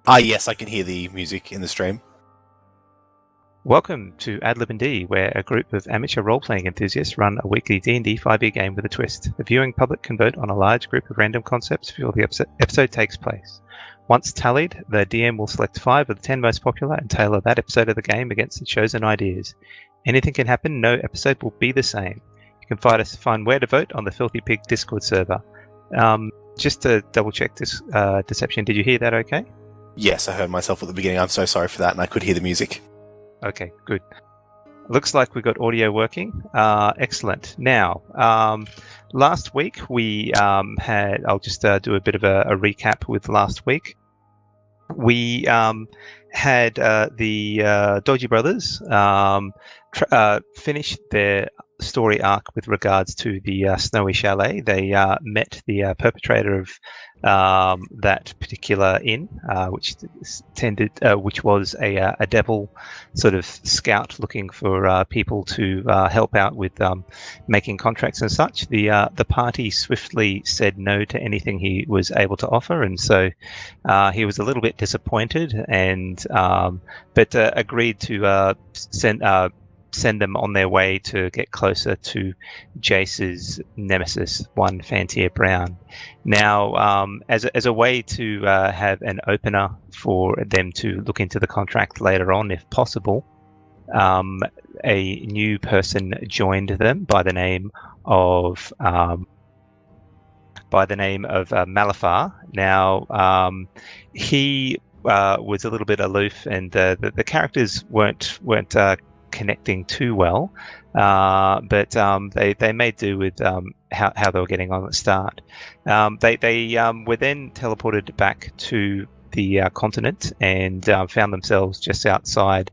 Yes, I can hear the music in the stream. Welcome to ADlibnd, where a group of amateur role-playing enthusiasts run a weekly D&D 5e game with a twist. The viewing public can vote on a large group of random concepts before the episode takes place. Once tallied, the DM will select 5 of the 10 most popular and tailor that episode of the game against the chosen ideas. Anything can happen, no episode will be the same. You can find where to vote on the Filthy Pig Discord server. Just to double-check this, Deception, did you hear that okay? Yes, I heard myself at the beginning. I'm so sorry for that, and I could hear the music. Okay, good. Looks like we got audio working. Excellent. Now, last week we had, I'll just do a bit of a recap with last week. We had the Dodgy Brothers finish their story arc with regards to the Snowy Chalet. They met the perpetrator of that particular inn, which was a devil sort of scout looking for people to help out with making contracts and such. The party swiftly said no to anything he was able to offer, and so he was a little bit disappointed, and but agreed to send them on their way to get closer to Jace's nemesis, one Fantier Brown. Now, as a way to have an opener for them to look into the contract later on, if possible, a new person joined them by the name of Malafar. Now, he was a little bit aloof, and the characters weren't connecting too well, but they made do with how they were getting on at the start. They were then teleported back to the continent and found themselves just outside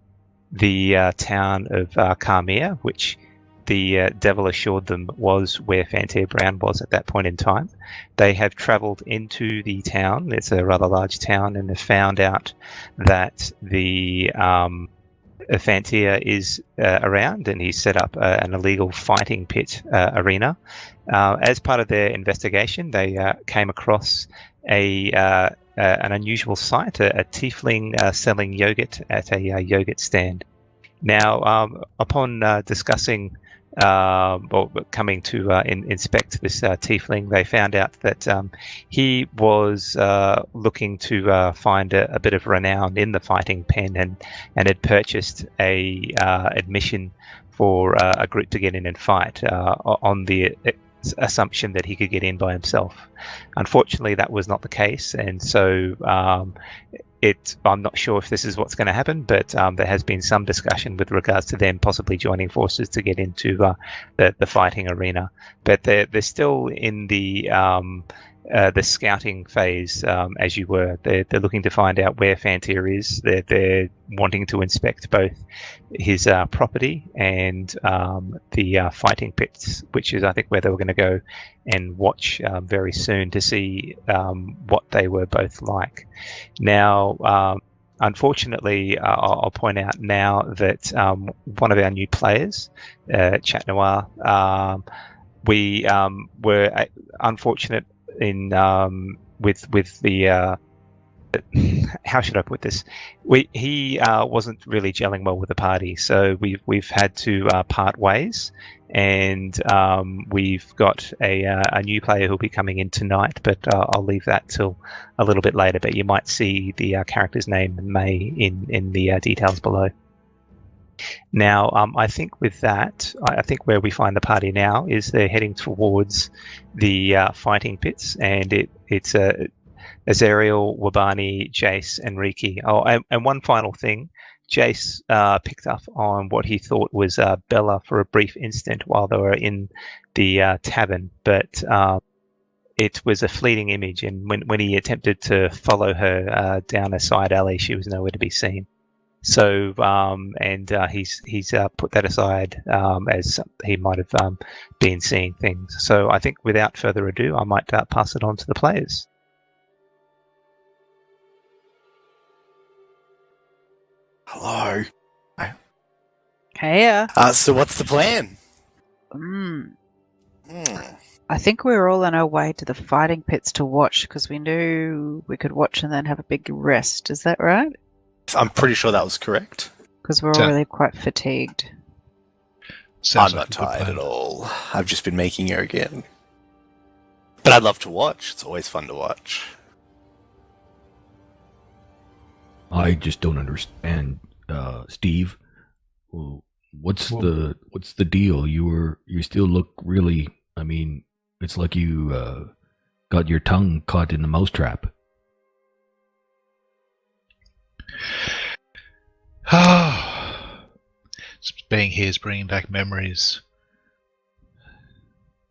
the town of Carmiya, which the devil assured them was where Fantier Brown was at that point in time. They have travelled into the town. It's a rather large town, and have found out that the Fantier is around, and he's set up an illegal fighting pit arena. As part of their investigation, they came across an unusual sight, a Tiefling selling yogurt at a yogurt stand. Now, upon discussing or coming to inspect this Tiefling, they found out that he was looking to find a bit of renown in the fighting pen, and had purchased a admission for a group to get in and fight on the assumption that he could get in by himself. Unfortunately, that was not the case, and so I'm not sure if this is what's going to happen, but there has been some discussion with regards to them possibly joining forces to get into the fighting arena. But they're still in the scouting phase, as you were. They're looking to find out where Fantier is. They're wanting to inspect both his property and the fighting pits, which is, I think, where they were going to go and watch very soon to see what they were both like. Now, unfortunately, I'll point out now that one of our new players, Chat Noir, we were unfortunate in with the how should I put this? He wasn't really gelling well with the party, so we've had to part ways, and we've got a new player who'll be coming in tonight, but I'll leave that till a little bit later. But you might see the character's name, May, in the details below. Now, I think with that, I think where we find the party now is they're heading towards the fighting pits, and it's Azrael, Wabani, Jace, and Riki. Oh, and one final thing. Jace picked up on what he thought was Bella for a brief instant while they were in the tavern, but it was a fleeting image, and when he attempted to follow her down a side alley, she was nowhere to be seen. So, he's put that aside as he might have been seeing things. So I think without further ado, I might pass it on to the players. Hello. Hey. So what's the plan? I think we were all on our way to the fighting pits to watch because we knew we could watch and then have a big rest. Is that right? I'm pretty sure that was correct. Because we're all really quite fatigued. Sounds I'm like not a good tired plan. at all. I've just been making her again. But I'd love to watch. It's always fun to watch. I just don't understand, Steve. Well, what's the deal? You still look really. I mean, it's like you got your tongue caught in the mousetrap. Being here is bringing back memories.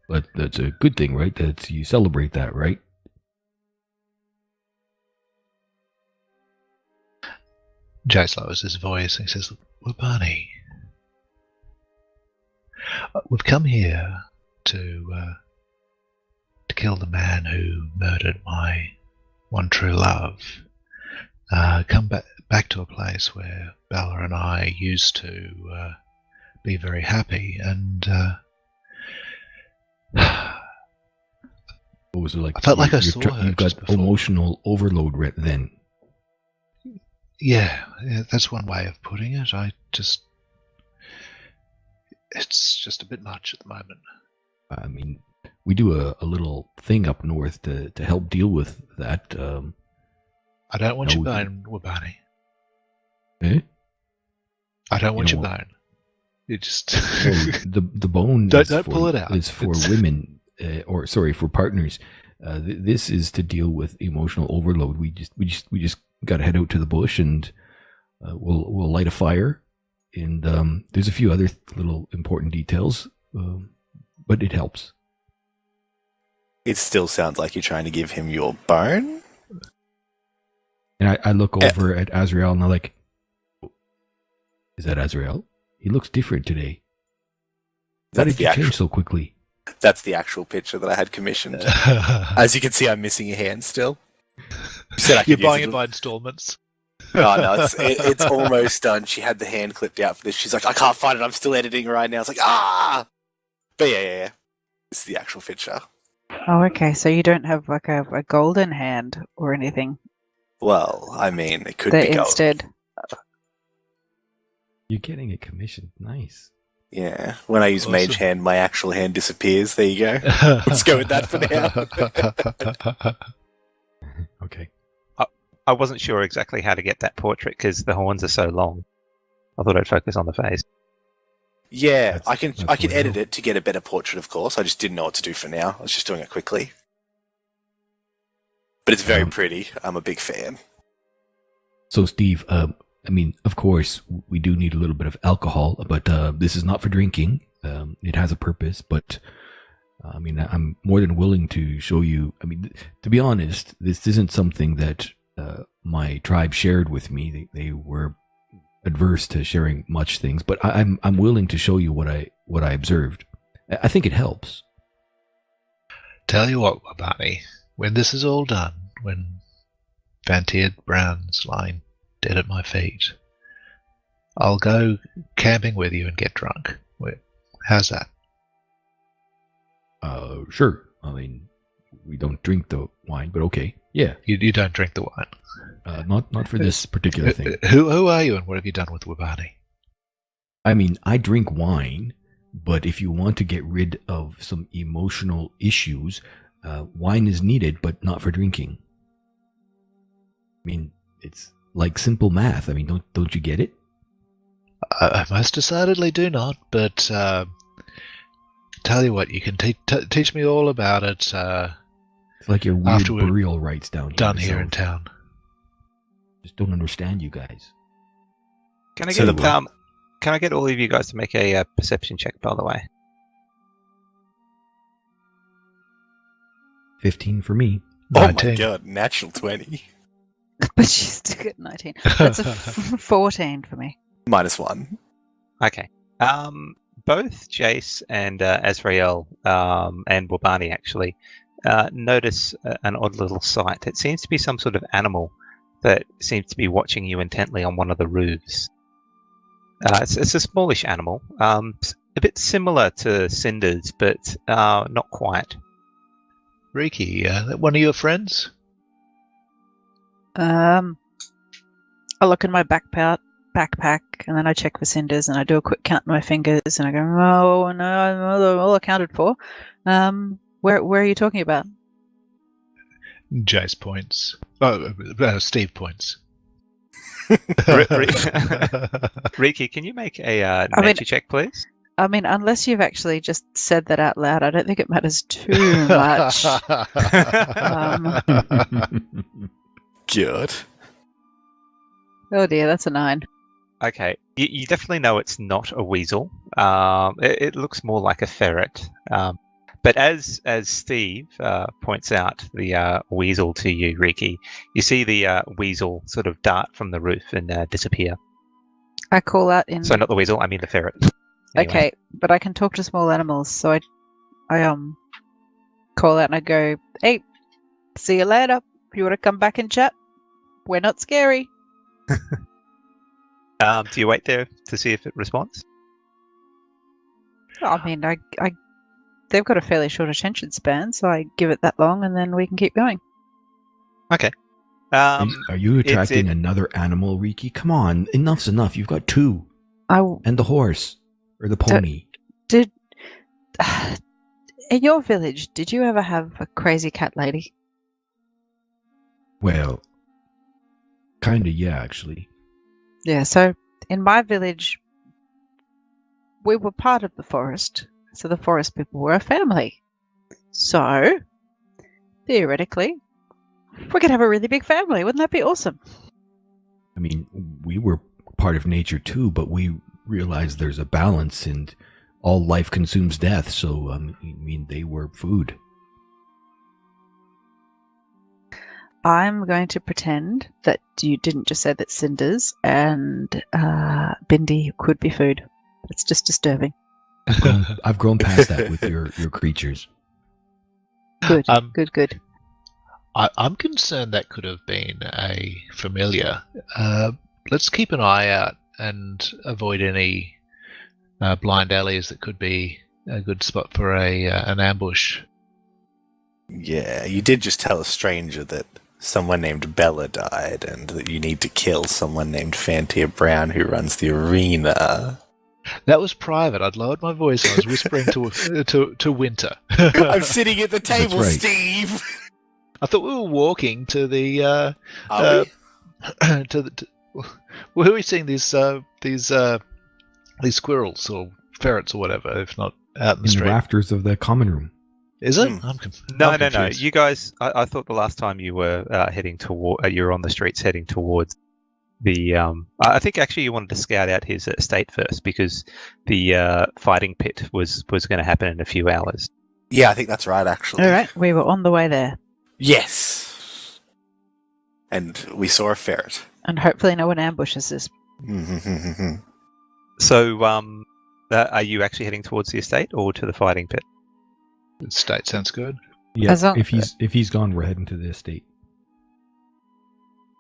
But that's a good thing, right? You celebrate that, right? Jace lowers his voice and he says, "Well, Barney, we've come here to kill the man who murdered my one true love. Come back to a place where Bella and I used to be very happy, and What was it like? I felt like I saw her You got just before. emotional overload then. Yeah, that's one way of putting it. It's just a bit much at the moment." I mean, we do a little thing up north to help deal with that. I don't want No, your bone, Wabani. Eh? I don't want You your know bone. You just Well, the bone Don't is pull it out. is for It's- women, for partners. This is to deal with emotional overload. We just got to head out to the bush and we'll light a fire. And there's a few other little important details, but it helps. It still sounds like you're trying to give him your bone. And I look over at Azrael and I'm like, "Is that Azrael? He looks different today. Why That's did you the change actual. so quickly?" That's the actual picture that I had commissioned. As you can see, I'm missing a hand still. Said I You're could use buying it. it by installments. Oh, no, it's almost done. She had the hand clipped out for this. She's like, "I can't find it. I'm still editing right now." It's like, ah! But yeah. It's the actual picture. Oh, okay. So you don't have like a golden hand or anything. Well, I mean, it could That be gold. instead. You're getting a commission. Nice. Yeah. When I use Awesome. Mage Hand, my actual hand disappears. There you go. Let's go with that for now. Okay. I wasn't sure exactly how to get that portrait because the horns are so long. I thought I'd focus on the face. Yeah, That's- I can that's I can the way to edit go. it to get a better portrait, of course. I just didn't know what to do for now. I was just doing it quickly. But it's very pretty. I'm a big fan. So, Steve, I mean, of course, we do need a little bit of alcohol, but this is not for drinking. It has a purpose, but I mean, I'm more than willing to show you. I mean, to be honest, this isn't something that my tribe shared with me. They were adverse to sharing much things, but I'm willing to show you what I observed. I think it helps. Tell you what, Wabani, when this is all done, when Fantier Brown's lying dead at my feet, I'll go camping with you and get drunk. How's that? Sure. I mean, we don't drink the wine, but okay. Yeah. You don't drink the wine. Not for this particular thing. Who are you and what have you done with Wabani? I mean, I drink wine, but if you want to get rid of some emotional issues, wine is needed, but not for drinking. I mean, it's like simple math. I mean, don't you get it? I most decidedly do not, but tell you what, you can teach me all about it It's like your weird After we're burial rites down here in south. town. Just don't understand you guys. Can I So get the- can I get all of you guys to make a perception check, by the way? 15 for me. Oh 19. my god, natural 20. But she's still at 19. That's a 14 for me. -1. Okay. Both Jace and Azrael and Wabani actually notice an odd little sight. It seems to be some sort of animal that seems to be watching you intently on one of the roofs. It's a smallish animal, a bit similar to Cinder's, but not quite. Riki, one of your friends? I look in my backpack, and then I check for cinders, and I do a quick count on my fingers, and I go, "Oh no, they're all accounted for." Where are you talking about? Jace points. Steve points. Riki, can you make a nature check, please? I mean, unless you've actually just said that out loud, I don't think it matters too much. Good. Oh dear, that's a 9. Okay, you definitely know it's not a weasel. It looks more like a ferret. But as Steve points out the weasel to you, Riki, you see the weasel sort of dart from the roof and disappear. I call out in. So not the weasel, I mean the ferret. Anyway. Okay, but I can talk to small animals, so I call out and I go, "Hey, see you later. You want to come back and chat? We're not scary." Do you wait there to see if it responds? I mean, they've got a fairly short attention span, so I give it that long, and then we can keep going. Okay. Are you attracting another animal, Riki? Come on, enough's enough. You've got 2. And the horse. Or the pony. In your village, did you ever have a crazy cat lady? Well, kinda, yeah, actually. Yeah, so in my village, we were part of the forest, so the forest people were a family. So, theoretically, we could have a really big family. Wouldn't that be awesome? I mean, we were part of nature too, but we realized there's a balance and all life consumes death, so, I mean, they were food. I'm going to pretend that you didn't just say that cinders and Bindi could be food. It's just disturbing. I've grown past that with your creatures. Good, good. I'm concerned that could have been a familiar. Let's keep an eye out and avoid any blind alleys that could be a good spot for an ambush. Yeah, you did just tell a stranger that someone named Bella died and that you need to kill someone named Fantier Brown who runs the arena. That was private. I'd lowered my voice and I was whispering to Winter. I'm sitting at the table, right. Steve! I thought we were walking to the... where are we seeing these squirrels or ferrets or whatever, if not out in the street? In the rafters of the common room. Is it? No. You guys, I thought the last time you were heading toward, you were on the streets heading towards the. I think actually you wanted to scout out his estate first because the fighting pit was going to happen in a few hours. Yeah, I think that's right, actually. All right, we were on the way there. Yes. And we saw a ferret. And hopefully no one ambushes us. So, are you actually heading towards the estate or to the fighting pit? Estate sounds good. Yeah, if he's gone, we're heading to the estate.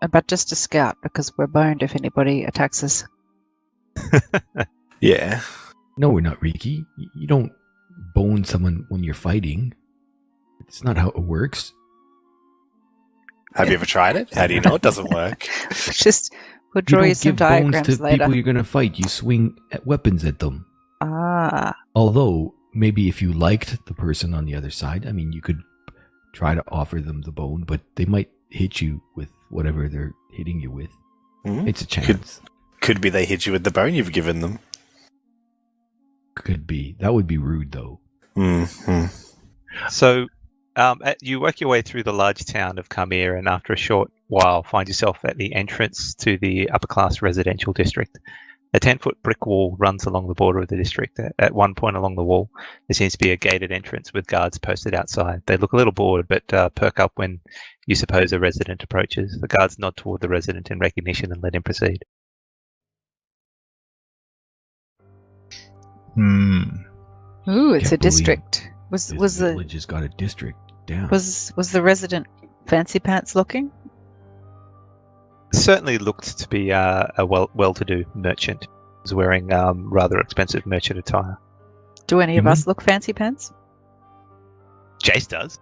But just to scout, because we're boned if anybody attacks us. Yeah. No, we're not, Riki. You don't bone someone when you're fighting. It's not how it works. Have you ever tried it? How do you know it doesn't work? We'll draw you some diagrams bones to later. People you're going to fight, you swing weapons at them. Ah. Although, maybe if you liked the person on the other side, I mean, you could try to offer them the bone, but they might hit you with whatever they're hitting you with. Mm-hmm. It's a chance. Could be they hit you with the bone you've given them. Could be. That would be rude, though. Mm-hmm. So, you work your way through the large town of Carmiya, and after a short while, find yourself at the entrance to the upper-class residential district. A 10-foot brick wall runs along the border of the district. At one point along the wall, there seems to be a gated entrance with guards posted outside. They look a little bored, but perk up when you suppose a resident approaches. The guards nod toward the resident in recognition and let him proceed. Ooh, it's Can't a district. Was This the village has got a district down. was the resident fancy pants looking? Certainly looked to be a well-to-do merchant. He was wearing rather expensive merchant attire. Do any of us look fancy pants? Jace does.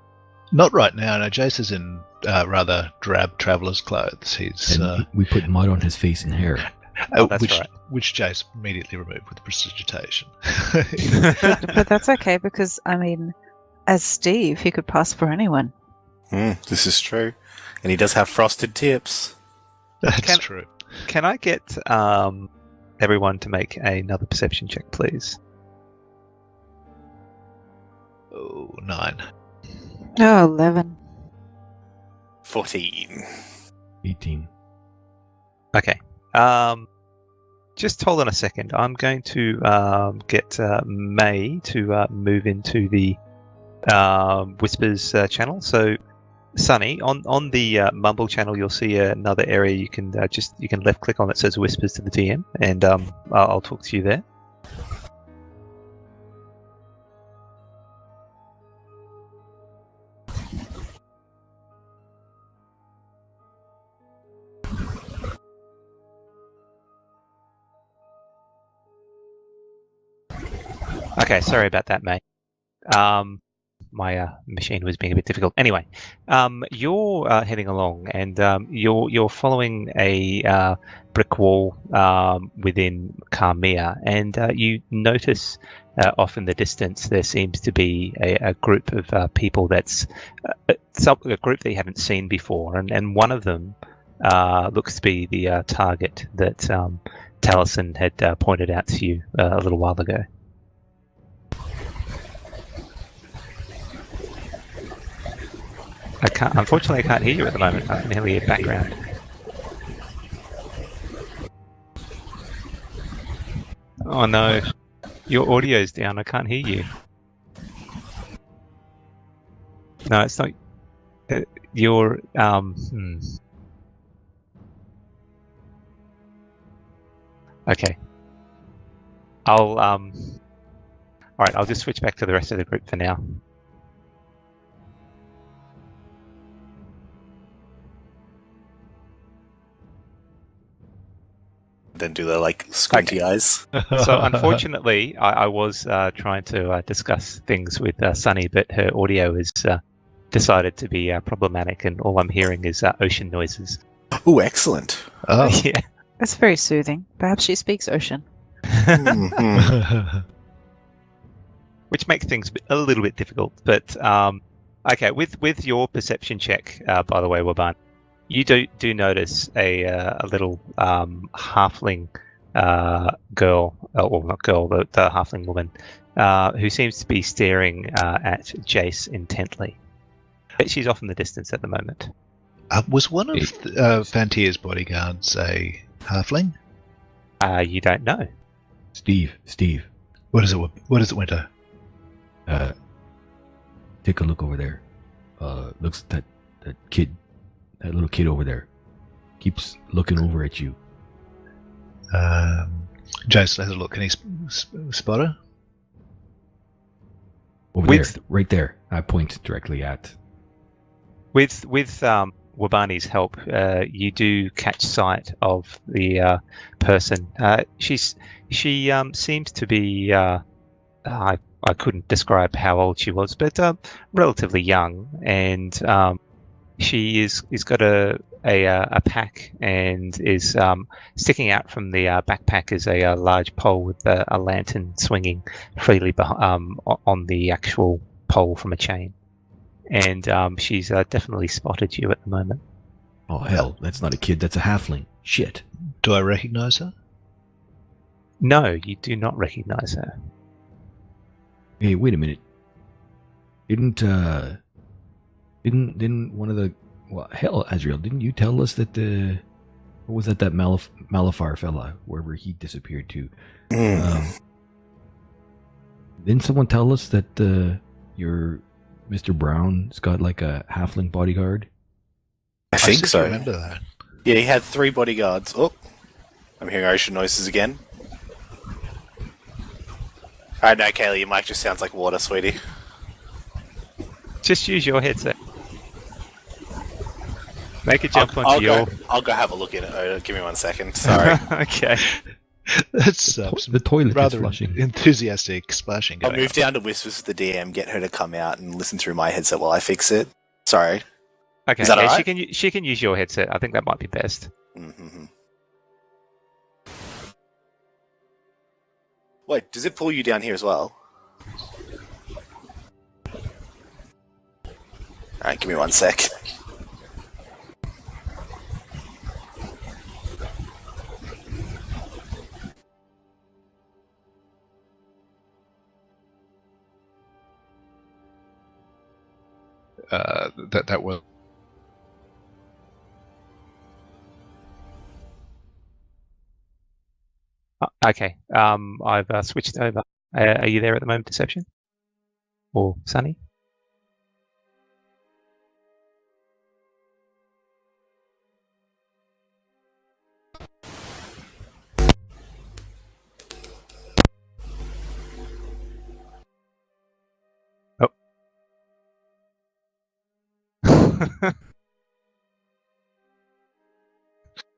Not right now. No, Jace is in rather drab traveller's clothes. He's And we put mud on his face and hair. That's which, right. which Jace immediately removed with prestidigitation. But that's okay because, I mean, as Steve, he could pass for anyone. This is true. And he does have frosted tips. That's true. Can I get everyone to make another perception check, please? Oh, 9. Oh, 11. 14. 18. Okay. Just hold on a second. I'm going to get May to move into the Whispers channel. So, Sunny, on the Mumble channel, you'll see another area you can left click on that says Whispers to the DM, and I'll talk to you there. Okay, sorry about that, mate. My machine was being a bit difficult. Anyway, you're heading along, and you're following a brick wall within Carmiya, and you notice off in the distance there seems to be a group of people that's a group that you haven't seen before, and one of them looks to be the target that Talesin had pointed out to you a little while ago. Unfortunately, I can't hear you at the moment. I can hear your background. Oh no, your audio's down. I can't hear you. No, it's not. Your Okay. All right. I'll just switch back to the rest of the group for now. Then do the squinty eyes. So unfortunately, I was trying to discuss things with Sunny, but her audio has decided to be problematic, and all I'm hearing is ocean noises. Oh, excellent. Oh. Yeah. That's very soothing. Perhaps she speaks ocean. Mhm. Which makes things a little bit difficult. But okay, with your perception check, by the way, Waban, you do notice a little halfling girl, or not girl, the halfling woman, who seems to be staring at Jace intently. But she's off in the distance at the moment. Was one of Fantier's bodyguards a halfling? You don't know. Steve. What is it, Winter? Take a look over there. Looks that kid, that little kid over there, keeps looking over at you. Jace has a look. Can he spot her? Over there, right there. I point directly at. With Wabani's help, you do catch sight of the person. She seems to be. I couldn't describe how old she was, but relatively young, and she is got a pack, and is sticking out from the backpack is a large pole with a lantern swinging freely on the actual pole from a chain, and she's definitely spotted you at the moment. Oh hell, that's not a kid. That's a halfling. Shit. Do I recognize her? No, you do not recognize her. Hey, wait a minute. Didn't one of the hell, Azrael? Didn't you tell us that what was that Malafar fella, wherever he disappeared to? Didn't someone tell us that your Mr. Brown's got like a halfling bodyguard? I think so. Remember that? Yeah, he had 3 bodyguards. Oh, I'm hearing ocean noises again. Alright, no, Kaylee, your mic just sounds like water, sweetie. Just use your headset. Make a jump onto I'll go have a look at it. Oh, give me 1 second. Sorry. Okay. That's The toilet is rather flushing. enthusiastic splashing. I'll going move down to Whispers with the DM, get her to come out and listen through my headset while I fix it. Sorry. Okay, Is that yeah, alright? she can use your headset. I think that might be best. Mm-hmm. Wait, does it pull you down here as well? Alright, give me 1 sec. That will. Okay, I've switched over. Are you there at the moment, Deception? Or Sunny?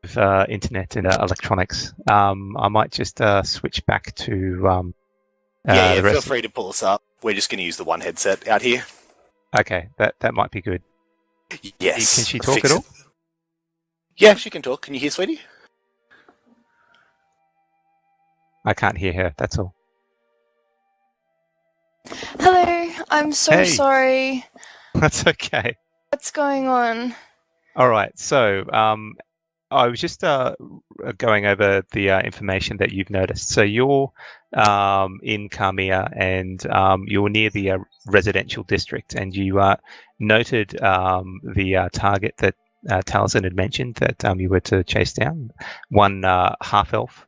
With internet and electronics. I might just switch back to Yeah, the feel rest. free to pull us up. We're just going to use the one headset out here. Okay, that might be good. Yes. Can she talk Fix at all? it. Yeah, she can talk. Can you hear, sweetie? I can't hear her. That's all. Hello, I'm so Hey. sorry. That's okay. What's going on? All right. So I was just going over the information that you've noticed. So you're in Carmiya, and you're near the residential district, and you noted the target that Talesin had mentioned that you were to chase down. One half-elf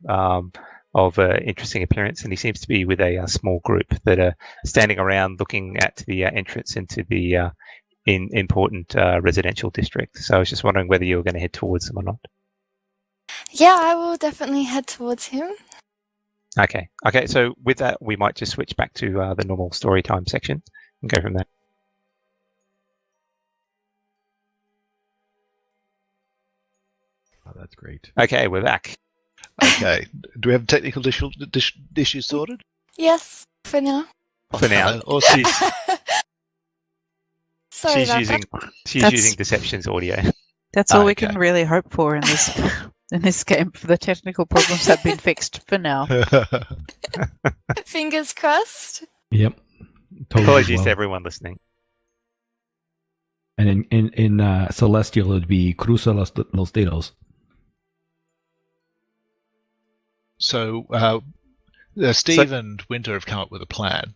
of interesting appearance, and he seems to be with a small group that are standing around looking at the entrance into the important residential district. So I was just wondering whether you were going to head towards them or not. Yeah, I will definitely head towards him. Okay. So with that, we might just switch back to the normal story time section and go from there. Oh, that's great. Okay, we're back. Okay. Do we have technical issues sorted? Yes, for now. For now. Awesome. Sorry She's about using that. That's- using Deception's audio. That's all we Okay. can really hope for in this game. For the technical problems have been fixed for now. Fingers crossed. Yep. Totally Apologies well. to everyone listening. And in Celestial, it'd be Cruza los dedos. So, Steve and Winter have come up with a plan.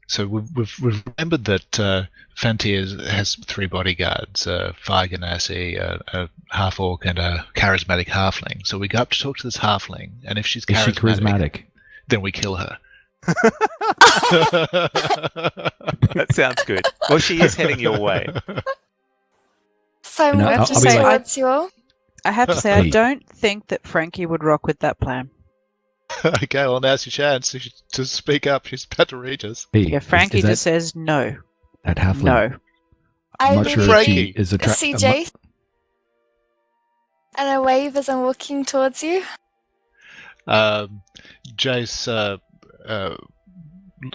So we've remembered that Fantier has 3 bodyguards: Fire Ganassi, a half orc, and a charismatic halfling. So we go up to talk to this halfling, and if she's Is she charismatic? then we kill her. That sounds good. Well, she is heading your way. So I'm And going I'll to be say like- towards you all. I have to say, I Hey. don't think that Frankie would rock with that plan. Okay, well now's your chance to speak up. She's about to reach us. Hey, Yeah, Frankie is that, just says no. that halfling? No. I'm I not sure look if she Frankie. is at attractive. CJ and I wave as I'm walking towards you. Jace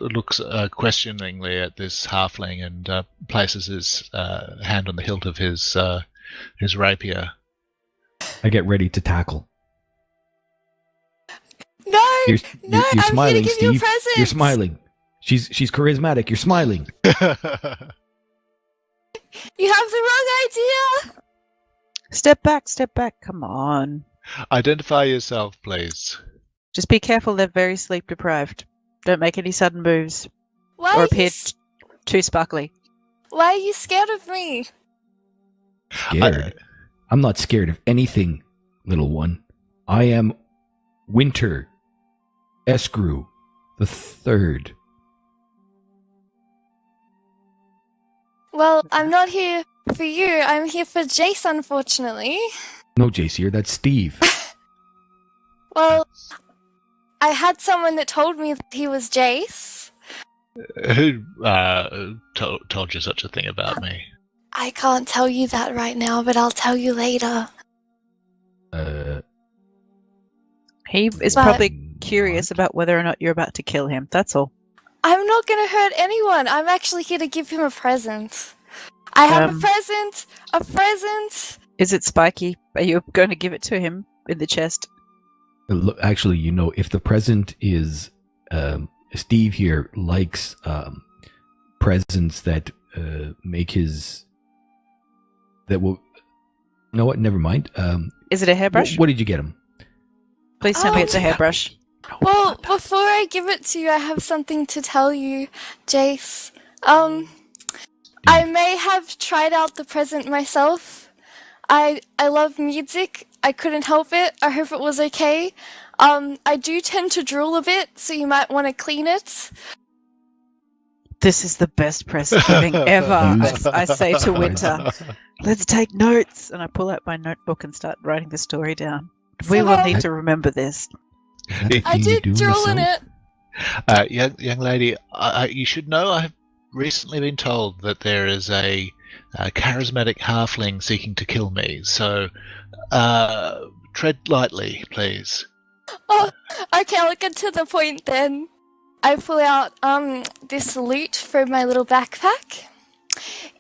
looks questioningly at this halfling and places his hand on the hilt of his rapier. I get ready to tackle. No, You're no, I'm smiling, here to give you a Steve. present. You're smiling. She's charismatic. You're smiling. You have the wrong idea. Step back. Come on. Identify yourself, please. Just be careful, they're very sleep deprived. Don't make any sudden moves Why or are, appear too sparkly. why are you scared of me? Scared. I'm not scared of anything, little one. I am Winter Escrew the Third. Well, I'm not here for you. I'm here for Jace, unfortunately. No, Jace here. That's Steve. Well, I had someone that told me that he was Jace. Who told you such a thing about me? I can't tell you that right now, but I'll tell you later. He is But- probably curious about whether or not you're about to kill him. That's all. I'm not going to hurt anyone. I'm actually here to give him a present. I have a present! A present! Is it spiky? Are you going to give it to him in the chest? Look, actually, if the present is Steve here likes presents that make his that will. You know what? Never mind. Is it a hairbrush? What did you get him? Please tell me it's a hairbrush. Well, before I give it to you, I have something to tell you, Jace. I may have tried out the present myself. I love music. I couldn't help it. I hope it was okay. I do tend to drool a bit, so you might want to clean it. This is the best present giving ever. I say to Winter, let's take notes. And I pull out my notebook and start writing the story down. We will need to remember this. I did drool in it. Young lady, you should know I have recently been told that there is a charismatic halfling seeking to kill me, so tread lightly, please. Oh, okay, I'll get to the point then. I pull out this loot from my little backpack.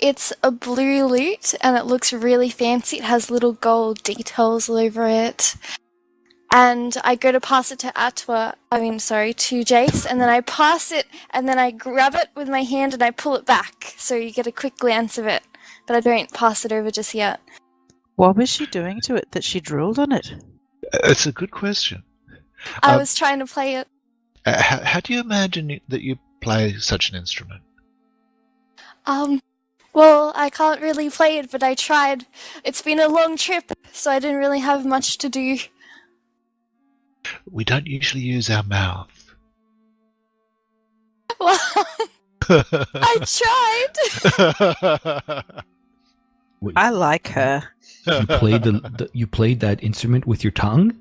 It's a blue loot, and it looks really fancy. It has little gold details all over it. And I go to pass it to to Jace, and then I pass it, and then I grab it with my hand and I pull it back, so you get a quick glance of it. But I don't pass it over just yet. What was she doing to it that she drooled on it? It's a good question. I was trying to play it. How do you imagine that you play such an instrument? Well, I can't really play it, but I tried. It's been a long trip, so I didn't really have much to do. We don't usually use our mouth. Well, I tried. I like her. You played you played that instrument with your tongue?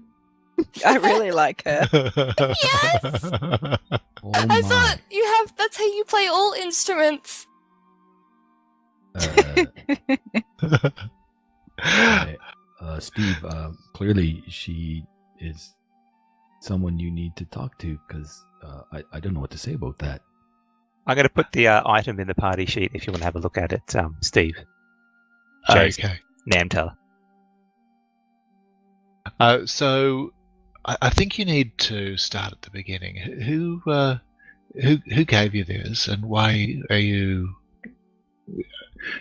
I really like her. Yes! Oh I thought that's how you play all instruments. Steve, clearly she is someone you need to talk to, because I don't know what to say about that. I'm going to put the item in the party sheet if you want to have a look at it, Steve. Jace, Okay. Namtel. So I think you need to start at the beginning. Who gave you this, and why are you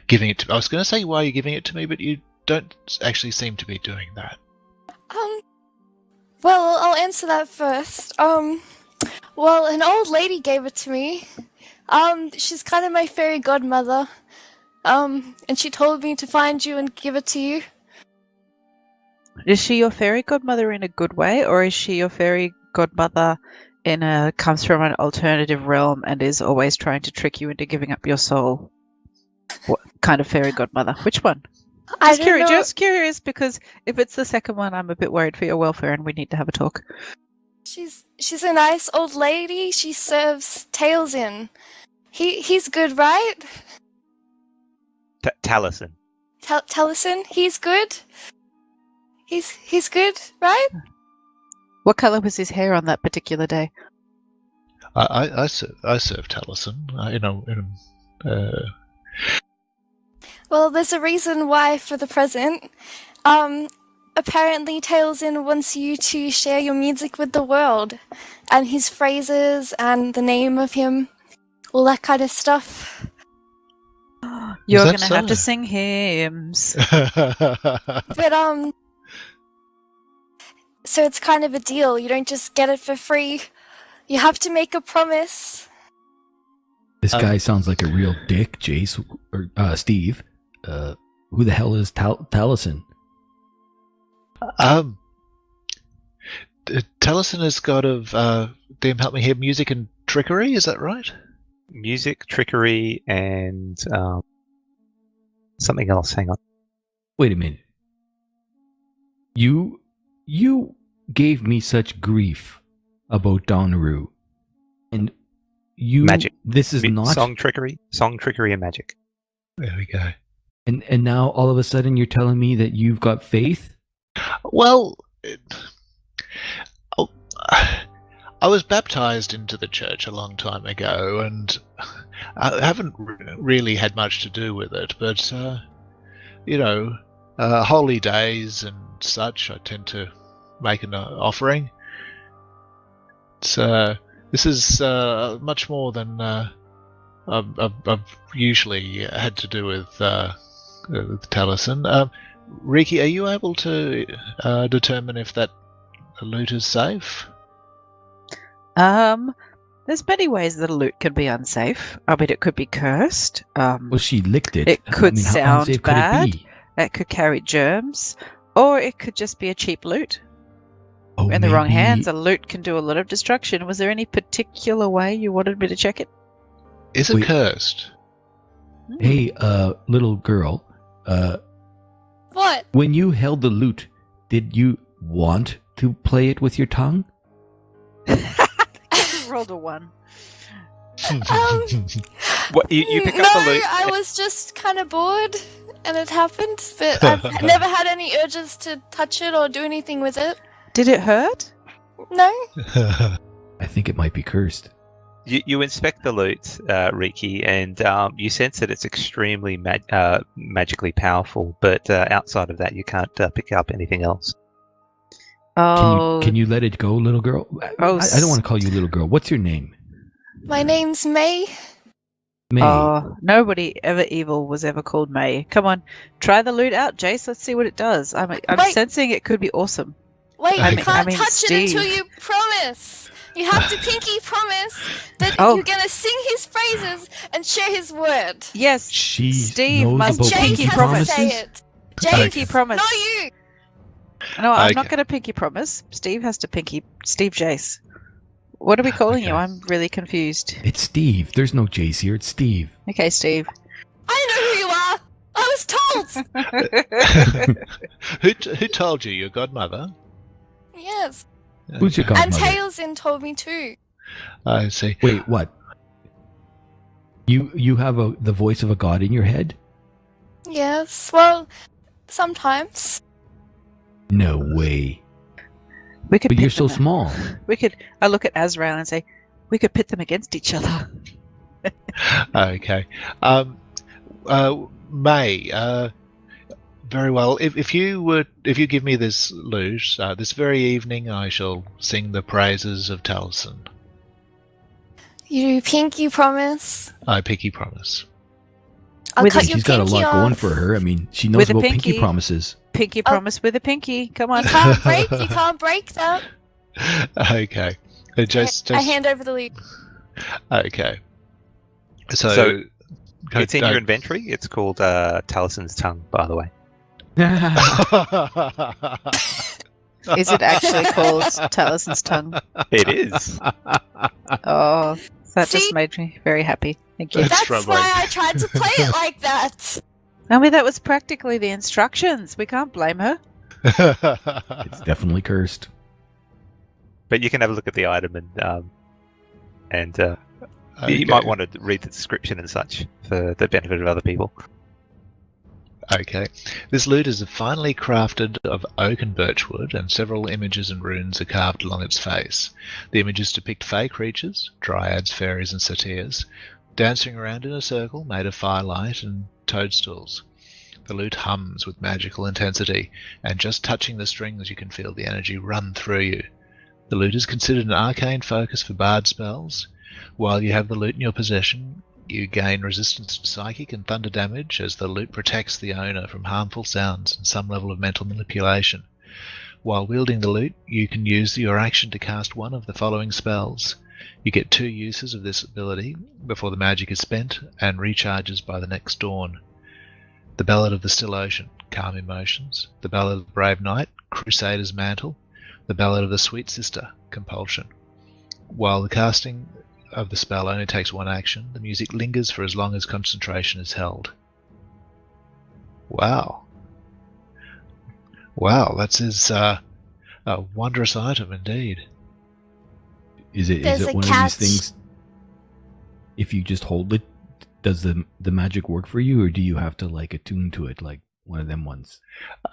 giving it to me? I was going to say why are you giving it to me, but you don't actually seem to be doing that. Well, I'll answer that first. Well, an old lady gave it to me. She's kind of my fairy godmother. And she told me to find you and give it to you. Is she your fairy godmother in a good way, or is she your fairy godmother comes from an alternative realm and is always trying to trick you into giving up your soul? What kind of fairy godmother? Which one? Just curious, because if it's the second one, I'm a bit worried for your welfare, and we need to have a talk. She's a nice old lady. She serves Talesin. He's good, right? Talesin. Talesin, he's good. He's good, right? What color was his hair on that particular day? I serve Talesin. Well, there's a reason why for the present. Apparently Talesin wants you to share your music with the world, and his phrases and the name of him, all that kind of stuff. You're gonna have to sing hymns. But so it's kind of a deal. You don't just get it for free. You have to make a promise. This guy sounds like a real dick, Jace or Steve. Who the hell is Talesin? Talesin has got damn help me here, music and trickery, is that right? Music, trickery, and something else. Hang on. Wait a minute. You gave me such grief about Donru, and you Magic. This is not song, trickery, and magic. There we go. And now all of a sudden you're telling me that you've got faith? Well, I was baptized into the church a long time ago, and I haven't really had much to do with it, but holy days and such, I tend to make an offering. This is much more than I've usually had to do with Talesin. Riki, are you able to determine if that loot is safe? There's many ways that a loot can be unsafe. I mean, it could be cursed. Well, she licked it. It could how sound unsafe bad. Could it be? It could carry germs, or it could just be a cheap loot. Oh, In the wrong maybe- hands, a loot can do a lot of destruction. Was there any particular way you wanted me to check it? Is it Wait. cursed? Hey, little girl. What? When you held the lute, did you want to play it with your tongue? Rolled a 1. What you pick no, up the loot? I was just kind of bored, and it happened. But I've never had any urges to touch it or do anything with it. Did it hurt? No. I think it might be cursed. You inspect the loot, Riki, and you sense that it's extremely magically powerful. But outside of that, you can't pick up anything else. Oh, Can you let it go, little girl? Oh, I don't want to call you little girl. What's your name? My name's May. May. Oh, nobody ever evil was ever called May. Come on, try the loot out, Jace. Let's see what it does. I'm Wait. sensing it could be awesome. Wait, I you mean- can't I mean, touch it until Steve. you promise. You have to pinky promise that Oh. you're gonna sing his praises and share his word. Yes, She Steve knows must about Jace pinky has promises. to say it. Jace, pinky promise. not you. No, I'm Okay. not going to pinky promise. Steve has to pinky. Steve Jace. What are we calling you? Okay. I'm really confused. It's Steve. There's no Jace here. It's Steve. Okay, Steve. I know who you are. I was told. Who told you? Your godmother? Yes. Who's your Okay. And godmother? Talesin told me too. I see. Wait, what? You have the voice of a god in your head? Yes. Well, sometimes. No way. We could. But you're pit so them- small. We could. I look at Azrael and say, we could pit them against each other. Okay. May, very well. If you give me this loot, this very evening I shall sing the praises of Talesin. You pinky promise. I pinky promise. I'll With cut a- your She's got a pinky lot going off. for her. I mean, she knows With a about pinky pinky. promises. Pinky Oh. promise with a pinky. Come on. You can't break. You can't break that. Okay. Just I hand over the loot. okay. So, It's in your inventory. It's called Talisin's tongue, by the way. Is it actually called Talesin's tongue? It is. Oh, that See? just made me very happy. Thank you. It's That's troubling. why I tried to play it like that. I mean, that was practically the instructions. We can't blame her. It's definitely cursed. But you can have a look at the item and Okay. you might want to read the description and such for the benefit of other people. Okay. This loot is finely crafted of oak and birchwood, and several images and runes are carved along its face. The images depict fey creatures, dryads, fairies, and satyrs, dancing around in a circle made of firelight and toadstools. The loot hums with magical intensity, and just touching the strings you can feel the energy run through you. The loot is considered an arcane focus for bard spells. While you have the loot in your possession, you gain resistance to psychic and thunder damage as the loot protects the owner from harmful sounds and some level of mental manipulation. While wielding the loot, you can use your action to cast one of the following spells. You get 2 uses of this ability before the magic is spent and recharges by the next dawn. The Ballad of the Still Ocean, Calm Emotions. The Ballad of the Brave Knight, Crusader's Mantle. The Ballad of the Sweet Sister, Compulsion. While the casting of the spell only takes 1 action, the music lingers for as long as concentration is held. Wow. Wow, that's a wondrous item indeed. Is it There's a one catch. of these things? If you just hold it, does the magic work for you, or do you have to like attune to it, like one of them ones?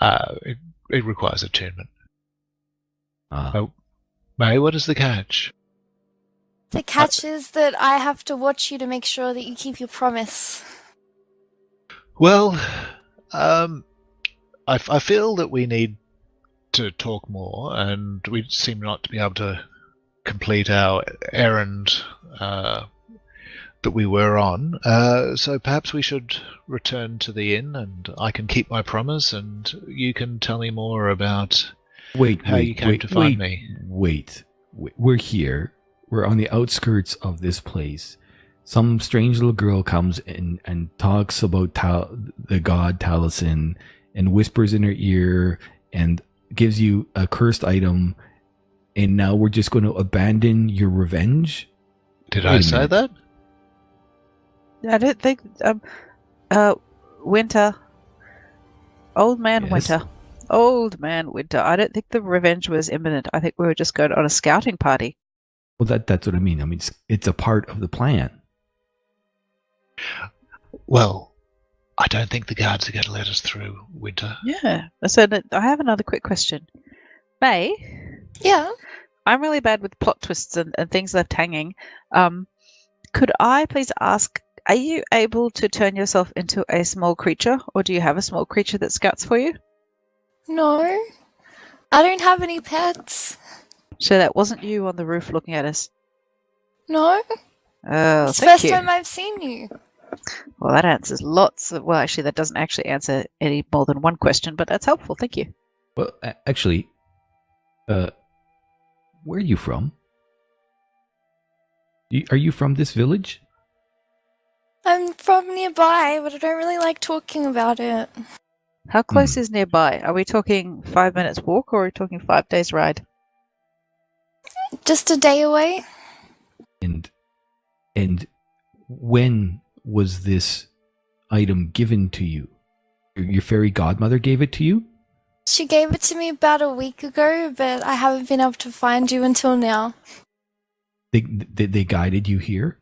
It requires attunement. Ah. Oh. May, what is the catch? The catch is that I have to watch you to make sure that you keep your promise. Well, I feel that we need to talk more, and we seem not to be able to complete our errand that we were on. So perhaps we should return to the inn, and I can keep my promise, and you can tell me more about how you came to find me. Wait. We're here. We're on the outskirts of this place. Some strange little girl comes in and talks about the god Talesin and whispers in her ear and gives you a cursed item, and now we're just going to abandon your revenge? Did I say that? I don't think. Winter. Old man Yes? Winter. Old man Winter. I don't think the revenge was imminent. I think we were just going on a scouting party. Well, that's what I mean. I mean, it's a part of the plan. Well, I don't think the guards are going to let us through, Winter. Yeah. So I have another quick question. May, Yeah. I'm really bad with plot twists and things left hanging. Could I please ask, are you able to turn yourself into a small creature, or do you have a small creature that scouts for you? No. I don't have any pets. So that wasn't you on the roof looking at us. No. Oh, It's the thank first you. time I've seen you. Well, that answers lots of... Well, actually, that doesn't actually answer any more than one question, but that's helpful. Thank you. Well, actually, where are you from? Are you from this village? I'm from nearby, but I don't really like talking about it. How close is nearby? Are we talking 5 minutes walk, or are we talking 5 days ride? Just a day away. And when was this item given to you? Your fairy godmother gave it to you? She gave it to me about a week ago, but I haven't been able to find you until now. They guided you here?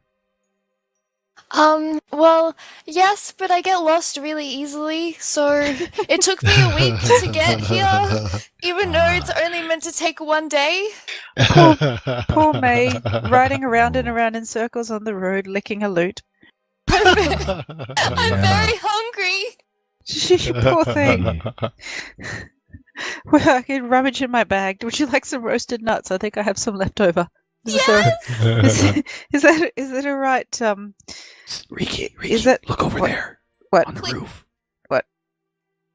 Well, yes, but I get lost really easily, so it took me a week to get here, even though it's only meant to take 1 day. Poor May, riding around and around in circles on the road, licking a lute. I'm very hungry. Poor thing. Well, I can rummage in my bag. Would you like some roasted nuts? I think I have some left over. Yes! Is that a right? Riki, Is that- look over what- there. what? On the Click. roof. What?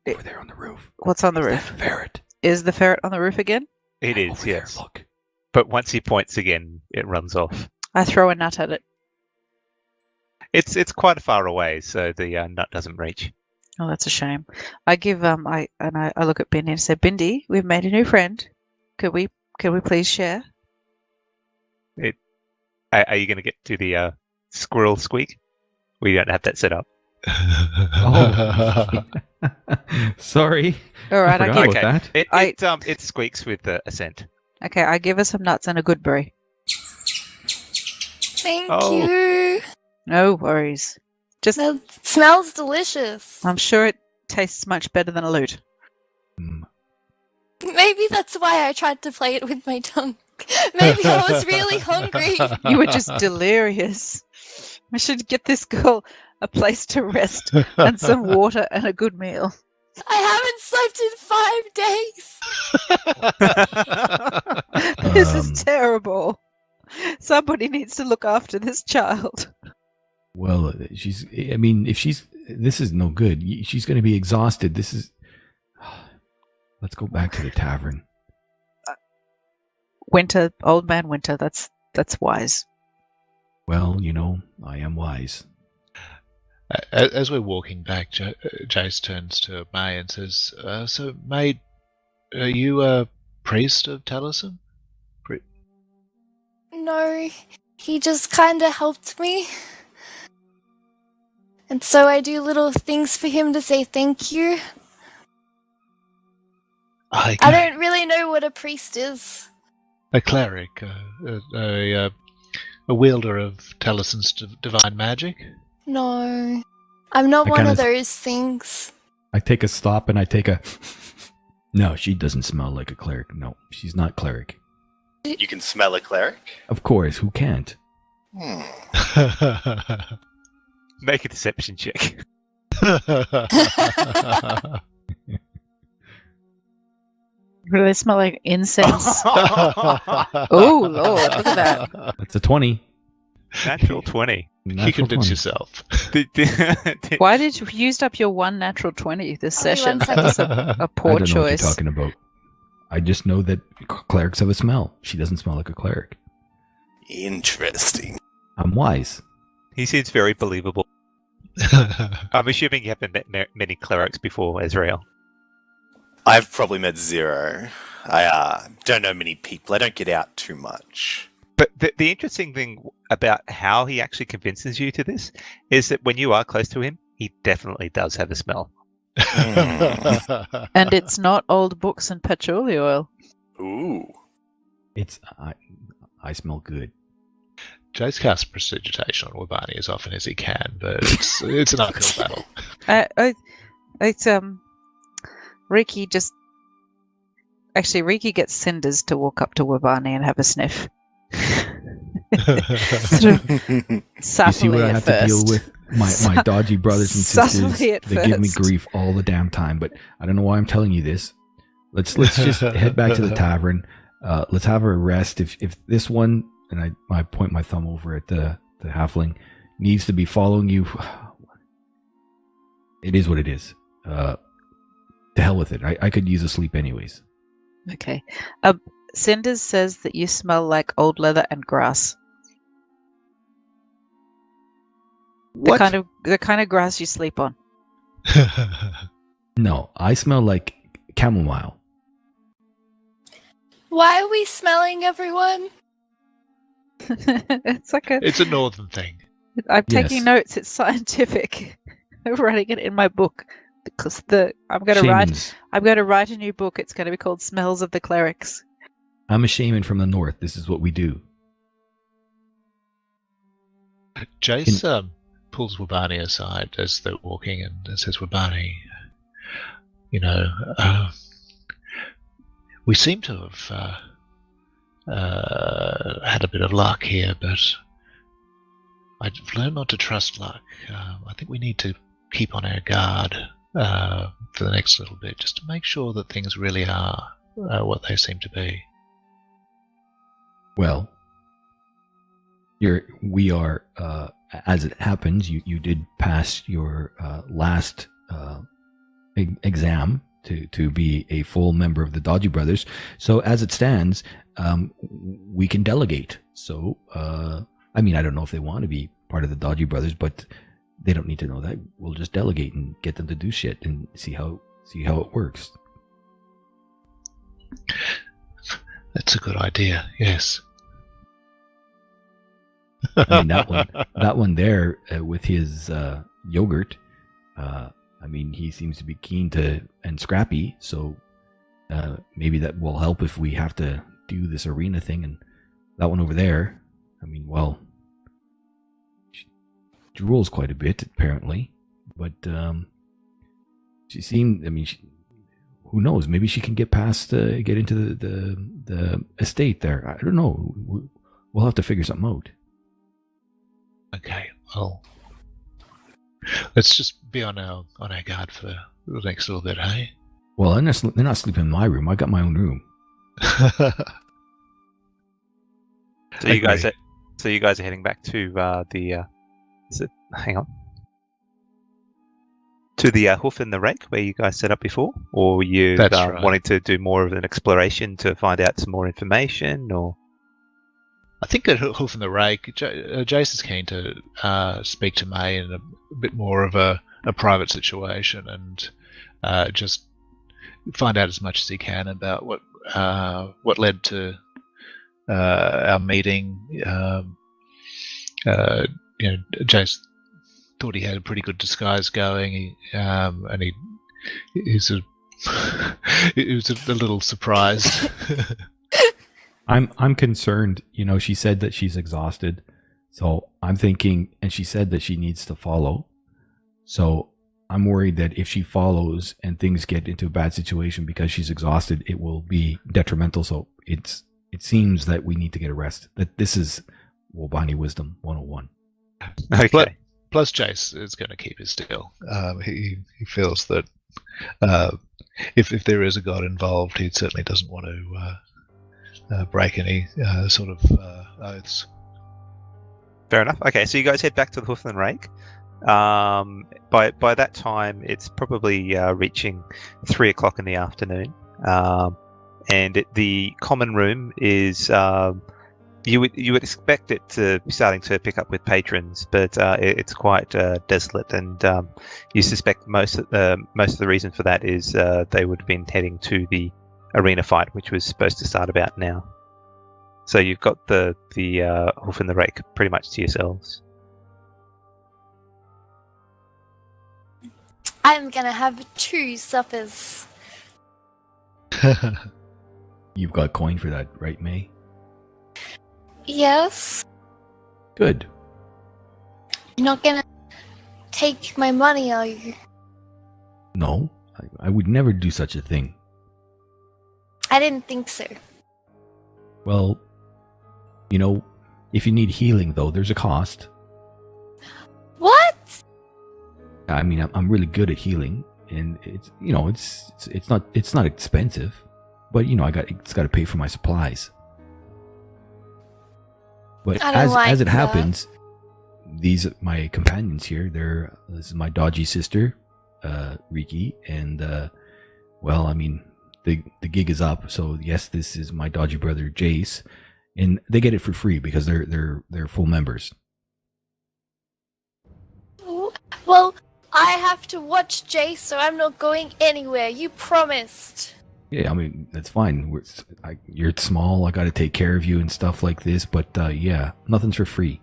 Over there on the roof. What's on the Is roof? that ferret. Is the ferret on the roof again? It is, Over there, yes. look. But once he points again, it runs off. I throw a nut at it. It's quite far away, so the nut doesn't reach. Oh, that's a shame. I give I look at Bindi and say, Bindi, we've made a new friend. Could we please share? Are you going to get to the squirrel squeak? We don't have that set up. Oh. Sorry. All right, I forgot give. about that. It squeaks with a scent. Okay, I give her some nuts and a good berry. Thank Oh. you. No worries. Just, That smells delicious. I'm sure it tastes much better than a lute. Mm. Maybe that's why I tried to play it with my tongue. Maybe I was really hungry. You were just delirious. We should get this girl a place to rest and some water and a good meal. I haven't slept in 5 days. This is terrible. Somebody needs to look after this child. Well, I mean, this is no good. She's going to be exhausted. Let's go back to the tavern. Winter, old man Winter, that's wise. Well, I am wise. As we're walking back, Jace turns to May and says, so, May, are you a priest of Talesin? No, he just kinda helped me. And so I do little things for him to say thank you. I don't really know what a priest is. A cleric, a wielder of Talesin's divine magic? No, I'm not I one of kinda- those things. I take a stop and I take a... No, she doesn't smell like a cleric. No, she's not cleric. You can smell a cleric? Of course, who can't? Make a deception check. Do they smell like incense? Oh, Lord, look at that. That's a 20. Natural 20. You Natural convince 20. yourself. Why did you used up your one natural 20 this Only session? 1 second. That's a I poor don't know what you're choice. talking about. I just know that clerics have a smell. She doesn't smell like a cleric. Interesting. I'm wise. He seems very believable. I'm assuming you haven't met many clerics before, Azrael. I've probably met 0. I don't know many people. I don't get out too much. But the interesting thing about how he actually convinces you to this is that when you are close to him, he definitely does have a smell. And it's not old books and patchouli oil. Ooh. It's I smell good. Jace casts prestidigitation on Wabani as often as he can, but it's an uphill battle. It's Riki just actually Riki gets Cinders to walk up to Wabani and have a sniff. Sort of You subtly see what I at have first. to deal with? My dodgy brothers and sisters. Subtly at They give me first. grief all the damn time, but I don't know why I'm telling you this. Let's just head back to the tavern. Let's have a rest. If this one, and I point my thumb over at the halfling, needs to be following you, it is what it is. To hell with it. I could use a sleep anyways. Okay. Cinders says that you smell like old leather and grass. What? The kind of grass you sleep on. No, I smell like chamomile. Why are we smelling everyone? It's like It's a northern thing. I'm taking Yes. notes. It's scientific. I'm writing it in my book because I'm going to write a new book. It's going to be called Smells of the Clerics. I'm a shaman from the north. This is what we do. Jace pulls Wabani aside as they're walking and says, Wabani, we seem to have had a bit of luck here, but I've learned not to trust luck. I think we need to keep on our guard for the next little bit, just to make sure that things really are what they seem to be. Well, we are, as it happens, you did pass your last exam to be a full member of the Dodgy Brothers. So as it stands, we can delegate. So, I don't know if they want to be part of the Dodgy Brothers, but they don't need to know that. We'll just delegate and get them to do shit and see how it works. That's a good idea, yes. That one there with his yogurt. He seems to be keen and scrappy. So maybe that will help if we have to do this arena thing. And that one over there, she drools quite a bit apparently, but she seemed. Who knows? Maybe she can get past, get into the estate there. I don't know. We'll have to figure something out. Okay, well, let's just be on our guard for the next little bit, hey? Well, they're not sleeping in my room. I got my own room. So you guys are heading back to the to the hoof and the rake where you guys set up before, or you That's right. wanting to do more of an exploration to find out some more information, or? I think at Hoof and the Rake, Jace is keen to speak to May in a bit more of a private situation and just find out as much as he can about what led to our meeting. Jace thought he had a pretty good disguise going, and he was a little surprised. I'm concerned. She said that she's exhausted, so I'm thinking, and she said that she needs to follow. So I'm worried that if she follows and things get into a bad situation because she's exhausted, it will be detrimental. So it seems that we need to get a rest. That this is Wobani Wisdom 101. Okay. Plus, Jace is going to keep it still. He feels that if there is a god involved, he certainly doesn't want to break any sort of oaths. Fair enough. Okay, so you guys head back to the Hoof and Rake. By that time, it's probably reaching 3 o'clock in the afternoon, and the common room is you would expect it to be starting to pick up with patrons, but it's quite desolate, and you suspect most of the reason for that is they would have been heading to the arena fight, which was supposed to start about now. So you've got the Hoof and the Rake pretty much to yourselves. I'm gonna have 2 suppers. You've got coin for that, right, May? Yes. Good. You're not gonna take my money, are you? No, I would never do such a thing. I didn't think so. Well, if you need healing, though, there's a cost. What? I mean, I'm really good at healing, and it's not expensive, but it's got to pay for my supplies. But I don't like as it that. happens, these are my companions here. This is my dodgy sister, Riki, and the gig is up. So yes, this is my dodgy brother Jace, and they get it for free because they're full members. Well, I have to watch Jace, so I'm not going anywhere. You promised. Yeah, I mean, that's fine. You're small. I got to take care of you and stuff like this. But yeah, nothing's for free.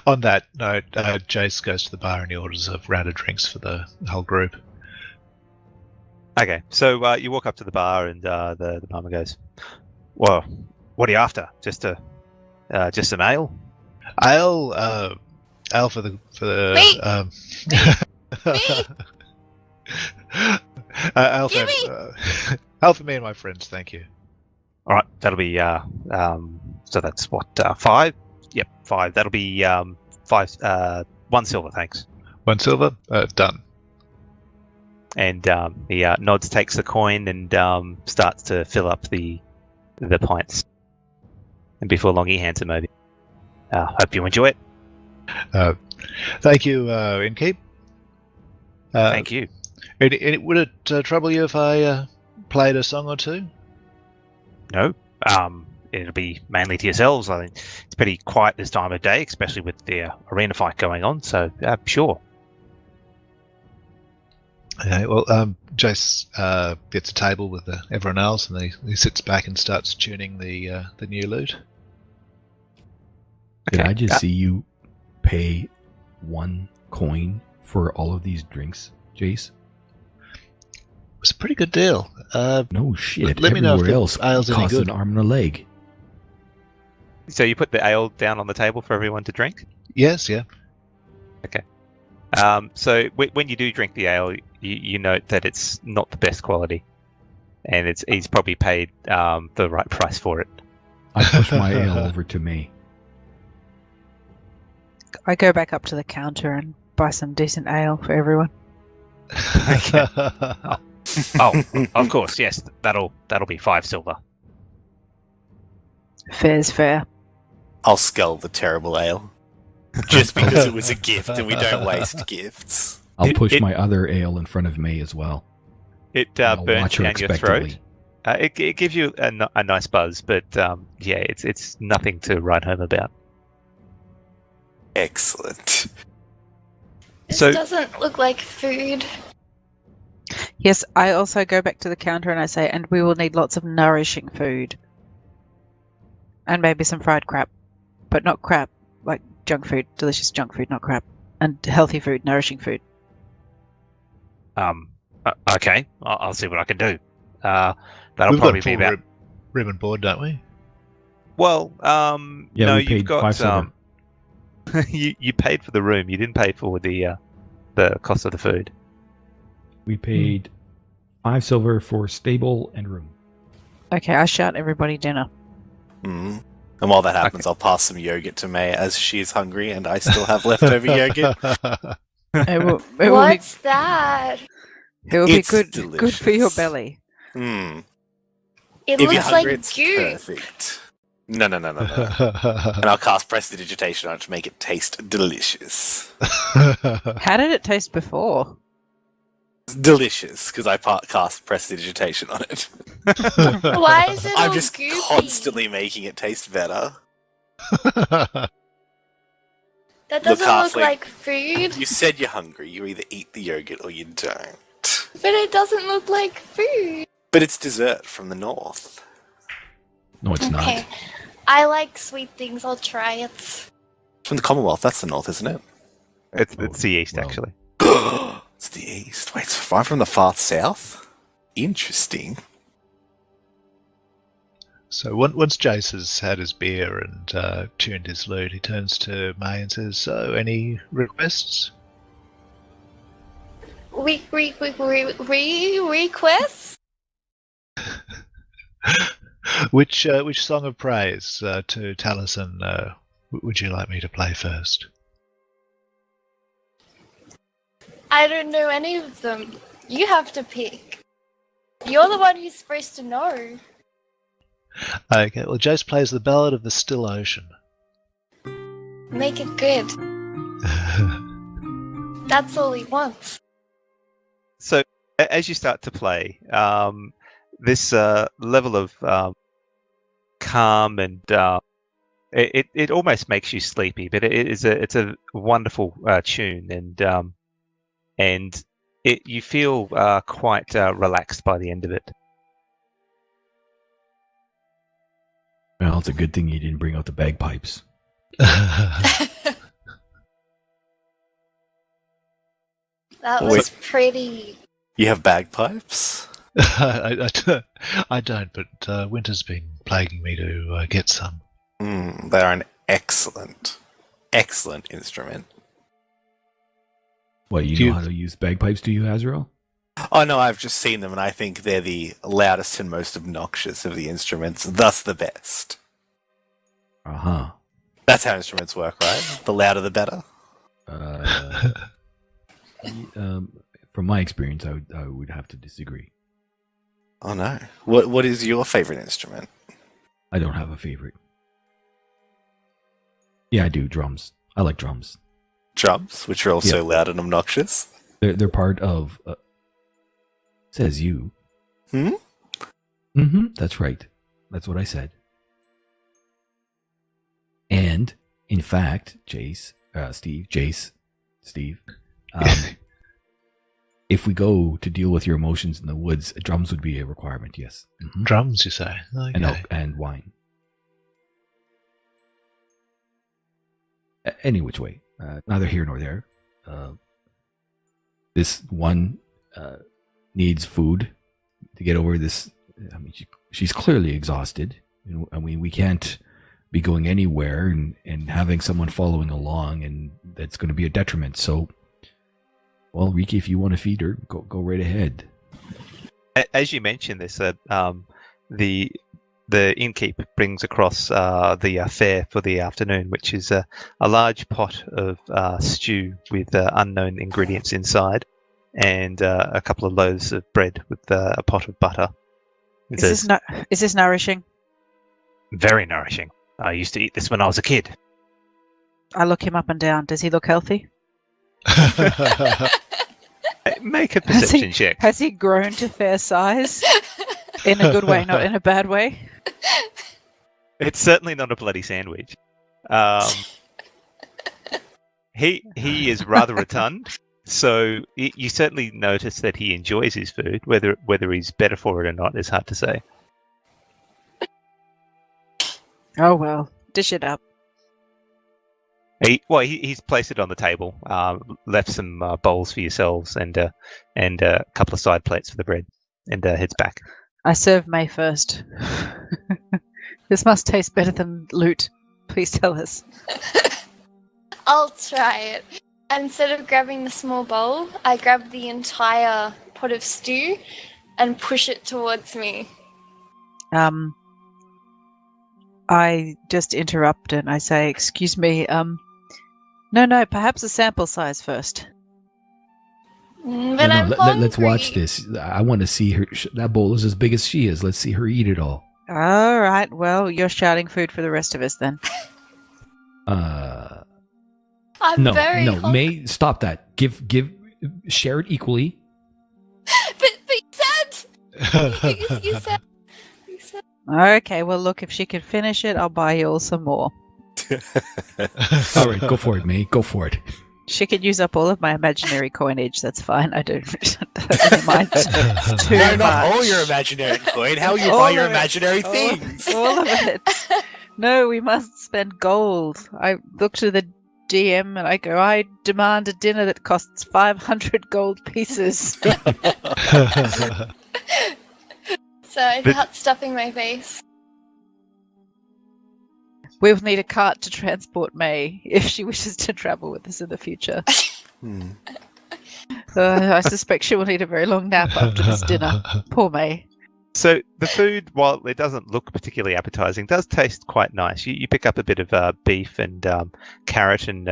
On that note, Jace goes to the bar and he orders a round of drinks for the whole group. Okay, so you walk up to the bar, and the barman goes, "Well, what are you after? Just some ale?" Ale for the Me! Me! Ale Give for ale for me and my friends, thank you. All right, that'll be so that's what 5. Yep, 5. That'll be 5. 1 silver, thanks. 1 silver, done. And he nods, takes the coin, and starts to fill up the pints. And before long, he hands him over. Hope you enjoy it. Thank you, Innkeep. Thank you. Would it trouble you if I played a song or two? No, it'll be mainly to yourselves. I think it's pretty quiet this time of day, especially with the arena fight going on. So sure. Okay, well, Jace gets a table with everyone else, and he sits back and starts tuning the new lute. Did I just see you pay 1 coin for all of these drinks, Jace? It was a pretty good deal. No shit. Let me know if Everywhere the else ale's any costs good. an arm and a leg. So you put the ale down on the table for everyone to drink? Yes, yeah. So when you do drink the ale, you note that it's not the best quality, and he's probably paid the right price for it. I push my ale over to me. I go back up to the counter and buy some decent ale for everyone. Oh, of course, yes. That'll be 5 silver. Fair's fair. I'll scull the terrible ale. Just because it was a gift and we don't waste gifts. I'll push my other ale in front of May as well. It I'll burns watch her down your throat. expectantly. It gives you a nice buzz, but yeah, it's nothing to write home about. Excellent. This So- doesn't look like food. Yes, I also go back to the counter and I say, and we will need lots of nourishing food. And maybe some fried crap. But not crap, like junk food, delicious junk food, not crap. And healthy food, nourishing food. Okay, I'll see what I can do. That'll We've probably got be full about. room and board, don't we? Well, Yeah, no, we you've paid got 5 silver. you paid for the room. You didn't pay for the cost of the food. We paid 5 silver for stable and room. Okay, I shout everybody dinner. Mm. And while that happens, I'll pass some yogurt to May as she is hungry and I still have leftover yogurt. It will What's that? be It's good for your delicious. belly. Hmm. It If you're looks hungry, like it's goo. perfect. No. And I'll cast prestidigitation on it to make it taste delicious. How did it taste before? Delicious, because I cast prestidigitation on it. Why is it I'm all just goopy? constantly making it taste better. That doesn't look Halfling, like food, You said you're hungry. You either eat the yogurt or you don't. but it doesn't look like food. But it's dessert from the north. No, it's Okay. not. I like sweet things. I'll try it. From the Commonwealth, that's the north, isn't it? It's the east, well. actually. It's the east. Wait, so I'm from the far south? Interesting. So once Jace has had his beer and tuned his lute, he turns to May and says, "So, any requests?" Request? Which song of praise to Talesin would you like me to play first? I don't know any of them. You have to pick. You're the one who's supposed to know. Okay, well, Jace plays the Ballad of the Still Ocean. Make it good. That's all he wants. So as you start to play, this level of calm and it almost makes you sleepy, but it's a wonderful tune, and you feel quite relaxed by the end of it. Well, it's a good thing you didn't bring out the bagpipes. That Wait. was pretty. You have bagpipes? I don't, but Winter's been plaguing me to get some. They are an excellent instrument. What, you know how to use bagpipes, do you, Azrael? Oh no, I've just seen them and I think they're the loudest and most obnoxious of the instruments, thus the best. Uh-huh. That's how instruments work, right? The louder the better. From my experience, I would have to disagree. Oh no. What is your favorite instrument? I don't have a favorite. Yeah, I do. Drums. I like drums. Drums, which are also loud and obnoxious. They're part of... says you. Hmm? Mm-hmm. That's right. That's what I said. And, in fact, Jace, Steve, if we go to deal with your emotions in the woods, drums would be a requirement, yes. Mm-hmm. Drums, you say? Okay. And wine. Any which way. Neither here nor there. This one needs food to get over this. I mean, she's clearly exhausted. I mean, we can't be going anywhere and having someone following along, and that's going to be a detriment. So, well, Riki, if you want to feed her, go right ahead. As you mentioned this, the innkeep brings across the fare for the afternoon, which is a large pot of stew with unknown ingredients inside, and a couple of loaves of bread with a pot of butter. Is this nourishing? Very nourishing. I used to eat this when I was a kid. I look him up and down. Does he look healthy? Make a perception check. Has he grown to fair size? In a good way, not in a bad way? It's certainly not a bloody sandwich. He is rather rotund, so you certainly notice that he enjoys his food. Whether he's better for it or not is hard to say. Oh well, dish it up. He's placed it on the table, left some bowls for yourselves, and a couple of side plates for the bread, and heads back. I serve May first. This must taste better than loot. Please tell us. I'll try it. Instead of grabbing the small bowl, I grab the entire pot of stew and push it towards me. I just interrupt and I say, "Excuse me, no, perhaps a sample size first." But I'm hungry. let's watch this. I want to see her. That bowl is as big as she is. Let's see her eat it all. All right, well, you're shouting food for the rest of us then. I'm No, very no, hungry. May, stop that. Share it equally. But you said. Okay, well, look, if she can finish it, I'll buy you all some more. All right, go for it, May. Go for it. She can use up all of my imaginary coinage. That's fine. I don't really mind. It's too No, not much. all your imaginary coin. How you All buy of your it. imaginary things? All of it. No, we must spend gold. I look to the DM and I go, I demand a dinner that costs 500 gold pieces. So I start stuffing my face. We'll need a cart to transport May if she wishes to travel with us in the future. I suspect she will need a very long nap after this dinner. Poor May. So the food, while it doesn't look particularly appetizing, does taste quite nice. You pick up a bit of beef and carrot and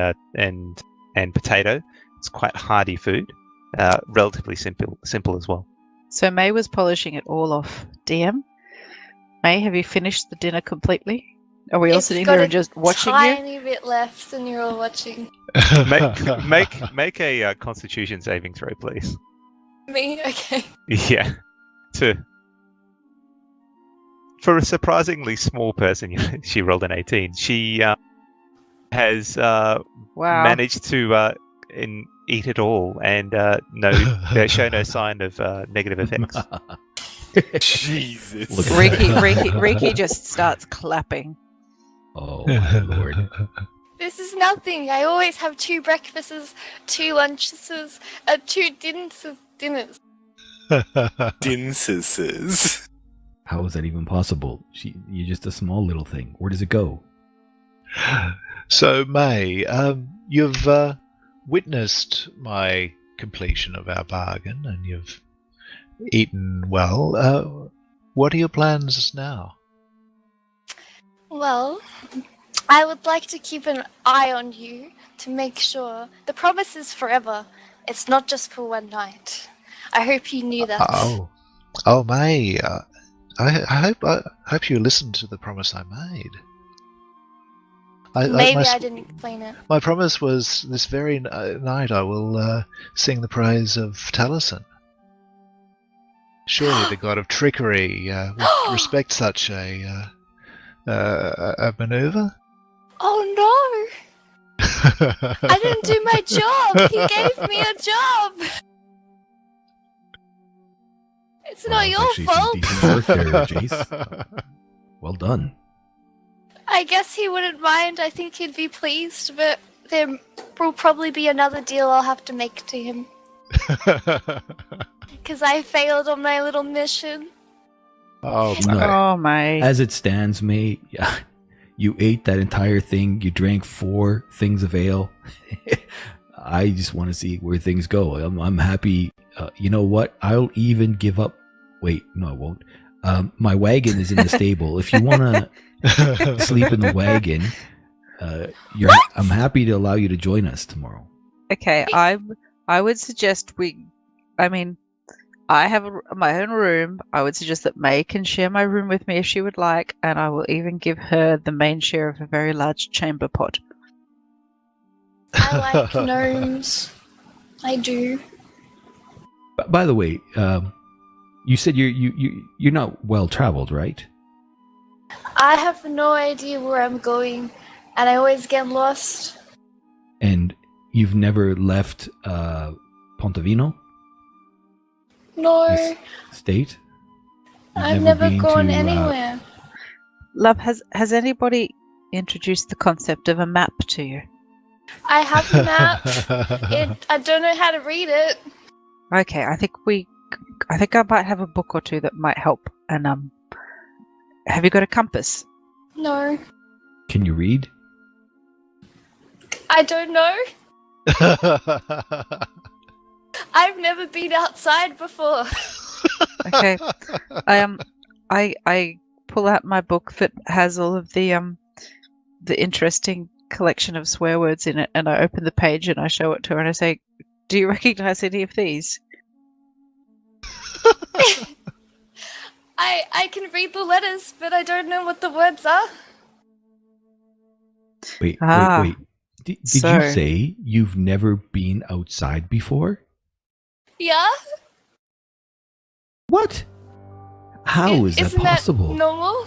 potato. It's quite hearty food, relatively simple as well. So May was polishing it all off. DM? May, have you finished the dinner completely? Are we all sitting there and just watching you? Tiny bit left, and you're all watching Make a Constitution saving throw, please. me. Okay. Yeah, for a surprisingly small person, she rolled an 18. She has Wow. managed to eat it all and show no sign of negative effects. Jesus. Riki just starts clapping. Oh my lord! This is nothing. I always have 2 breakfasts, 2 lunches, and 2 dinners. Dinses. How is that even possible? You're just a small little thing. Where does it go? So, May, you've witnessed my completion of our bargain, and you've eaten well. What are your plans now? Well, I would like to keep an eye on you to make sure. The promise is forever. It's not just for one night. I hope you knew that. Oh, May. I hope you listened to the promise I made. Maybe I didn't explain it. My promise was this very night I will sing the praise of Talesin. Surely the god of trickery would respect such a maneuver. Oh no! I didn't do my job! He gave me a job! It's not your Actually, some fault! decent work there, Jace. Well done. I guess he wouldn't mind. I think he'd be pleased, but there will probably be another deal I'll have to make to him. Because I failed on my little mission. Oh, No. May. Oh, May. As it stands, May, you ate that entire thing. You drank 4 things of ale. I just want to see where things go. I'm happy. You know what? I'll even give up. Wait, no, I won't. My wagon is in the stable. If you want to sleep in the wagon, I'm happy to allow you to join us tomorrow. Okay, I would suggest I have my own room. I would suggest that May can share my room with me if she would like, and I will even give her the main share of a very large chamber pot. I like gnomes. I do. By the way, you said you're not well traveled, right? I have no idea where I'm going, and I always get lost. And you've never left Pontevino? No, This state? You've I've never been gone to, anywhere. Love, has anybody introduced the concept of a map to you? I have a map. I don't know how to read it. Okay, I think I might have a book or two that might help. And have you got a compass? No, Can you read? I don't know. I've never been outside before. Okay, I pull out my book that has all of the interesting collection of swear words in it, and I open the page and I show it to her and I say, "Do you recognize any of these?" I can read the letters, but I don't know what the words are. Wait. Did So- you say you've never been outside before? Yeah? What? How is that Isn't possible? that normal?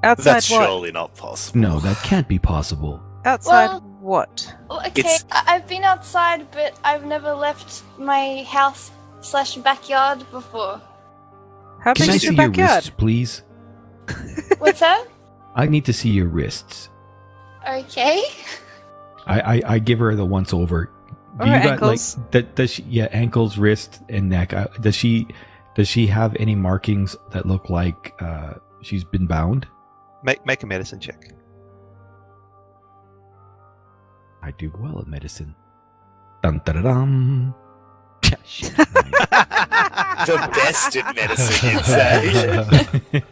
Outside That's what? surely not possible. No, that can't be possible. Outside Well- what? Well, okay, It's- I've been outside, but I've never left my house/backyard before. How Can big I is see your your backyard? wrists, please? What's that? I need to see your wrists. Okay. I give her the once over. Or ankles. Does she? Yeah, ankles, wrist, and neck. Does she have any markings that look like she's been bound? Make a medicine check. I do well at medicine. Dun dun dun. Shit. The best in medicine, you'd say.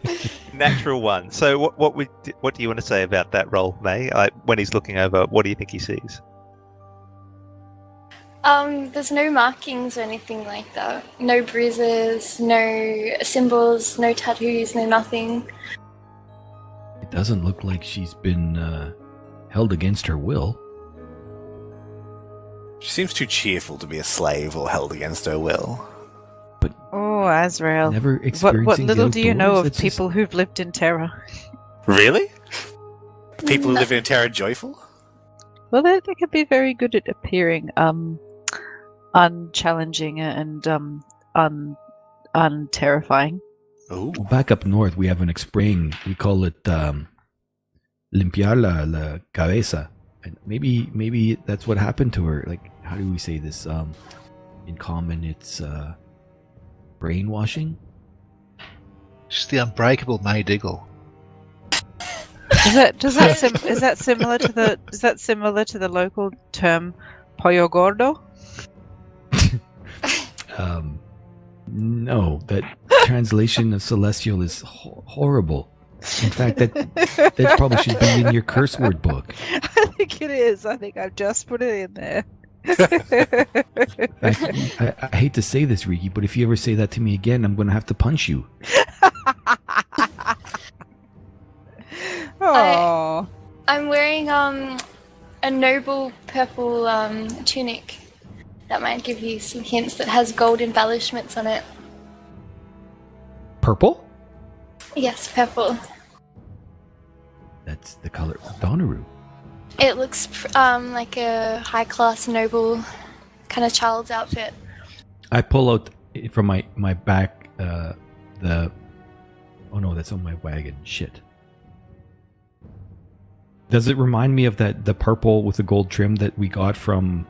Natural one. So what do you want to say about that roll, May? When he's looking over, what do you think he sees? There's no markings or anything like that. No bruises, no symbols, no tattoos, no nothing. It doesn't look like she's been held against her will. She seems too cheerful to be a slave or held against her will. Oh, Azrael. Never What experiencing the little do you know outdoors, of that's just- people who've lived in terror? Really? People who No. live in terror joyful? Well, they could be very good at appearing unchallenging and unterrifying. Ooh. Well, back up north, we have an expressing. We call it limpiar la cabeza. And maybe that's what happened to her. Like, how do we say this? In common, it's brainwashing. She's the unbreakable May Diggle. Is that similar to the local term pollo gordo? No, that translation of celestial is horrible. In fact, that probably should be in your curse word book. I think it is. I think I've just put it in there. I hate to say this, Riki, but if you ever say that to me again, I'm going to have to punch you. Oh, I'm wearing a noble purple tunic that might give you some hints that has gold embellishments on it. Purple? Yes, purple. That's the color of Donaroo. It looks like a high-class noble kind of child's outfit. I pull out from my back the... Oh no, that's on my wagon. Shit. Does it remind me of the purple with the gold trim that we got from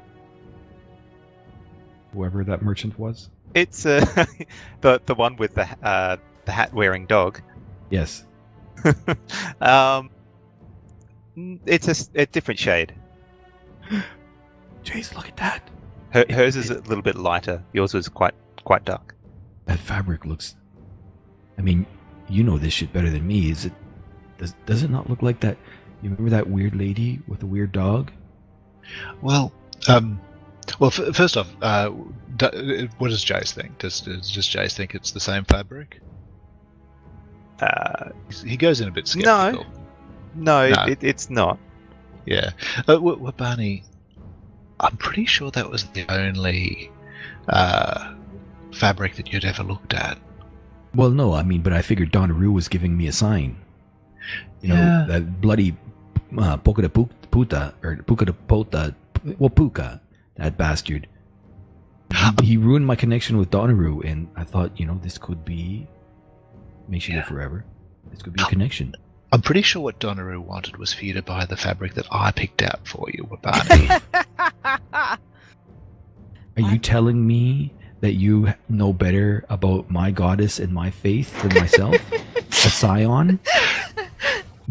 whoever that merchant was? It's the one with the hat-wearing dog. Yes. It's a different shade. Jace, look at that. Hers is a little bit lighter. Yours was quite dark. That fabric looks... I mean, you know this shit better than me. Is it? Does it not look like that? You remember that weird lady with the weird dog? Well, first off, what does Jace think? Does Jace think it's the same fabric? He goes in a bit skeptical. No, No. it's not. Yeah. Barney, I'm pretty sure that was the only fabric that you'd ever looked at. Well, no, I mean, but I figured Donaroo was giving me a sign. You know, Yeah. that bloody Puka de Puta, or Puka de Pota, well, Puka, that bastard. He ruined my connection with Donaroo, and I thought, this could be... Makes you live forever. This could be a connection. I'm pretty sure what Donaroo wanted was for you to buy the fabric that I picked out for you, Barney. Are you telling me that you know better about my goddess and my faith than myself? A scion?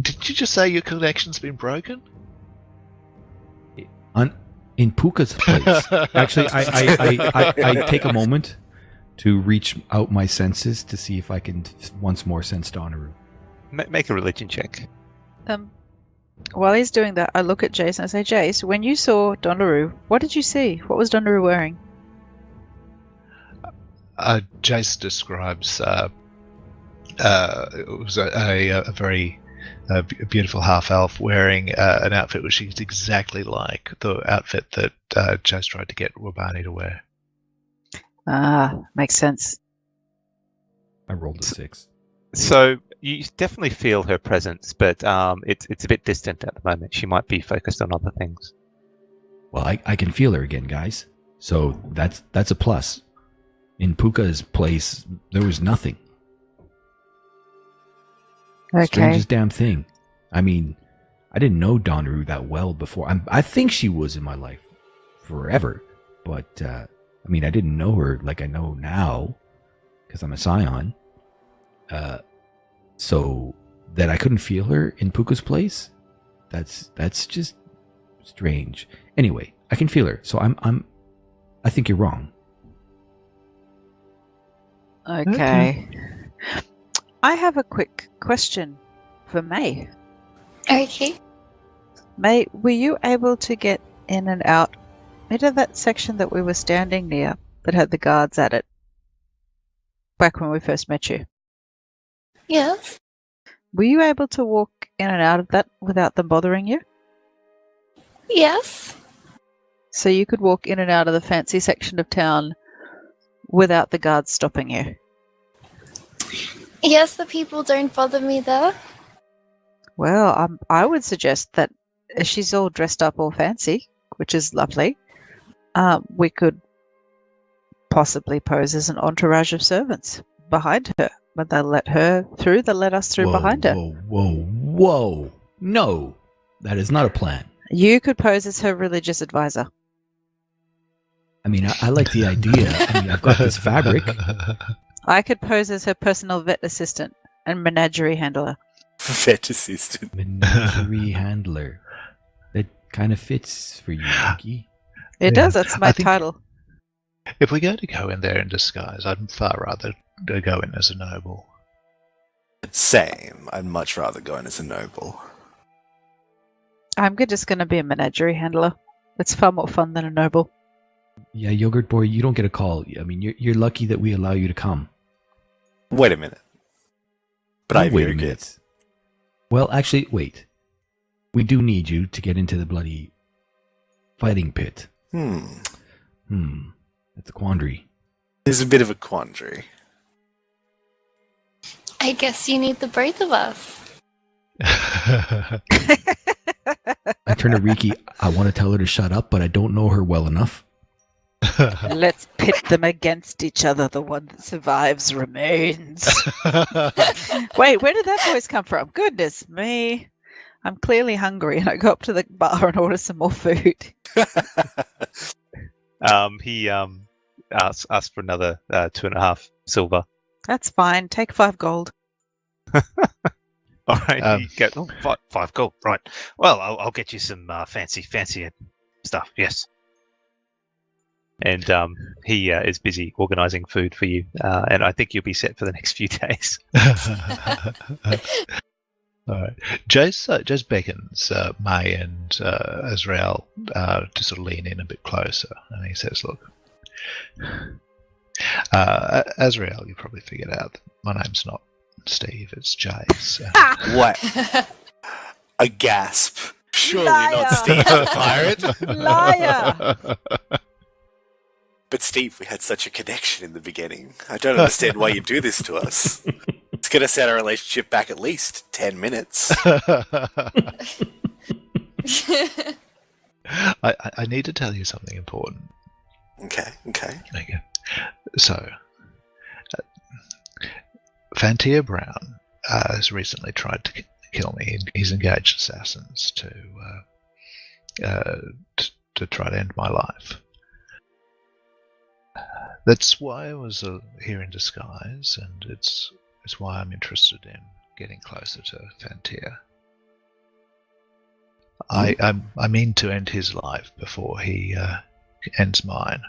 Did you just say your connection's been broken? In Puka's place. Actually, I take a moment to reach out my senses to see if I can once more sense Donaroo. Make a religion check. While he's doing that, I look at Jace and I say, Jace, when you saw Dondaroo, what did you see? What was Dondaroo wearing? Jace describes it was a very beautiful half-elf wearing an outfit which is exactly like the outfit that Jace tried to get Wabani to wear. Ah, makes sense. I rolled a 6. So you definitely feel her presence, but it's a bit distant at the moment. She might be focused on other things. Well, I can feel her again, guys. So that's a plus. In Puka's place, there was nothing. Okay. Strangest damn thing. I mean, I didn't know Donru that well before. I think she was in my life forever, but I mean, I didn't know her like I know now because I'm a scion. So that I couldn't feel her in Puka's place, that's just strange. Anyway, I can feel her, so I think you're wrong. Okay. I have a quick question for May. Okay. May, were you able to get in and out into that section that we were standing near that had the guards at it back when we first met you? Yes. Were you able to walk in and out of that without them bothering you? Yes. So you could walk in and out of the fancy section of town without the guards stopping you? Yes, the people don't bother me there. Well, I would suggest that she's all dressed up all fancy, which is lovely. We could possibly pose as an entourage of servants behind her. But they'll let her through, they'll let us through behind her. Whoa. No, that is not a plan. You could pose as her religious advisor. I mean, I like the idea. I mean, I've got this fabric. I could pose as her personal vet assistant and menagerie handler. Vet assistant. Menagerie handler. That kind of fits for you, Monkey. It does, that's my I think title. If we're going to go in there in disguise, I'd far rather go in as a noble. Same. I'd much rather go in as a noble. I'm just going to be a menagerie handler. It's far more fun than a noble. Yeah, Yogurt Boy, you don't get a call. I mean, you're lucky that we allow you to come. Wait a minute. But I wait a very good. minute. Well, actually, wait. We do need you to get into the bloody fighting pit. That's a quandary. There's a bit of a quandary. I guess you need the both of us. I turn to Riki. I want to tell her to shut up, but I don't know her well enough. Let's pit them against each other. The one that survives remains. Wait, where did that voice come from? Goodness me. I'm clearly hungry and I go up to the bar and order some more food. He asked for another 2.5 silver. That's fine. Take 5 gold. All right, you get 5 gold. Right. Well, I'll get you some fancy stuff. Yes. And he is busy organising food for you, and I think you'll be set for the next few days. All right. Jace beckons May and Azrael to sort of lean in a bit closer, and he says, "Look, Azrael, you probably figured out that my name's not Steve, it's Jace." What? A gasp. Surely Liar. not Steve the pirate. Liar! But Steve, we had such a connection in the beginning. I don't understand why you do this to us. It's going to set our relationship back at least 10 minutes. I need to tell you something important. Okay. Okay. So, Fantier Brown has recently tried to kill me. He's engaged assassins to try to end my life. That's why I was here in disguise, and it's why I'm interested in getting closer to Fantier. I mean to end his life before he ends mine.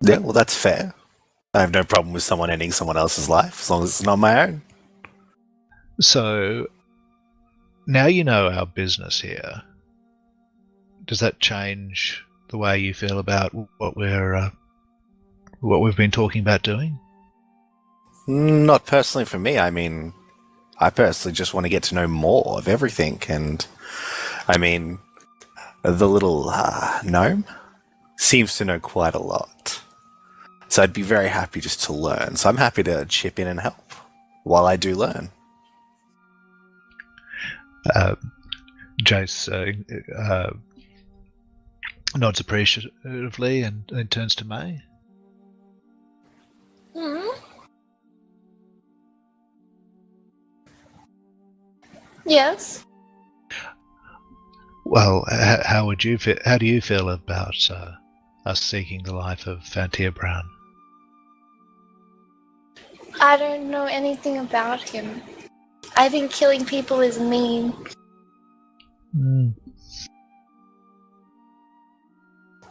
Yeah, well, that's fair. I have no problem with someone ending someone else's life, as long as it's not my own. So, now you know our business here. Does that change the way you feel about what we've been talking about doing? Not personally for me. I mean, I personally just want to get to know more of everything. And, I mean, the little gnome seems to know quite a lot. So I'd be very happy just to learn. So I'm happy to chip in and help while I do learn. Jace nods appreciatively and turns to May. Hmm? Yes. Well, how do you feel about us seeking the life of Fantier Brown? I don't know anything about him. I think killing people is mean.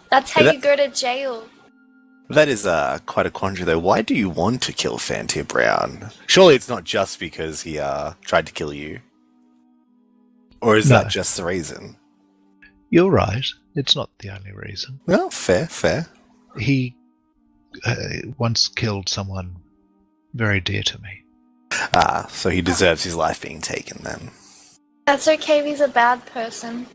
That's how you go to jail. That is quite a quandary, though. Why do you want to kill Fantier Brown? Surely it's not just because he tried to kill you. Or is that just the reason? You're right. It's not the only reason. Well, fair. He once killed someone very dear to me. So he deserves his life being taken, then. That's okay if he's a bad person.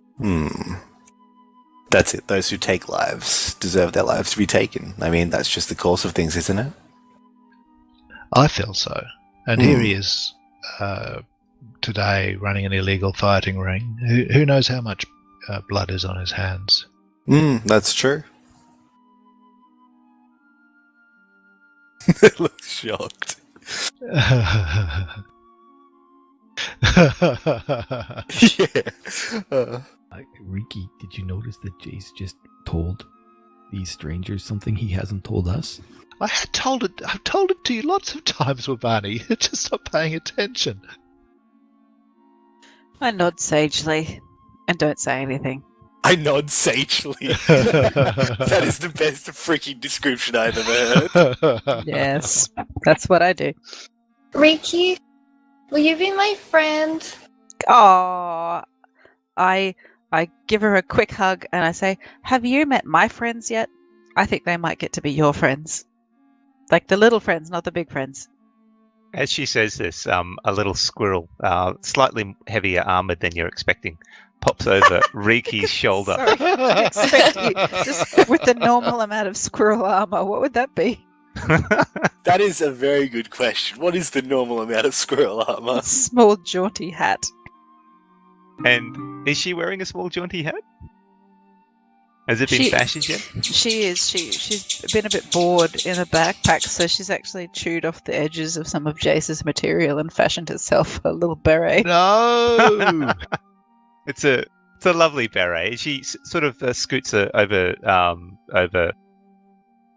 That's it. Those who take lives deserve their lives to be taken. I mean, that's just the course of things, isn't it? I feel so. And here he is today running an illegal fighting ring. Who knows how much blood is on his hands? That's true. Looks shocked. Yeah. Riki, did you notice that Jace just told these strangers something he hasn't told us? I've told it to you lots of times, Wabani. You're just not paying attention. I nod sagely and don't say anything. I nod sagely. That is the best freaking description I've ever heard. Yes, that's what I do. Riki, will you be my friend? Oh, I give her a quick hug and I say, "Have you met my friends yet? I think they might get to be your friends. Like the little friends, not the big friends." As she says this, a little squirrel, slightly heavier armored than you're expecting, pops over Riki's shoulder. Sorry, I expect you just with the normal amount of squirrel armor. What would that be? That is a very good question. What is the normal amount of squirrel armor? A small jaunty hat. And is she wearing a small jaunty hat? Has it been fashioned yet? She is. She's been a bit bored in a backpack, so she's actually chewed off the edges of some of Jace's material and fashioned herself a little beret. No! It's a lovely beret. She sort of scoots over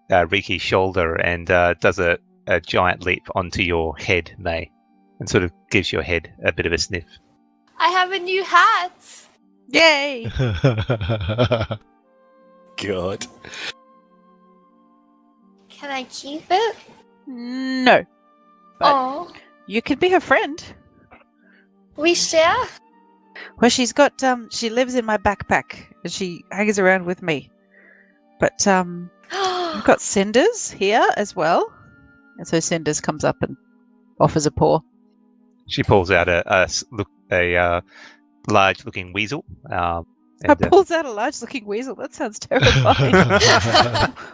Riki's shoulder and does a giant leap onto your head, May, and sort of gives your head a bit of a sniff. I have a new hat! Yay! God. Can I keep it? No. But Oh, you could be her friend. we share? Well, she's got she lives in my backpack and she hangs around with me. But we've got Cinders here as well. And so Cinders comes up and offers a paw. She pulls out a large-looking weasel. Pulls out a large-looking weasel. That sounds terrifying.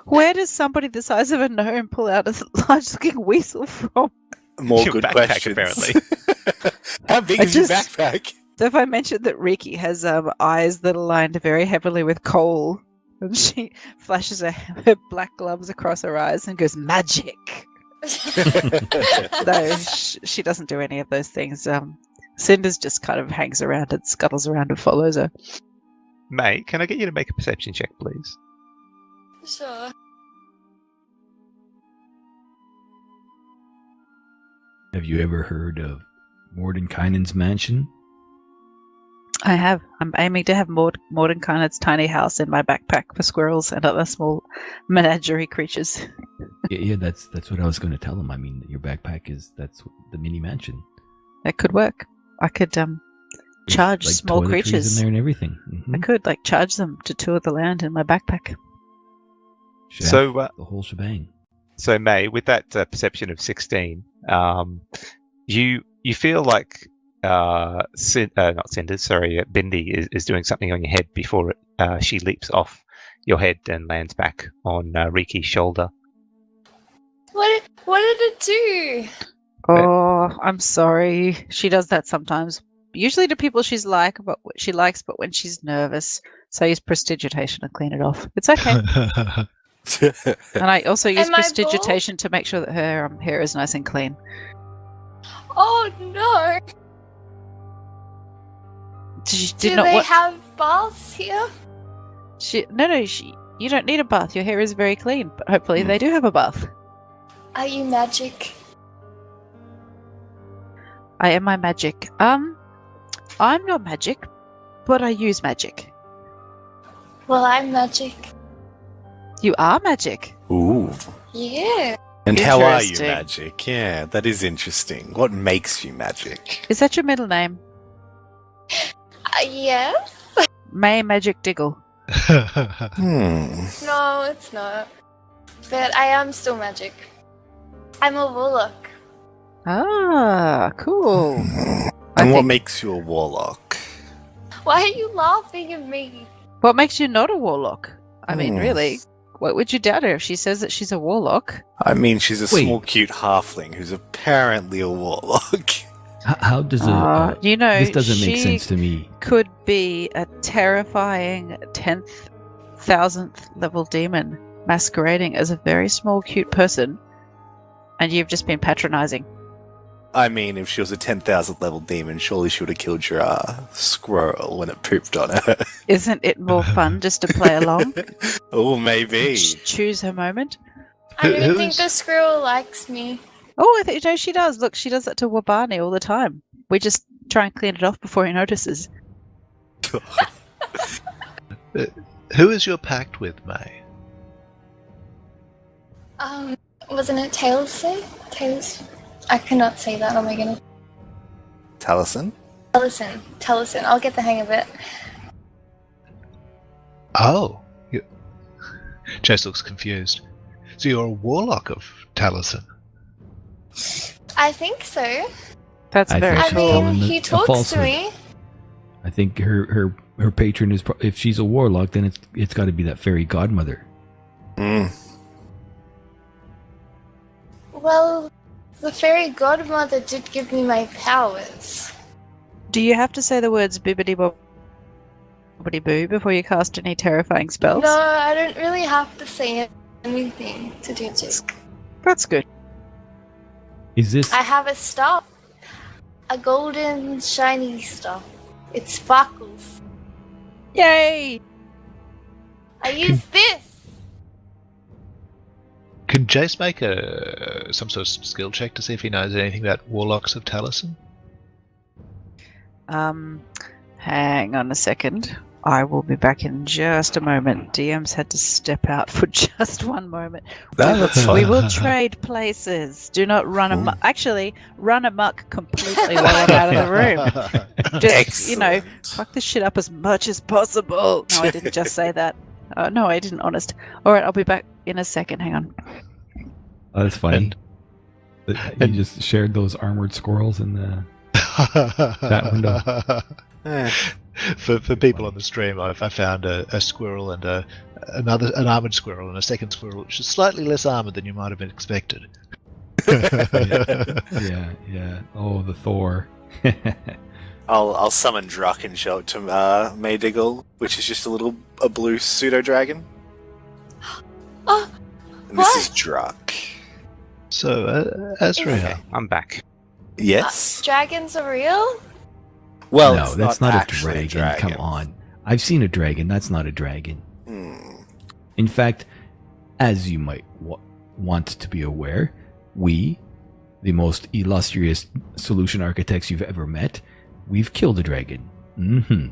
Where does somebody the size of a gnome pull out a large-looking weasel from? More Your good backpack, questions. apparently. How big is your backpack? So if I mentioned that Riki has eyes that are lined very heavily with coal, and she flashes her black gloves across her eyes and goes, "Magic!" No, she doesn't do any of those things. Cinders just kind of hangs around and scuttles around and follows her. May, can I get you to make a perception check, please? Sure. Have you ever heard of Mordenkainen's mansion? I have. I'm aiming to have Mordenkainen's tiny house in my backpack for squirrels and other small menagerie creatures. Yeah, that's what I was going to tell him. I mean, your backpack that's the mini mansion. That could work. I could charge Like small toiletries creatures. in there and everything. I could charge them to tour the land in my backpack. Chef, So, the whole shebang. So May, with that perception of 16, you feel like not Cinders, sorry, Bindi is doing something on your head before she leaps off your head and lands back on Riki's shoulder. What did it do? Oh, I'm sorry. She does that sometimes. Usually to people she likes, but when she's nervous. So I use prestidigitation to clean it off. It's okay. And I also use Am I prestidigitation to make sure that her hair is nice and clean. Oh no! Do they have baths here? You don't need a bath. Your hair is very clean, but hopefully they do have a bath. Are you magic? I am my magic. I'm not magic, but I use magic. Well, I'm magic. You are magic. Ooh. Yeah. And how are you Interesting. magic? Yeah, that is interesting. What makes you magic? Is that your middle name? Yes? May Magic Diggle. Hmm. No, it's not. But I am still magic. I'm a warlock. Ah, cool. And what makes you a warlock? Why are you laughing at me? What makes you not a warlock? I mean, Hmm. really, what would you doubt her if she says that she's a warlock? I mean, she's a Wait. small, cute halfling who's apparently a warlock. How does This doesn't make she sense to me. could be a terrifying 10,000th level demon masquerading as a very small, cute person, and you've just been patronizing. I mean, if she was a 10,000th level demon, surely she would have killed your squirrel when it pooped on her. Isn't it more fun just to play along? Oh, maybe. Choose her moment. I don't Who think is- the squirrel likes me. Oh, I think she does. Look, she does that to Wabani all the time. We just try and clean it off before he notices. Who is your pact with, May? Wasn't it Talesin? Talesin? I cannot say that, oh my goodness. Talesin? Talesin. I'll get the hang of it. Oh. Jace looks confused. So you're a warlock of Talesin? I think so. That's I very think I she's cool. telling mean, he a talks to falsehood. me. I think her patron is if she's a warlock, then it's got to be that fairy godmother. Mm. Well, the fairy godmother did give me my powers. Do you have to say the words bibbidi bobbidi boo before you cast any terrifying spells? No, I don't really have to say anything to do this. That's good. Is this? I have a staff. A golden, shiny staff. It sparkles. Yay! I use this! Can Jace make some sort of skill check to see if he knows anything about warlocks of Talesin? Hang on a second. I will be back in just a moment. DM's had to step out for just one moment. That's fine. We will trade places. Do not run amok. Actually, run amok completely while I'm out of the room. Just, fuck this shit up as much as possible. No, I didn't just say that. No, I didn't, honest. All right, I'll be back in a second. Hang on. Oh, that's funny. You and- just shared those armored squirrels in the chat window. Eh. For people on the stream, I found a squirrel and an armored squirrel and a second squirrel, which is slightly less armored than you might have been expected. Yeah. Oh, the Thor. I'll summon Druck and show it to Maydiggle, which is just a blue pseudo dragon. Oh, And this what? is Druck. So, Azrael, Okay, I'm back. Yes. Dragons are real? Well, no, it's that's not a actually dragon. Come on. I've seen a dragon. That's not a dragon. Hmm. In fact, as you might want to be aware, we, the most illustrious solution architects you've ever met, we've killed a dragon. Mm-hmm.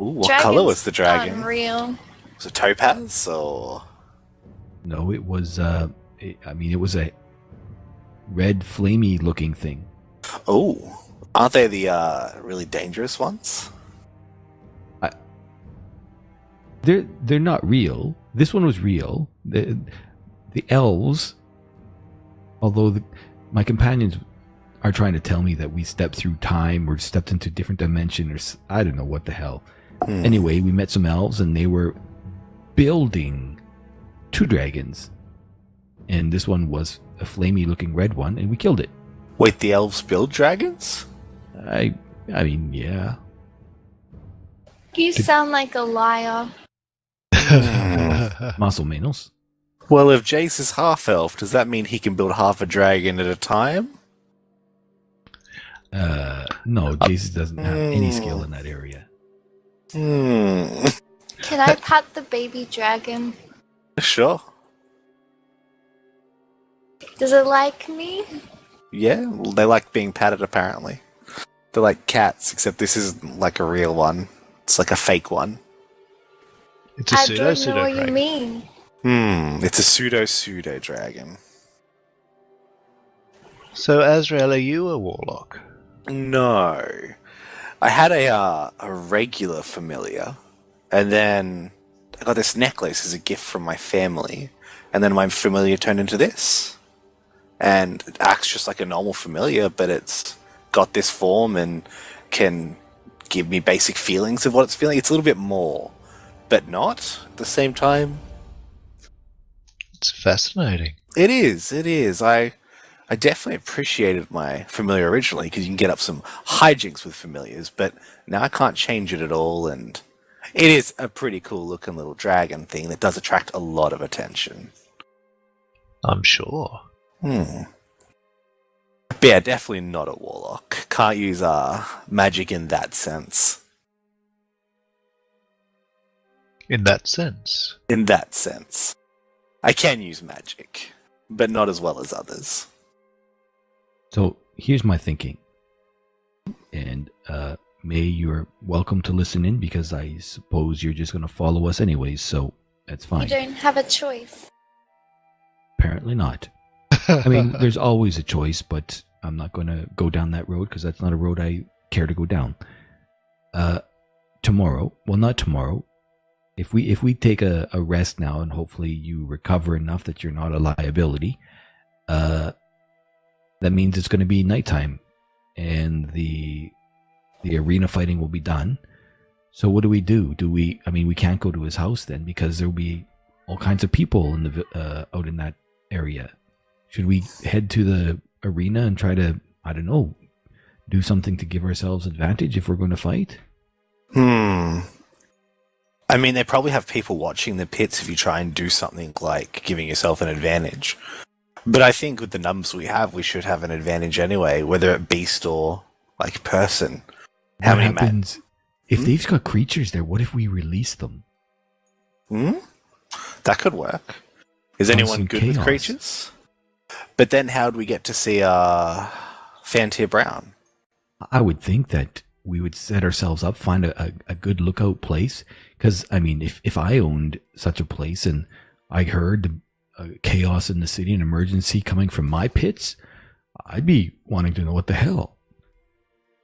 Ooh, what color was the dragon? Unreal. Was it topaz or? No, it was, it was a red, flamey looking thing. Oh, Aren't they the really dangerous ones? They're not real. This one was real. The elves, although my companions are trying to tell me that we stepped through time or stepped into a different dimension, or I don't know what the hell. Anyway, we met some elves and they were building 2 dragons, and this one was a flamey looking red one, and we killed it. Wait, the elves build dragons? I mean, yeah. You sound like a liar. Muscle menos. Well, if Jace is half-elf, does that mean he can build half a dragon at a time? No, Jace doesn't have any skill in that area. Can I pat the baby dragon? Sure. Does it like me? Yeah, well, they like being patted, apparently. They're like cats, except this isn't like a real one. It's like a fake one. It's a I pseudo don't know what you dragon. mean. It's a pseudo dragon. So, Azrael, are you a warlock? No. I had a regular familiar, and then I got this necklace as a gift from my family, and then my familiar turned into this. And it acts just like a normal familiar, but it's got this form and can give me basic feelings of what it's feeling. It's a little bit more, but not at the same time. It's fascinating. It is. I definitely appreciated my familiar originally because you can get up some hijinks with familiars, but now I can't change it at all, and it is a pretty cool looking little dragon thing that does attract a lot of attention. I'm sure. But yeah, definitely not a warlock. Can't use magic in that sense. In that sense. In that sense. I can use magic, but not as well as others. So here's my thinking, and May, you're welcome to listen in because I suppose you're just going to follow us anyways, so that's fine. You don't have a choice. Apparently not. I mean, there's always a choice, but I'm not going to go down that road because that's not a road I care to go down. Tomorrow, well, not tomorrow. If we take a rest now and hopefully you recover enough that you're not a liability, that means it's going to be nighttime, and the arena fighting will be done. So what do we do? I mean, we can't go to his house then because there'll be all kinds of people in the out in that area. Should we head to the arena and try to, I don't know, do something to give ourselves advantage if we're going to fight? I mean, they probably have people watching the pits if you try and do something like giving yourself an advantage. But I think with the numbers we have, we should have an advantage anyway, whether it beast or like person. How What many happens if they've got creatures there? What if we release them? That could work. Is Cause anyone some good with chaos. creatures? But then how would we get to see Fantier Brown? I would think that we would set ourselves up, find a good lookout place. Because, I mean, if I owned such a place and I heard chaos in the city, an emergency coming from my pits, I'd be wanting to know what the hell.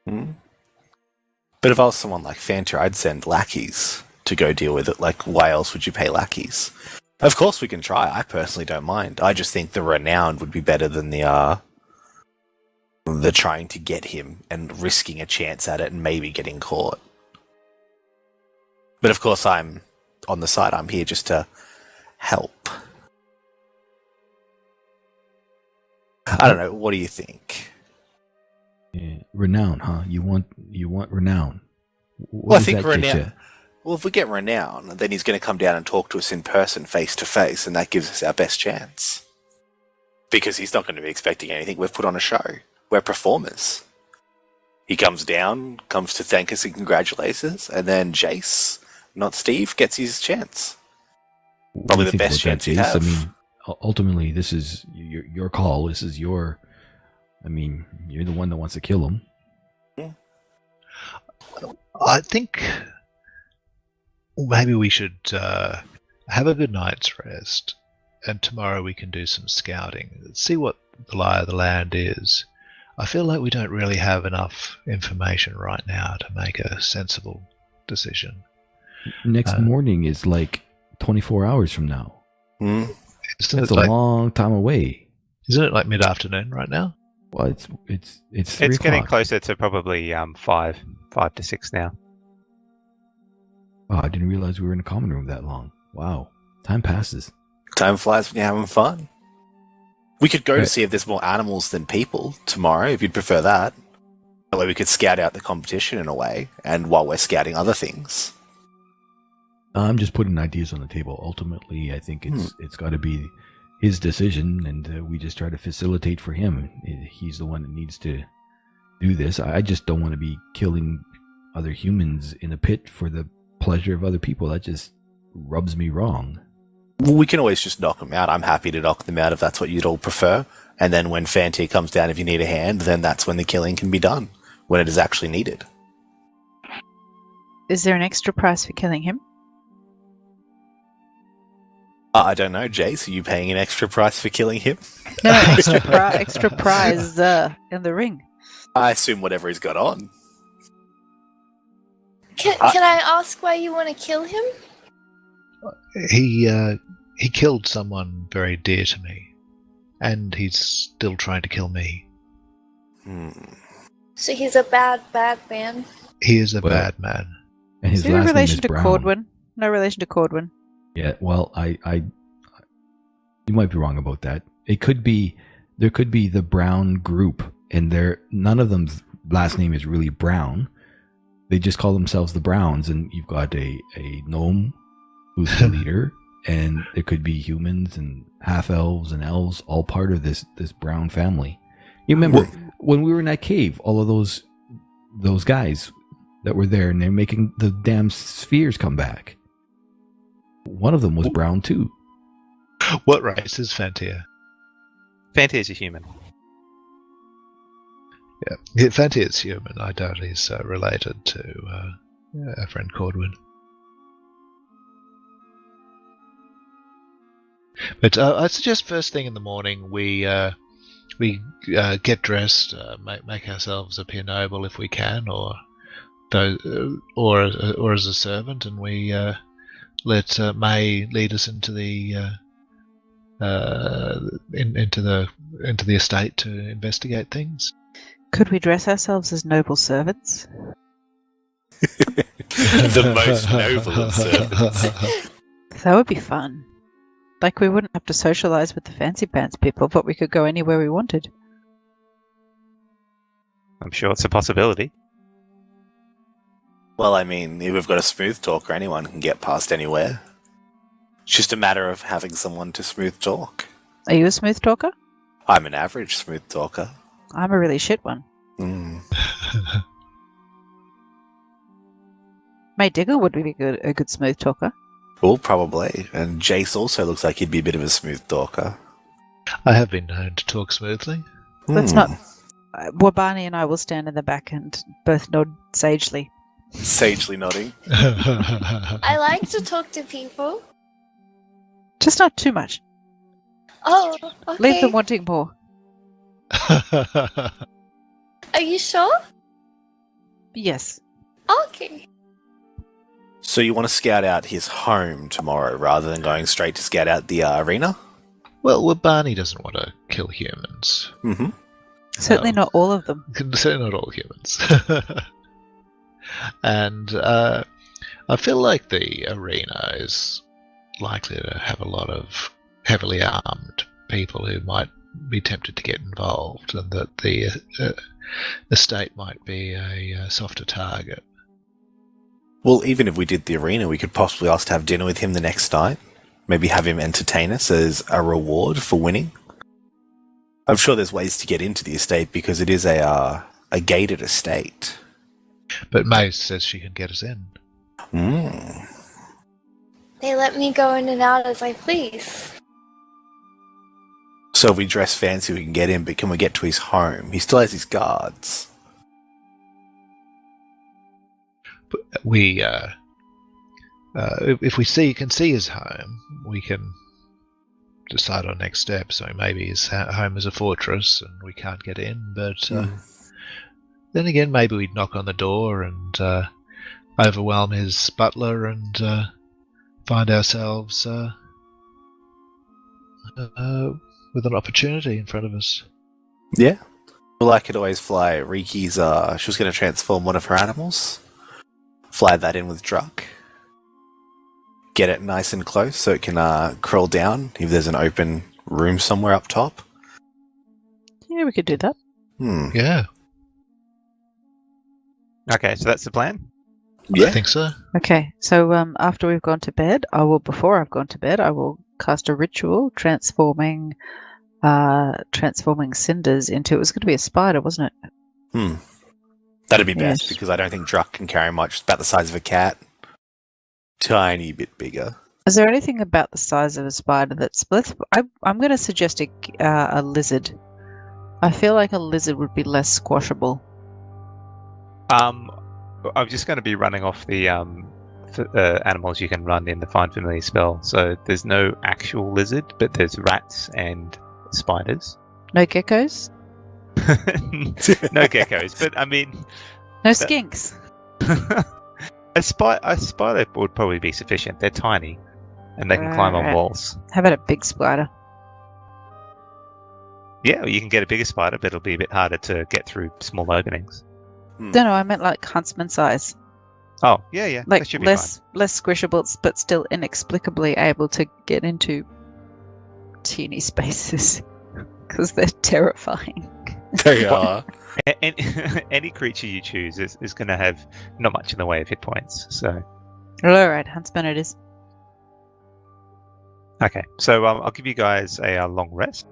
But if I was someone like Fantier, I'd send lackeys to go deal with it. Like, why else would you pay lackeys? Of course we can try. I personally don't mind. I just think the renowned would be better than the trying to get him and risking a chance at it and maybe getting caught. But of course I'm on the side. I'm here just to help. I don't know. What do you think? Yeah. Renown, huh? You want renown? What Well, I does think that get renown. ya? Well, if we get renown, then he's going to come down and talk to us in person, face to face, and that gives us our best chance. Because he's not going to be expecting anything. We've put on a show. We're performers. He comes down, comes to thank us and congratulate us, and then Jace, not Steve, gets his chance. What Probably do you the think best about chance that, you Jace? have. I mean, ultimately, this is your call. This is your. I mean, you're the one that wants to kill him. I think maybe we should have a good night's rest, and tomorrow we can do some scouting, see what the lie of the land is. I feel like we don't really have enough information right now to make a sensible decision. Next morning is like 24 hours from now. Isn't That's it a long time away. Isn't it like mid-afternoon right now? Well, it's 3 It's o'clock. getting closer to probably 5 to 6 now. Oh, I didn't realize we were in a common room that long. Wow. Time passes. Time flies when you're having fun. We could go to Right. see if there's more animals than people tomorrow, if you'd prefer that. That way we could scout out the competition in a way, and while we're scouting other things. I'm just putting ideas on the table. Ultimately, I think it's got to be his decision, and we just try to facilitate for him. He's the one that needs to do this. I just don't want to be killing other humans in a pit for the pleasure of other people. That just rubs me wrong. Well, we can always just knock them out. I'm happy to knock them out if that's what you'd all prefer. And then when Fantier comes down, if you need a hand, then that's when the killing can be done, when it is actually needed. Is there an extra price for killing him? I don't know, Jace, are you paying an extra price for killing him? No, extra prize in the ring. I assume whatever he's got on. Can I ask why you want to kill him? He killed someone very dear to me, and he's still trying to kill me. So he's a bad man. He is a bad man. And his Is he in last name is relation to Brown. Cordwin? No relation to Cordwin. Yeah, well, you might be wrong about that. There could be the Brown group, and none of them's last name is really Brown. They just call themselves the Browns, and you've got a gnome who's the leader, and there could be humans and half elves and elves, all part of this Brown family. You remember when we were in that cave, all of those guys that were there, and they're making the damn spheres come back. One of them was Brown too. What race is Fantier? Fantier is a human. Yeah, Fantier's human. I doubt he's related to our friend Cordwin. But I suggest first thing in the morning we get dressed, make ourselves appear noble if we can, or as a servant, and we let May lead us into the into the estate to investigate things. Could we dress ourselves as noble servants? The most noble of servants. That would be fun. Like, we wouldn't have to socialize with the fancy pants people, but we could go anywhere we wanted. I'm sure it's a possibility. Well, I mean, if we've got a smooth talker, anyone can get past anywhere. It's just a matter of having someone to smooth talk. Are you a smooth talker? I'm an average smooth talker. I'm a really shit one. May Diggle would be a good smooth talker. Well, probably. And Jace also looks like he'd be a bit of a smooth talker. I have been known to talk smoothly. Let's not. Wabani and I will stand in the back and both nod sagely. Sagely nodding. I like to talk to people. Just not too much. Oh, okay. Leave them wanting more. Are you sure? Yes. Okay. So you want to scout out his home tomorrow rather than going straight to scout out the arena? Well, Barney doesn't want to kill humans. Mm-hmm. Certainly not all of them. Certainly not all humans. And I feel like the arena is likely to have a lot of heavily armed people who might be tempted to get involved, and that the estate might be a softer target. Well, even if we did the arena, we could possibly ask to have dinner with him the next night. Maybe have him entertain us as a reward for winning. I'm sure there's ways to get into the estate because it is a gated estate. But May says she can get us in. They let me go in and out as I please. So if we dress fancy, we can get in, but can we get to his home? He still has his guards. But we, if we can see his home, we can decide our next step. So maybe his home is a fortress and we can't get in. But then again, maybe we'd knock on the door and overwhelm his butler and find ourselves with an opportunity in front of us. Yeah. Well, I could always fly Riki's, she was going to transform one of her animals. Fly that in with Druck. Get it nice and close so it can crawl down if there's an open room somewhere up top. Yeah, we could do that. Yeah. Okay, so that's the plan. I think so. Okay, so after we've gone to bed, before I've gone to bed, I will cast a ritual transforming cinders into. It was going to be a spider, wasn't it? That'd be best Yes. because I don't think Druck can carry much. It's about the size of a cat. Tiny bit bigger. Is there anything about the size of a spider that's? I'm going to suggest a lizard. I feel like a lizard would be less squashable. I'm just going to be running off the animals you can run in the Find Familiar spell. So there's no actual lizard, but there's rats and spiders. No geckos. No geckos, but I mean, No skinks. a spider would probably be sufficient. They're tiny, and they can climb on Right. walls. How about a big spider? Yeah, you can get a bigger spider, but it'll be a bit harder to get through small openings. No, I meant like huntsman size. Oh, yeah, Like that should be less squishable, but still inexplicably able to get into teeny spaces because they're terrifying. They are. fine. Any creature you choose is going to have not much in the way of hit points. So, All right, huntsman it is. okay, so I'll give you guys a long rest.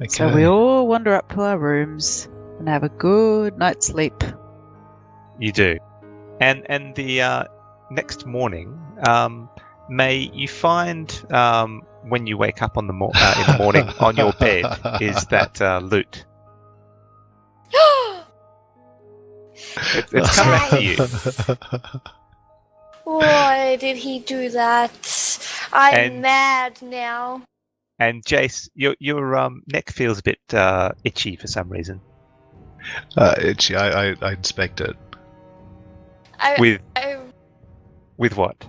Okay. So we all wander up to our rooms and have a good night's sleep. You do, and the next morning, May, you find when you wake up in the morning on your bed is that loot. It's come back to you. Why did he do that? I'm And- mad now. And Jace, your neck feels a bit itchy for some reason. Itchy. I inspect it. With I with what?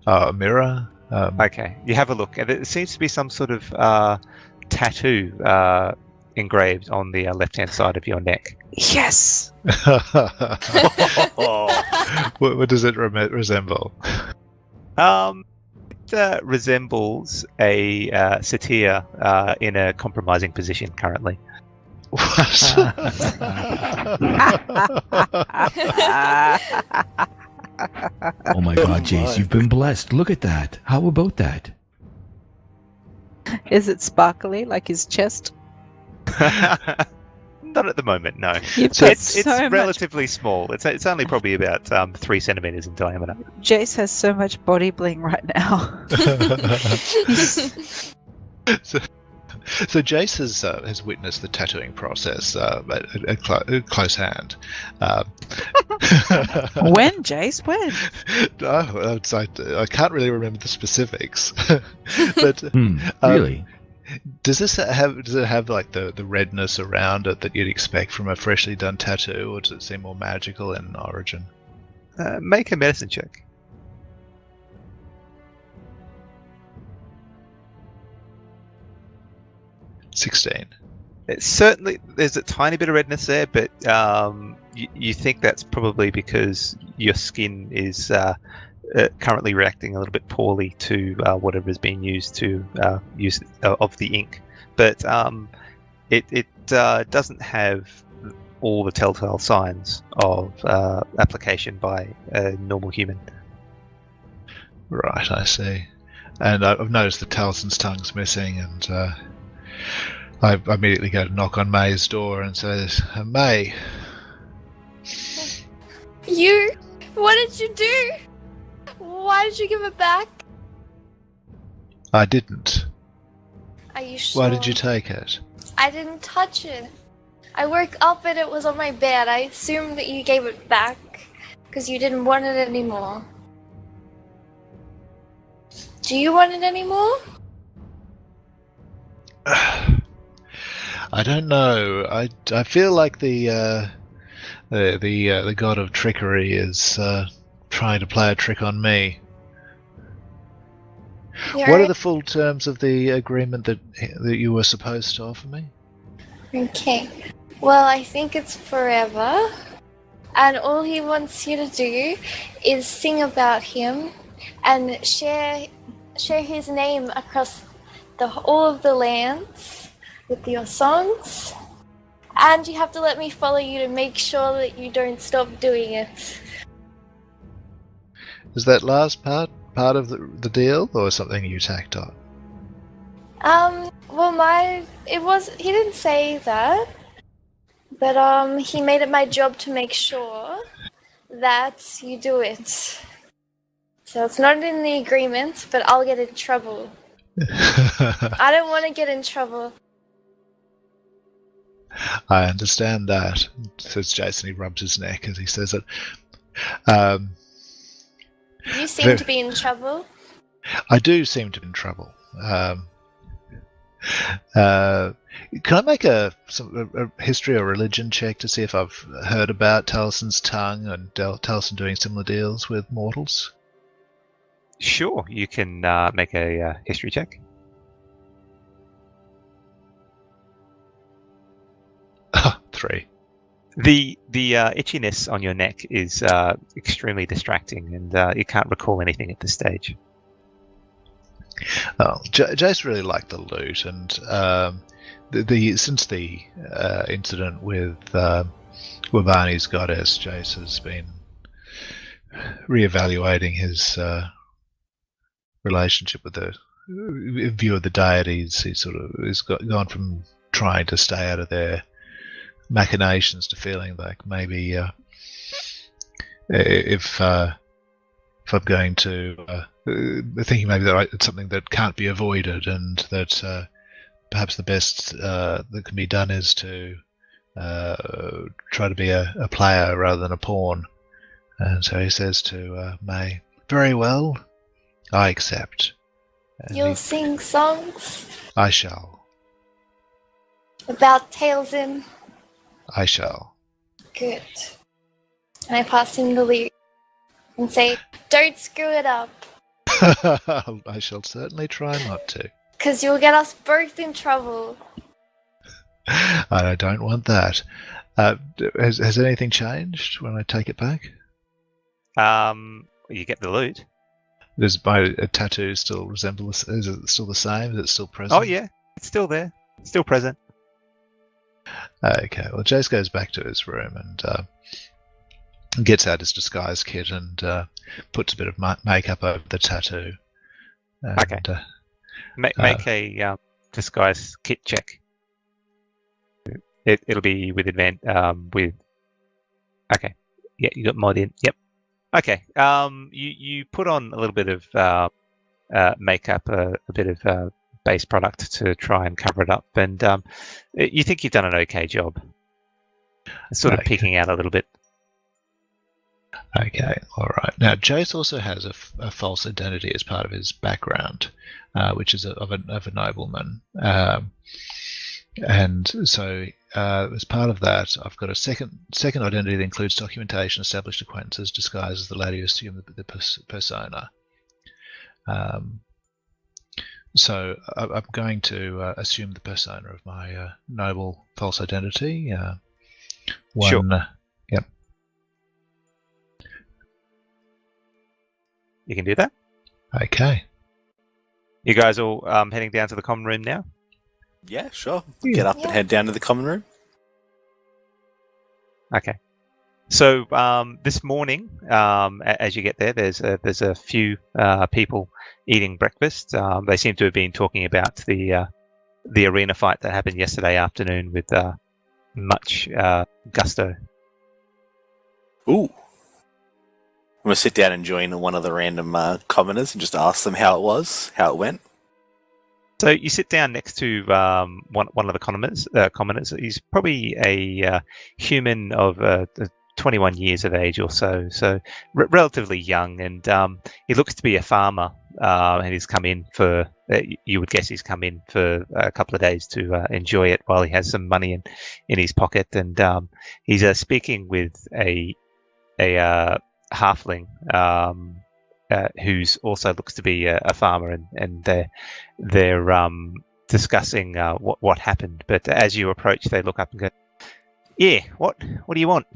A mirror. Okay, you have a look, and there seems to be some sort of tattoo engraved on the left-hand side of your neck. Yes. What does it resemble? It resembles a satyr in a compromising position currently. What? Oh my god, Jace, you've been blessed. Look at that. How about that? Is it sparkly like his chest? Not at the moment, no. You've So got it's so much. relatively small. It's only probably about 3 centimeters in diameter. Jace has so much body bling right now. So Jace has witnessed the tattooing process at close hand. When, Jace? When? I can't really remember the specifics, but Really? does it have like the redness around it that you'd expect from a freshly done tattoo, or does it seem more magical in origin? Make a medicine check. 16. It's certainly there's a tiny bit of redness there, but you think that's probably because your skin is currently reacting a little bit poorly to whatever is being used to use of the ink. But it doesn't have all the telltale signs of application by a normal human. Right, I see. And I've noticed the Talesin's tongue's missing, and I immediately go to knock on May's door and says, May. You? What did you do? Why did you give it back? I didn't. Are you sure? Why did you take it? I didn't touch it. I woke up and it was on my bed. I assumed that you gave it back because you didn't want it anymore. Do you want it anymore? I don't know. I feel like the god of trickery is trying to play a trick on me. What are the full terms of the agreement that you were supposed to offer me? Okay. Well, I think it's forever. And all he wants you to do is sing about him and share his name across all of the lands with your songs. And you have to let me follow you to make sure that you don't stop doing it. Is that last part of the deal, or something you tacked on? Well, he didn't say that, but he made it my job to make sure that you do it. So it's not in the agreement, but I'll get in trouble. I don't want to get in trouble. I understand that, says Jason. He rubs his neck as he says it. You seem to be in trouble. I do seem to be in trouble. Can I make a history or religion check to see if I've heard about Talesin's tongue and Talesin doing similar deals with mortals? Sure, you can make a history check. 3. The itchiness on your neck is extremely distracting, and you can't recall anything at this stage. Oh, Jace really liked the loot, and since the incident with Wabani's goddess, Jace has been reevaluating his relationship with the view of the deities. He sort of has gone from trying to stay out of their machinations to feeling like maybe if I'm going to thinking maybe that it's something that can't be avoided, and that perhaps the best that can be done is to try to be a player rather than a pawn. And so he says to May, "Very well, I accept." And You'll sing songs? I shall. About Talesin? I shall. Good. And I pass him the loot and say, "Don't screw it up." I shall certainly try not to. Because you'll get us both in trouble. I don't want that. Has anything changed when I take it back? You get the loot. Does my tattoo still resemble? Is it still the same? Is it still present? Oh yeah, it's still there, still present. Okay. Well, Jace goes back to his room and gets out his disguise kit and puts a bit of makeup over the tattoo. And, Okay. Make a disguise kit check. It'll be with advent with. Okay. Yeah, you got mod in. Yep. Okay. You put on a little bit of makeup, a bit of base product to try and cover it up, and you think you've done an okay job. It's sort of peeking out a little bit. Okay, all right. Now, Jace also has a false identity as part of his background, which is of a nobleman. And so, as part of that, I've got a second identity that includes documentation, established acquaintances, disguised as the lady who assumed the persona. So I'm going to assume the persona of my noble false identity. Sure. Yep. You can do that. Okay. You guys all heading down to the common room now? Yeah, sure. Get up and head down to the common room. Okay. So this morning, as you get there, there's a few people eating breakfast. They seem to have been talking about the arena fight that happened yesterday afternoon with much gusto. Ooh. I'm going to sit down and join one of the random commoners and just ask them how it went. So you sit down next to one of the commoners. He's probably a human of 21 years of age or so relatively young, and he looks to be a farmer and he's come in for. You would guess he's come in for a couple of days to enjoy it while he has some money in his pocket, and he's speaking with a halfling who's also looks to be a farmer, and they're discussing what happened. But as you approach, they look up and go, "Yeah, what do you want?"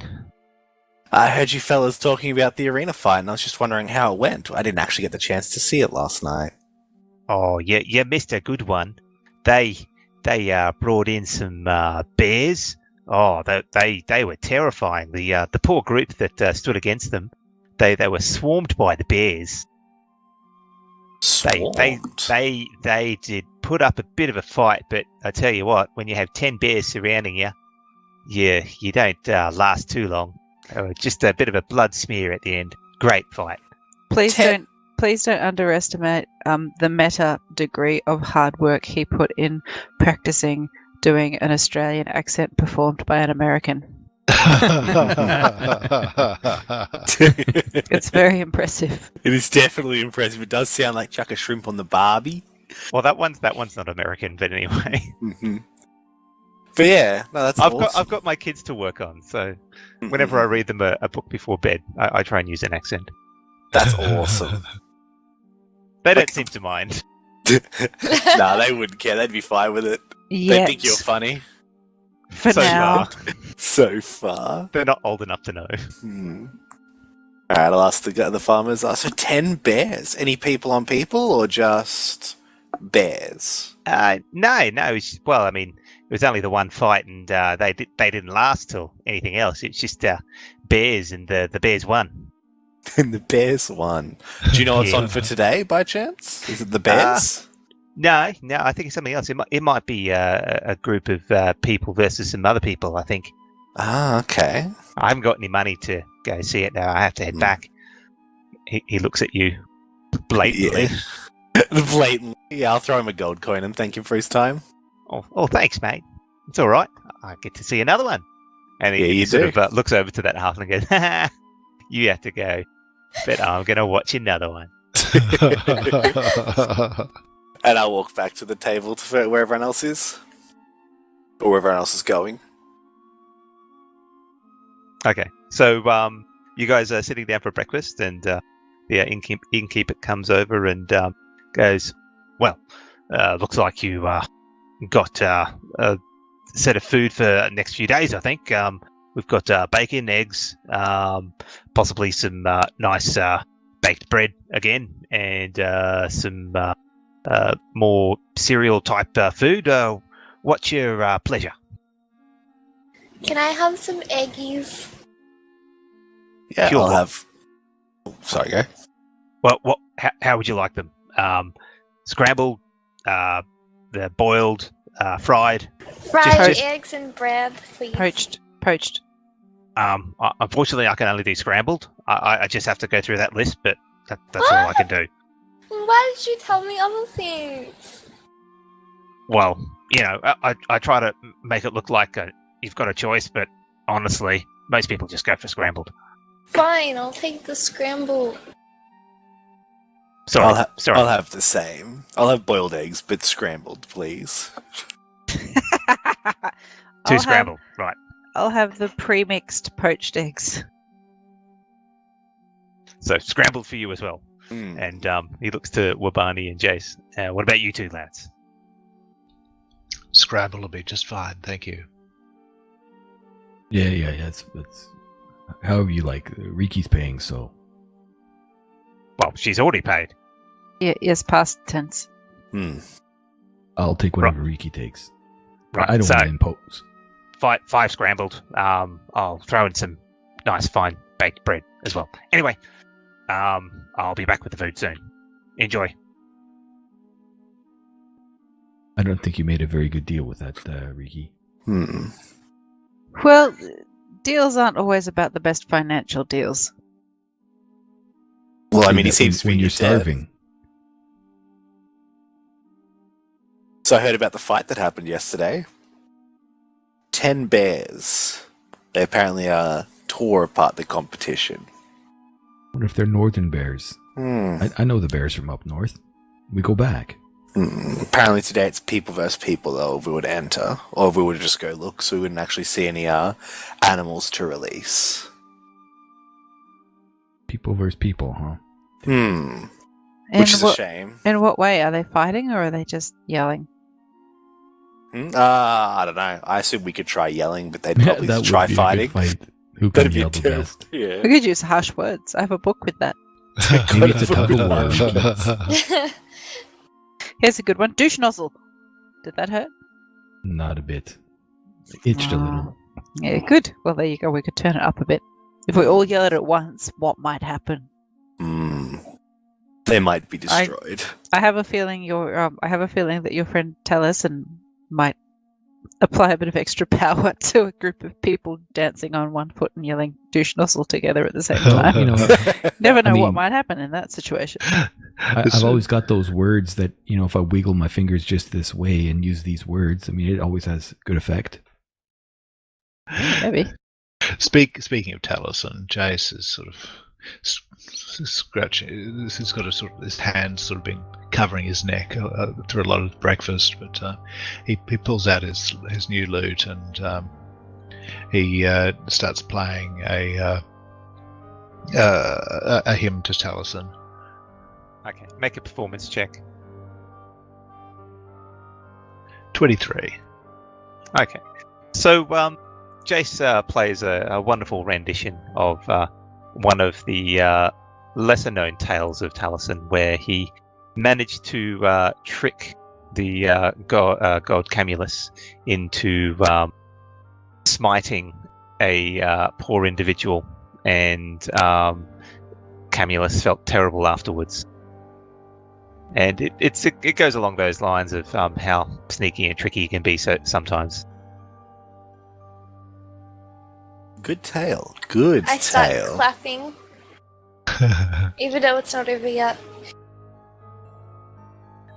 I heard you fellas talking about the arena fight, and I was just wondering how it went. I didn't actually get the chance to see it last night. Oh, you missed a good one. They brought in some bears. Oh, they were terrifying. The poor group that stood against them, they were swarmed by the bears. Swarmed? They did put up a bit of a fight, but I tell you what, when you have 10 bears surrounding you, you don't last too long. Just a bit of a blood smear at the end. Great fight. Please don't underestimate the meta degree of hard work he put in practicing doing an Australian accent performed by an American. It's very impressive. It is definitely impressive. It does sound like chuck a shrimp on the barbie. Well, that one's not American, but anyway. Mm-hmm. But yeah, no, that's awesome. I've got my kids to work on, so whenever I read them a book before bed, I try and use an accent. That's awesome. They don't seem to mind. Nah, they wouldn't care. They'd be fine with it. Yet, They think you're funny. for So now. far. So far. They're not old enough to know. Alright, I'll ask the farmers. So 10 bears. Any people on people or just bears? No. Well, I mean, it was only the one fight, and they didn't last till anything else. It's just bears, and the bears won. And the bears won. Do you know what's Yeah. on for today, by chance? Is it the bears? No, I think it's something else. It might be a group of people versus some other people, I think. Ah, okay. I haven't got any money to go see it now. I have to head back. He looks at you blatantly. Yeah. Blatantly. Yeah, I'll throw him a gold coin and thank him for his time. Oh, thanks, mate. It's all right. I get to see another one. And Yeah, he you sort do. of looks over to that halfling and goes, you have to go, but I'm going to watch another one. And I'll walk back to the table to where everyone else is. Or where everyone else is going. Okay, so you guys are sitting down for breakfast, and the innkeeper comes over and goes, well, looks like you got a set of food for the next few days, I think. We've got bacon, eggs, possibly some nice baked bread again, and some more cereal type food. What's your pleasure? Can I have some eggies? Yeah, Sure. I'll have... Oh, sorry, go. Well, how would you like them? Scrambled, they're boiled, fried. Fried Just- eggs and bread, please. Poached. Unfortunately, I can only do scrambled. I just have to go through that list, but that's all I can do. Why did you tell me other things? Well, I try to make it look like you've got a choice, but honestly, most people just go for scrambled. Fine, I'll take the scramble. Sorry. I'll have the same. I'll have boiled eggs, but scrambled, please. Two scrambled, right. I'll have the pre-mixed poached eggs. So scrambled for you as well. And he looks to Wabani and Jace. What about you two lads? Scramble will be just fine, thank you. Yeah. It's however you like. Riki's paying, so Well, she's already paid. Yeah, yes, past tense. I'll take whatever Riki takes. Right. I don't so want to impose. five scrambled. I'll throw in some nice fine baked bread as well. Anyway, I'll be back with the food soon. Enjoy. I don't think you made a very good deal with that, Riki. Well, deals aren't always about the best financial deals. Well, I mean, he seems to be when you're dead. starving. So I heard about the fight that happened yesterday. 10 bears. They apparently tore apart the competition. What if they're northern bears? I know the bears from up north. We go back. Apparently today it's people versus people, though, if we were to enter. Or if we were to just go look, so we wouldn't actually see any animals to release. People versus people, huh? Which is a shame. In what way? Are they fighting or are they just yelling? I don't know. I assume we could try yelling, but they'd probably That try would be a fighting. good fight. Who That'd can be yell the terrible. best? Yeah. We could use harsh words. I have a book with that. Maybe it's a tug of war. Here's a good one. Douche nozzle. Did that hurt? Not a bit. Itched a little. Yeah, good. Well, there you go. We could turn it up a bit. If we all yell it at once, what might happen? They might be destroyed. I have a feeling that your friend Talesin might apply a bit of extra power to a group of people dancing on one foot and yelling douche nozzle together at the same time. You know, Never know I mean- what might happen in that situation. I've always got those words that, you know, if I wiggle my fingers just this way and use these words, I mean, it always has good effect. Maybe. Speaking of Talesin, Jace is sort of scratching. He's got his hand sort of been covering his neck through a lot of breakfast, but he pulls out his new lute and he starts playing a hymn to Talesin. Okay, make a performance check. 23. Okay, so Jace plays a wonderful rendition of one of the lesser-known tales of Talesin, where he managed to trick the god Camulus into smiting a poor individual, and Camulus felt terrible afterwards. And it goes along those lines of how sneaky and tricky he can be sometimes. Good tale. Good I start tale. clapping, even though it's not over yet.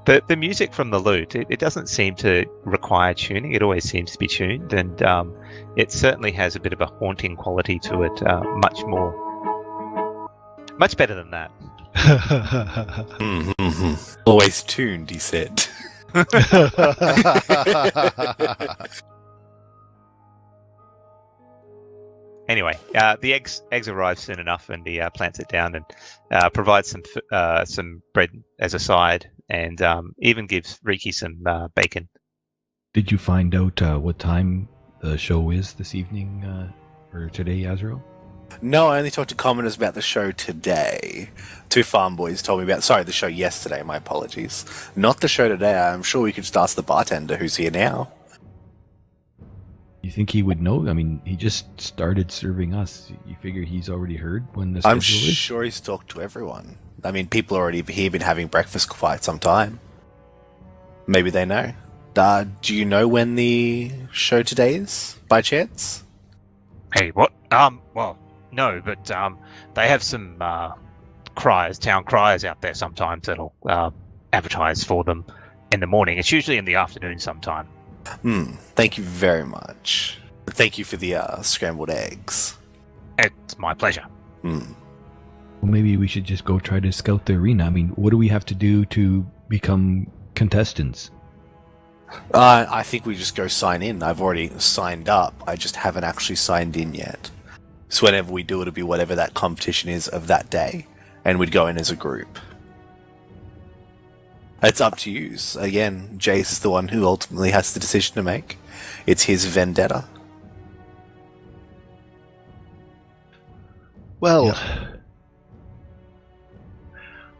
The music from the lute, it doesn't seem to require tuning. It always seems to be tuned, and it certainly has a bit of a haunting quality to it. Much better than that. Always tuned, he said. Anyway, the eggs arrive soon enough, and he plants it down and provides some bread as a side, and even gives Riki some bacon. Did you find out what time the show is this evening or today, Azrael? No, I only talked to commoners about the show today. Two farm boys told me about... Sorry, the show yesterday, my apologies. Not the show today. I'm sure we could just ask the bartender who's here now. You think he would know? I mean, he just started serving us. You figure he's already heard when the schedule I'm is? sure he's talked to everyone. I mean, people already here been having breakfast for quite some time. Maybe they know. Do you know when the show today is, by chance? Hey, what? Well, no, but they have some town criers out there sometimes that'll advertise for them in the morning. It's usually in the afternoon sometime. Thank you very much. Thank you for the scrambled eggs. It's my pleasure. Well, maybe we should just go try to scout the arena. I mean, what do we have to do to become contestants? I think we just go sign in. I've already signed up. I just haven't actually signed in yet. So whenever we do, it'll be whatever that competition is of that day, and we'd go in as a group. It's up to you. Again, Jace is the one who ultimately has the decision to make. It's his vendetta. Well, Yeah.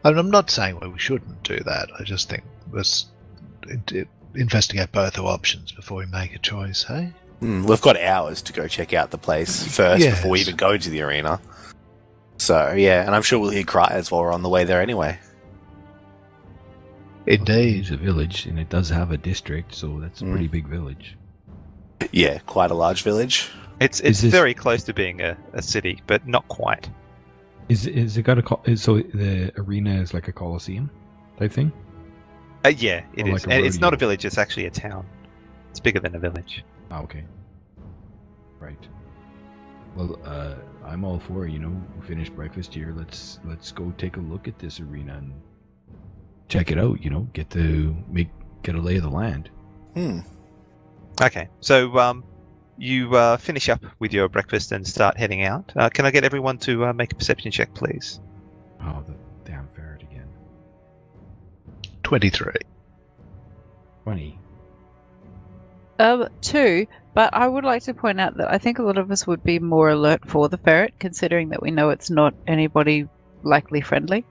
I'm not saying we shouldn't do that. I just think let's investigate both our options before we make a choice, hey? We've got hours to go check out the place first Yes. before we even go to the arena. So, yeah, and I'm sure we'll hear cries while we're on the way there anyway. Indeed. It's a village, and it does have a district, so that's a pretty big village. Yeah, quite a large village. It's this- very close to being a city, but not quite. Is it got so the arena is like a coliseum type thing? Yeah, it Or is. like a And it's not a rodeo. village, it's actually a town. It's bigger than a village. Ah, okay. Right. Well, I'm all for, we finished breakfast here. Let's go take a look at this arena and check it out. Get a lay of the land. Okay, so you finish up with your breakfast and start heading out. Can I get everyone to make a perception check, please? Oh, the damn ferret again. 23. 20. 2, but I would like to point out that I think a lot of us would be more alert for the ferret, considering that we know it's not anybody likely friendly.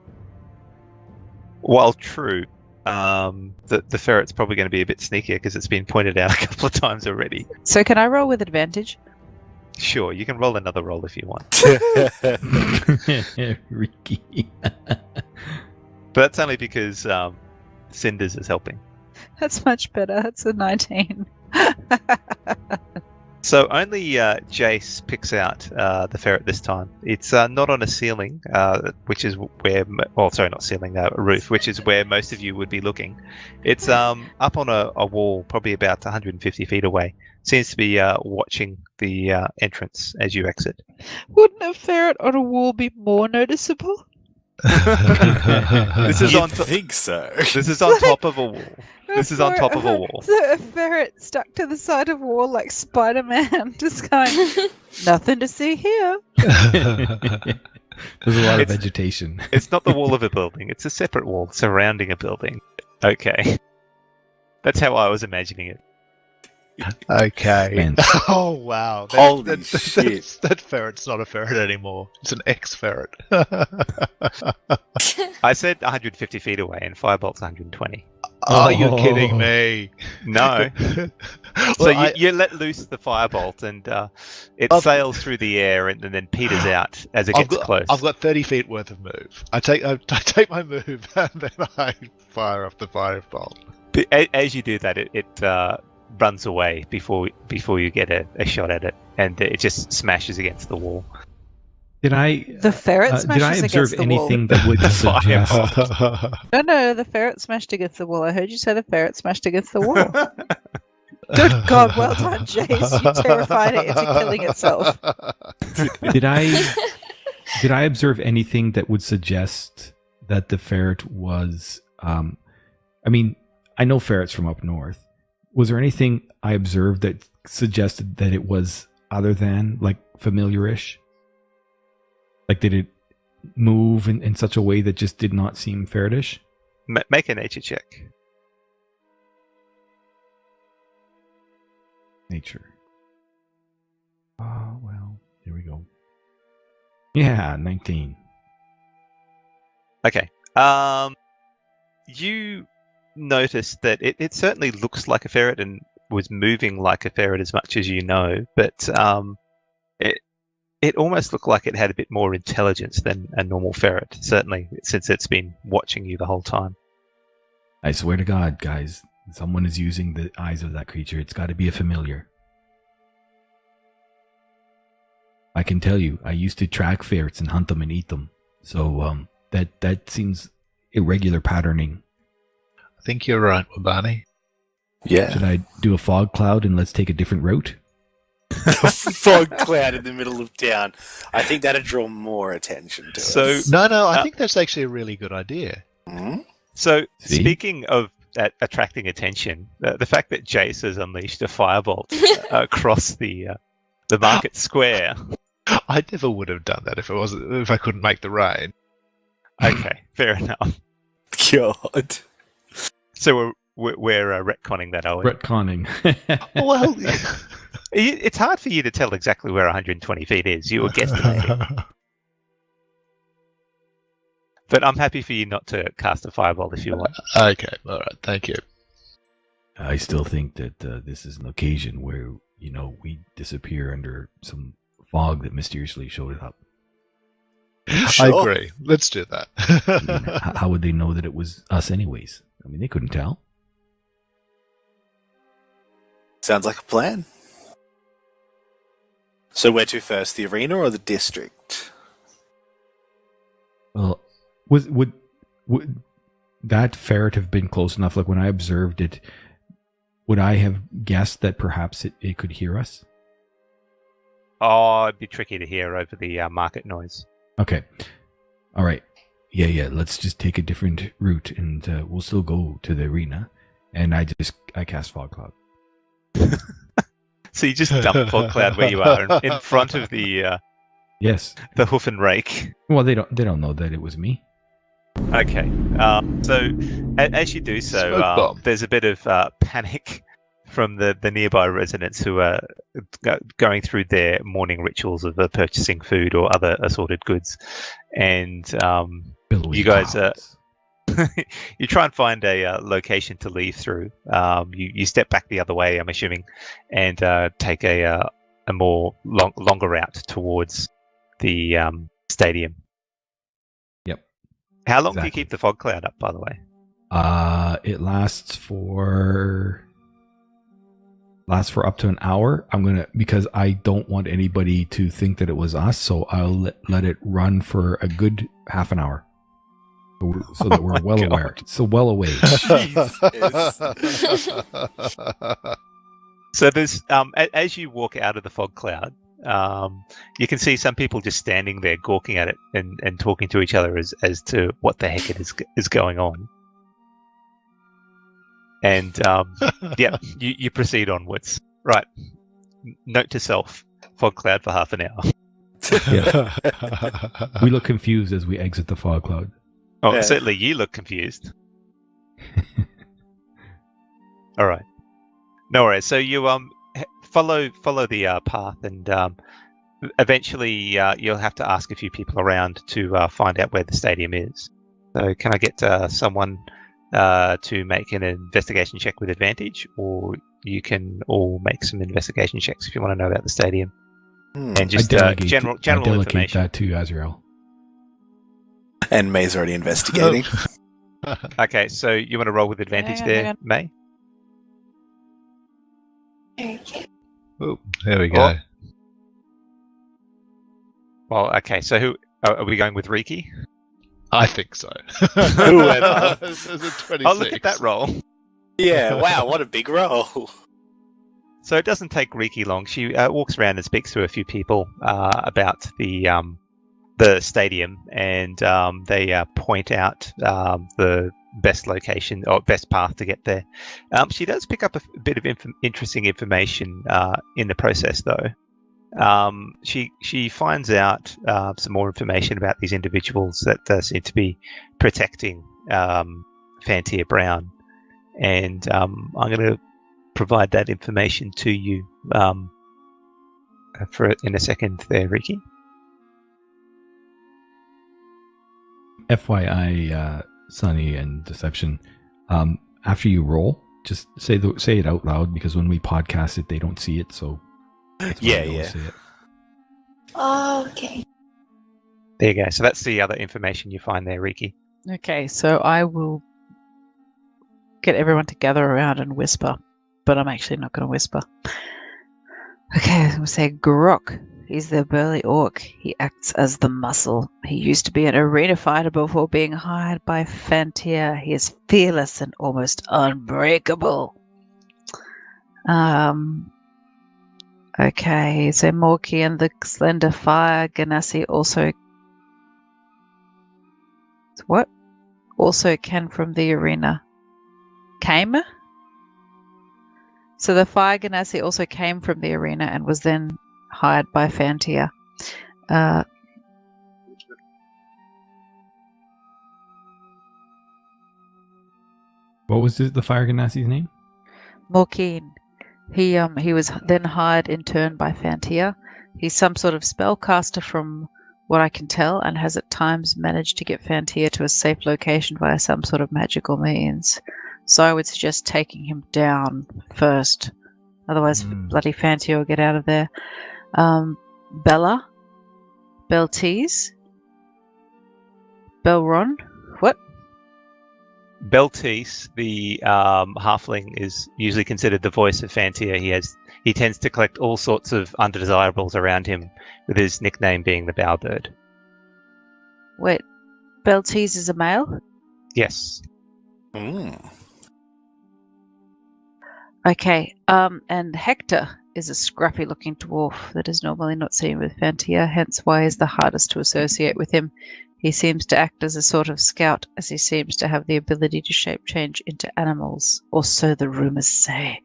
While true, the ferret's probably going to be a bit sneakier because it's been pointed out a couple of times already. So can I roll with advantage? Sure, you can roll another roll if you want. Ricky. But that's only because Cinders is helping. That's much better. That's a 19. So only Jace picks out the ferret this time. It's not on a ceiling, which is where... not ceiling, a roof, which is where most of you would be looking. It's up on a wall, probably about 150 feet away. Seems to be watching the entrance as you exit. Wouldn't a ferret on a wall be more noticeable? This is You'd on think so. This is on top of a wall. This is on top of a wall. So a ferret stuck to the side of a wall like Spider-Man, just going, nothing to see here. There's a lot of vegetation. It's not the wall of a building. It's a separate wall surrounding a building. Okay. That's how I was imagining it. Okay. Man. Oh, wow. Holy shit. That ferret's not a ferret anymore. It's an ex-ferret. I said 150 feet away and Firebolt's 120. Oh, you're kidding me. No. So you let loose the firebolt and it sails through the air and then peters out as it gets close. I've got 30 feet worth of move. I take my move and then I fire off the firebolt. But as you do that, it runs away before you get a shot at it, and it just smashes against the wall. The ferret smashes did I observe against the anything wall? that would suggest? No, the ferret smashed against the wall. I heard you say the ferret smashed against the wall. Good God, well done, Jace. You terrified it into killing itself. Did I observe anything that would suggest that the ferret was? I mean, I know ferrets from up north. Was there anything I observed that suggested that it was other than like familiar-ish? Like, did it move in such a way that just did not seem ferretish? Make a nature check. Nature. Oh, well, here we go. Yeah, 19. Okay. You notice that it certainly looks like a ferret and was moving like a ferret as much as you know, but it almost looked like it had a bit more intelligence than a normal ferret, certainly since it's been watching you the whole time. I swear to God, guys, someone is using the eyes of that creature. It's got to be a familiar. I can tell you, I used to track ferrets and hunt them and eat them. So that seems irregular patterning. I think you're right, Wabani. Yeah. Should I do a fog cloud and let's take a different route? A fog cloud in the middle of town. I think that'd draw more attention to us. No, I think that's actually a really good idea. Hmm? So, See? speaking of attracting attention, the fact that Jace has unleashed a firebolt across the market square. I never would have done that if I couldn't make the rain. Okay, fair enough. God. So we're retconning that, are we? Retconning. Well, It's hard for you to tell exactly where 120 feet is. You were guesstimating. But I'm happy for you not to cast a fireball if you want. Okay, all right, thank you. I still think that this is an occasion where, we disappear under some fog that mysteriously showed up. Sure. I agree. Let's do that. I mean, how would they know that it was us anyways? I mean, they couldn't tell. Sounds like a plan. So where to first, the arena or the district? Well, would that ferret have been close enough? Like when I observed it, would I have guessed that perhaps it could hear us? Oh, it'd be tricky to hear over the market noise. Okay. All right. Yeah. Let's just take a different route, and we'll still go to the arena. And I cast fog cloud. So you just dump fog cloud where you are, in front of the Yes. the hoof and rake. Well, they don't know that it was me. Okay. So as you do Smoke so, bomb. there's a bit of panic from the nearby residents who are going through their morning rituals of purchasing food or other assorted goods, and Billowy you guys clouds. you try and find a location to leave through. You step back the other way, I'm assuming, and take a more longer route towards the stadium. Yep. How long do you Exactly. keep the fog cloud up, by the way? It lasts for up to an hour. Because I don't want anybody to think that it was us, so I'll let it run for a good half an hour. So that we're well aware. So well away. So there's as you walk out of the fog cloud, you can see some people just standing there gawking at it and talking to each other as to what the heck it is going on. And yeah, you proceed onwards. Right. Note to self: fog cloud for half an hour. Yeah. We look confused as we exit the fog cloud. Oh, Yeah. certainly you look confused. All right. No worries. So you follow the path, and eventually you'll have to ask a few people around to find out where the stadium is. So can I get someone to make an investigation check with advantage, or you can all make some investigation checks if you want to know about the stadium and just general I delegate information. that to Azrael. And May's already investigating. Okay, so you want to roll with advantage Hang there, on. May? Oh, there we go. Well, okay. So who are we going with? Riki? I think so. Whoever. There's a 26. Oh, look at that roll. Yeah, wow, what a big roll. So it doesn't take Riki long. She walks around and speaks to a few people about the stadium, and they point out the best location or best path to get there. She does pick up a bit of interesting information in the process, though. She finds out some more information about these individuals that seem to be protecting Fantier Brown, and I'm going to provide that information to you in a second there, Riki. FYI, Sunny and Deception, after you roll, just say it out loud, because when we podcast it, they don't see it. So that's why Yeah, I don't yeah. say it. Oh, okay. There you go. So that's the other information you find there, Riki. Okay, so I will get everyone to gather around and whisper, but I'm actually not going to whisper. Okay, we'll say Grok. He's the burly orc. He acts as the muscle. He used to be an arena fighter before being hired by Fantier. He is fearless and almost unbreakable. Okay, so Morky and the Slender Fire Ganassi also... What? Also came from the arena. Came? So the Fire Ganassi also came from the arena and was then hired by Fantier. What was the Fire Ganassi's name? Morkeen. He was then hired in turn by Fantier. He's some sort of spellcaster from what I can tell, and has at times managed to get Fantier to a safe location via some sort of magical means. So I would suggest taking him down first. Otherwise, bloody Fantier will get out of there. Bella? Beltees? Belron? What? Beltis, the halfling, is usually considered the voice of Fantier. He tends to collect all sorts of undesirables around him, with his nickname being the Bowbird. Wait, Beltees is a male? Yes. Mm. Okay, and Hector is a scruffy-looking dwarf that is normally not seen with Fantier, hence why he's the hardest to associate with him. He seems to act as a sort of scout, as he seems to have the ability to shape change into animals, or so the rumors say.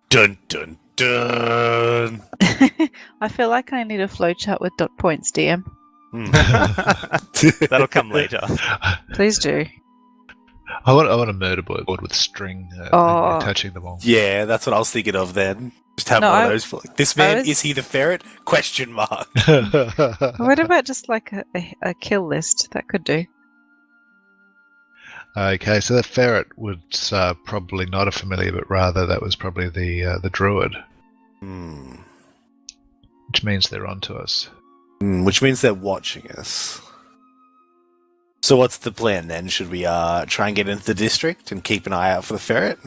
Dun dun dun. I feel like I need a flowchart with dot points, DM. That'll come later. Please do. I want a murder board with string attaching them all. Yeah, that's what I was thinking of then. Just have one of those for like, this man, is he the ferret? Question mark. What about just like a kill list? That could do. Okay, so that ferret was probably not a familiar, but rather that was probably the druid. Which means they're onto us. Which means they're watching us. So what's the plan then? Should we try and get into the district and keep an eye out for the ferret?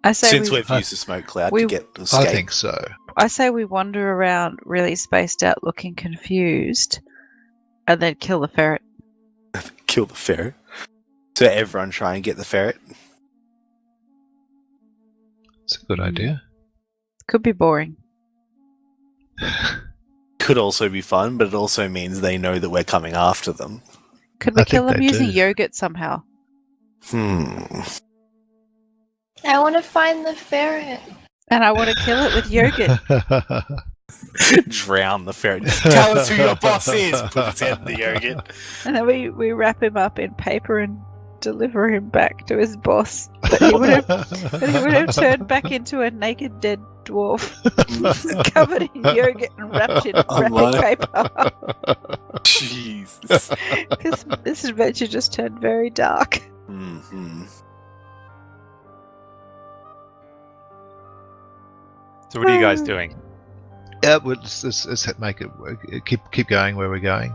I say Since we've used the smoke cloud to get escape. I think so. I say we wander around really spaced out, looking confused, and then kill the ferret. Kill the ferret. So everyone try and get the ferret. It's a good idea. Could be boring. Could also be fun, but it also means they know that we're coming after them. Could we kill them they using do. yogurt somehow? I want to find the ferret. And I want to kill it with yogurt. Drown the ferret. Tell us who your boss is. Put his head in the yogurt. And then we wrap him up in paper and deliver him back to his boss. But he would have turned back into a naked dead dwarf covered in yogurt and wrapped in wrapping paper. Jesus. This adventure just turned very dark. Mm-hmm. So what are you guys doing? Yeah, let's make it keep going where we're going.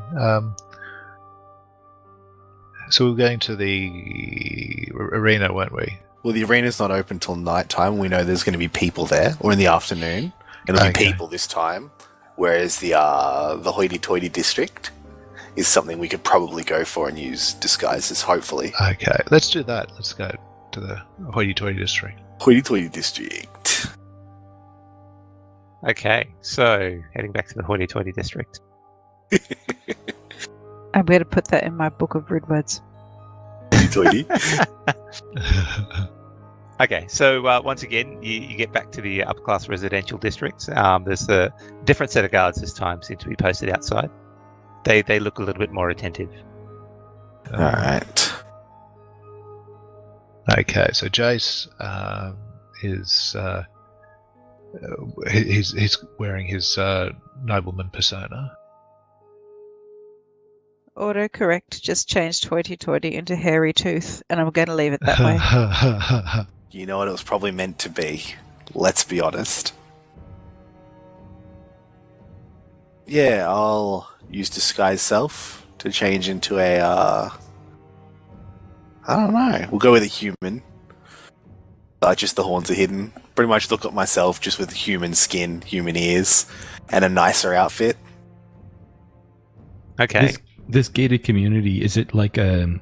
So we're going to the arena, weren't we? Well, the arena's not open till nighttime. We know there's going to be people there, or in the afternoon. It'll be people this time. Whereas the hoity-toity district is something we could probably go for and use disguises, hopefully. Okay, let's do that. Let's go to the hoity-toity district. Hoity-toity district. Okay, so heading back to the hoity-toity district. I'm going to put that in my book of rude words. Hoity-toity. Okay, so once again, you get back to the upper-class residential district. There's a different set of guards this time, seem to be posted outside. They look a little bit more attentive. All right. Okay, so Jace is he's wearing his nobleman persona. Autocorrect just changed hoity-toity into hairy tooth, and I'm going to leave it that way. You know what it was probably meant to be. Let's be honest. Yeah, I'll use disguise self to change into a, I don't know. We'll go with a human. Just the horns are hidden. Pretty much look at myself just with human skin, human ears, and a nicer outfit. Okay. This gated community, is it like a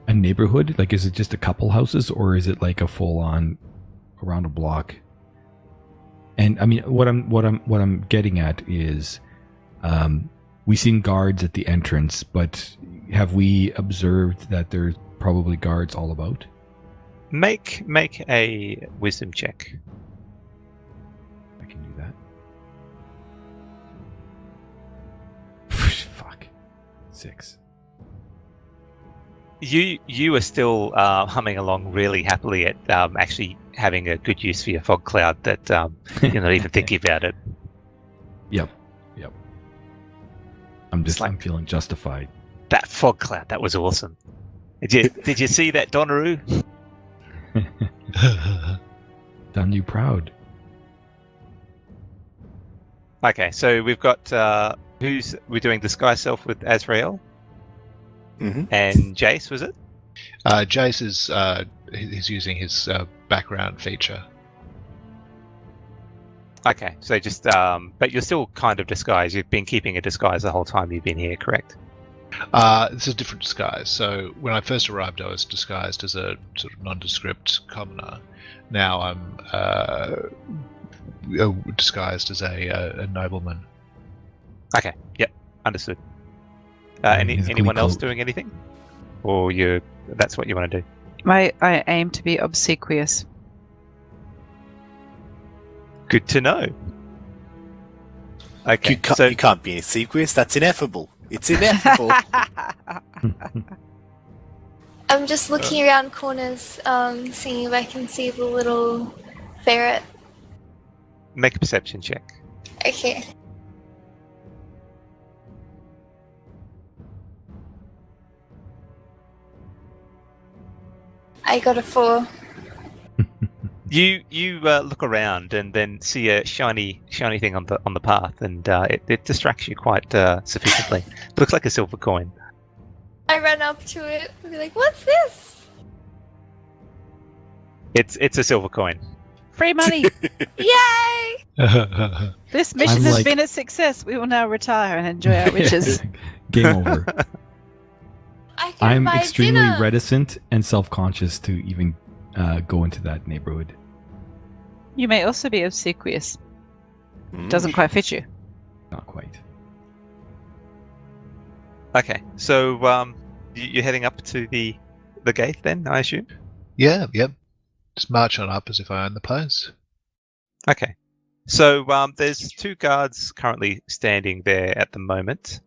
neighborhood? Like, is it just a couple houses, or is it like a full-on around a block? And I mean, what I'm getting at is, we've seen guards at the entrance, but have we observed that there's probably guards all about? Make a wisdom check. I can do that. Fuck. 6. You are still humming along really happily at actually having a good use for your fog cloud that you're not even thinking about it. Yep. I'm feeling justified. That fog cloud, that was awesome. Did you see that, Donnaroo? Done you proud. Okay, so we've got we're doing disguise self with Azrael. Mm-hmm. And Jace, was it? Jace is he's using his background feature. Okay, so just but you're still kind of disguised. You've been keeping a disguise the whole time you've been here, correct? It's a different disguise. So when I first arrived, I was disguised as a sort of nondescript commoner. Now I'm disguised as a nobleman. Okay. Yep. Understood. Physically Anyone else clothed. doing anything? Or that's what you want to do? I aim to be obsequious. Good to know. Okay. You can't be obsequious. That's ineffable. It's ineffable. I'm just looking around corners, seeing if I can see the little ferret. Make a perception check. Okay. I got a 4. You look around and then see a shiny thing on the path, and it distracts you quite sufficiently. It looks like a silver coin. I run up to it and be like, "What's this?" It's a silver coin. Free money! Yay! This mission I'm has like- been a success. We will now retire and enjoy our riches. Game over. I can I'm buy extremely dinner. reticent and self-conscious to even go into that neighborhood. You may also be obsequious. Mm. Doesn't quite fit you. Not quite. Okay, so you're heading up to the gate then, I assume? Yeah, yep. Just march on up as if I own the place. Okay. So there's 2 guards currently standing there at the moment,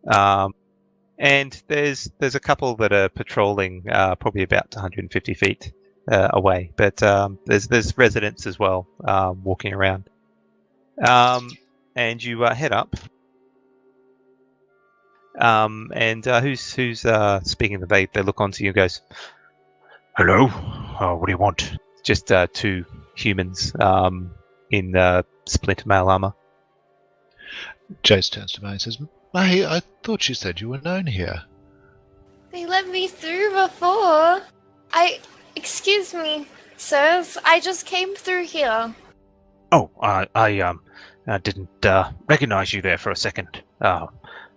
and there's a couple that are patrolling probably about 150 feet away. But there's residents as well walking around, and you head up. And who's speaking? They look onto you and goes, "Hello, what do you want?" Just 2 humans in splinter mail armor. Jace turns to me and says, "May, I thought you said you were known here." They let me through before. Excuse me, sirs. I just came through here. Oh, I didn't recognize you there for a second,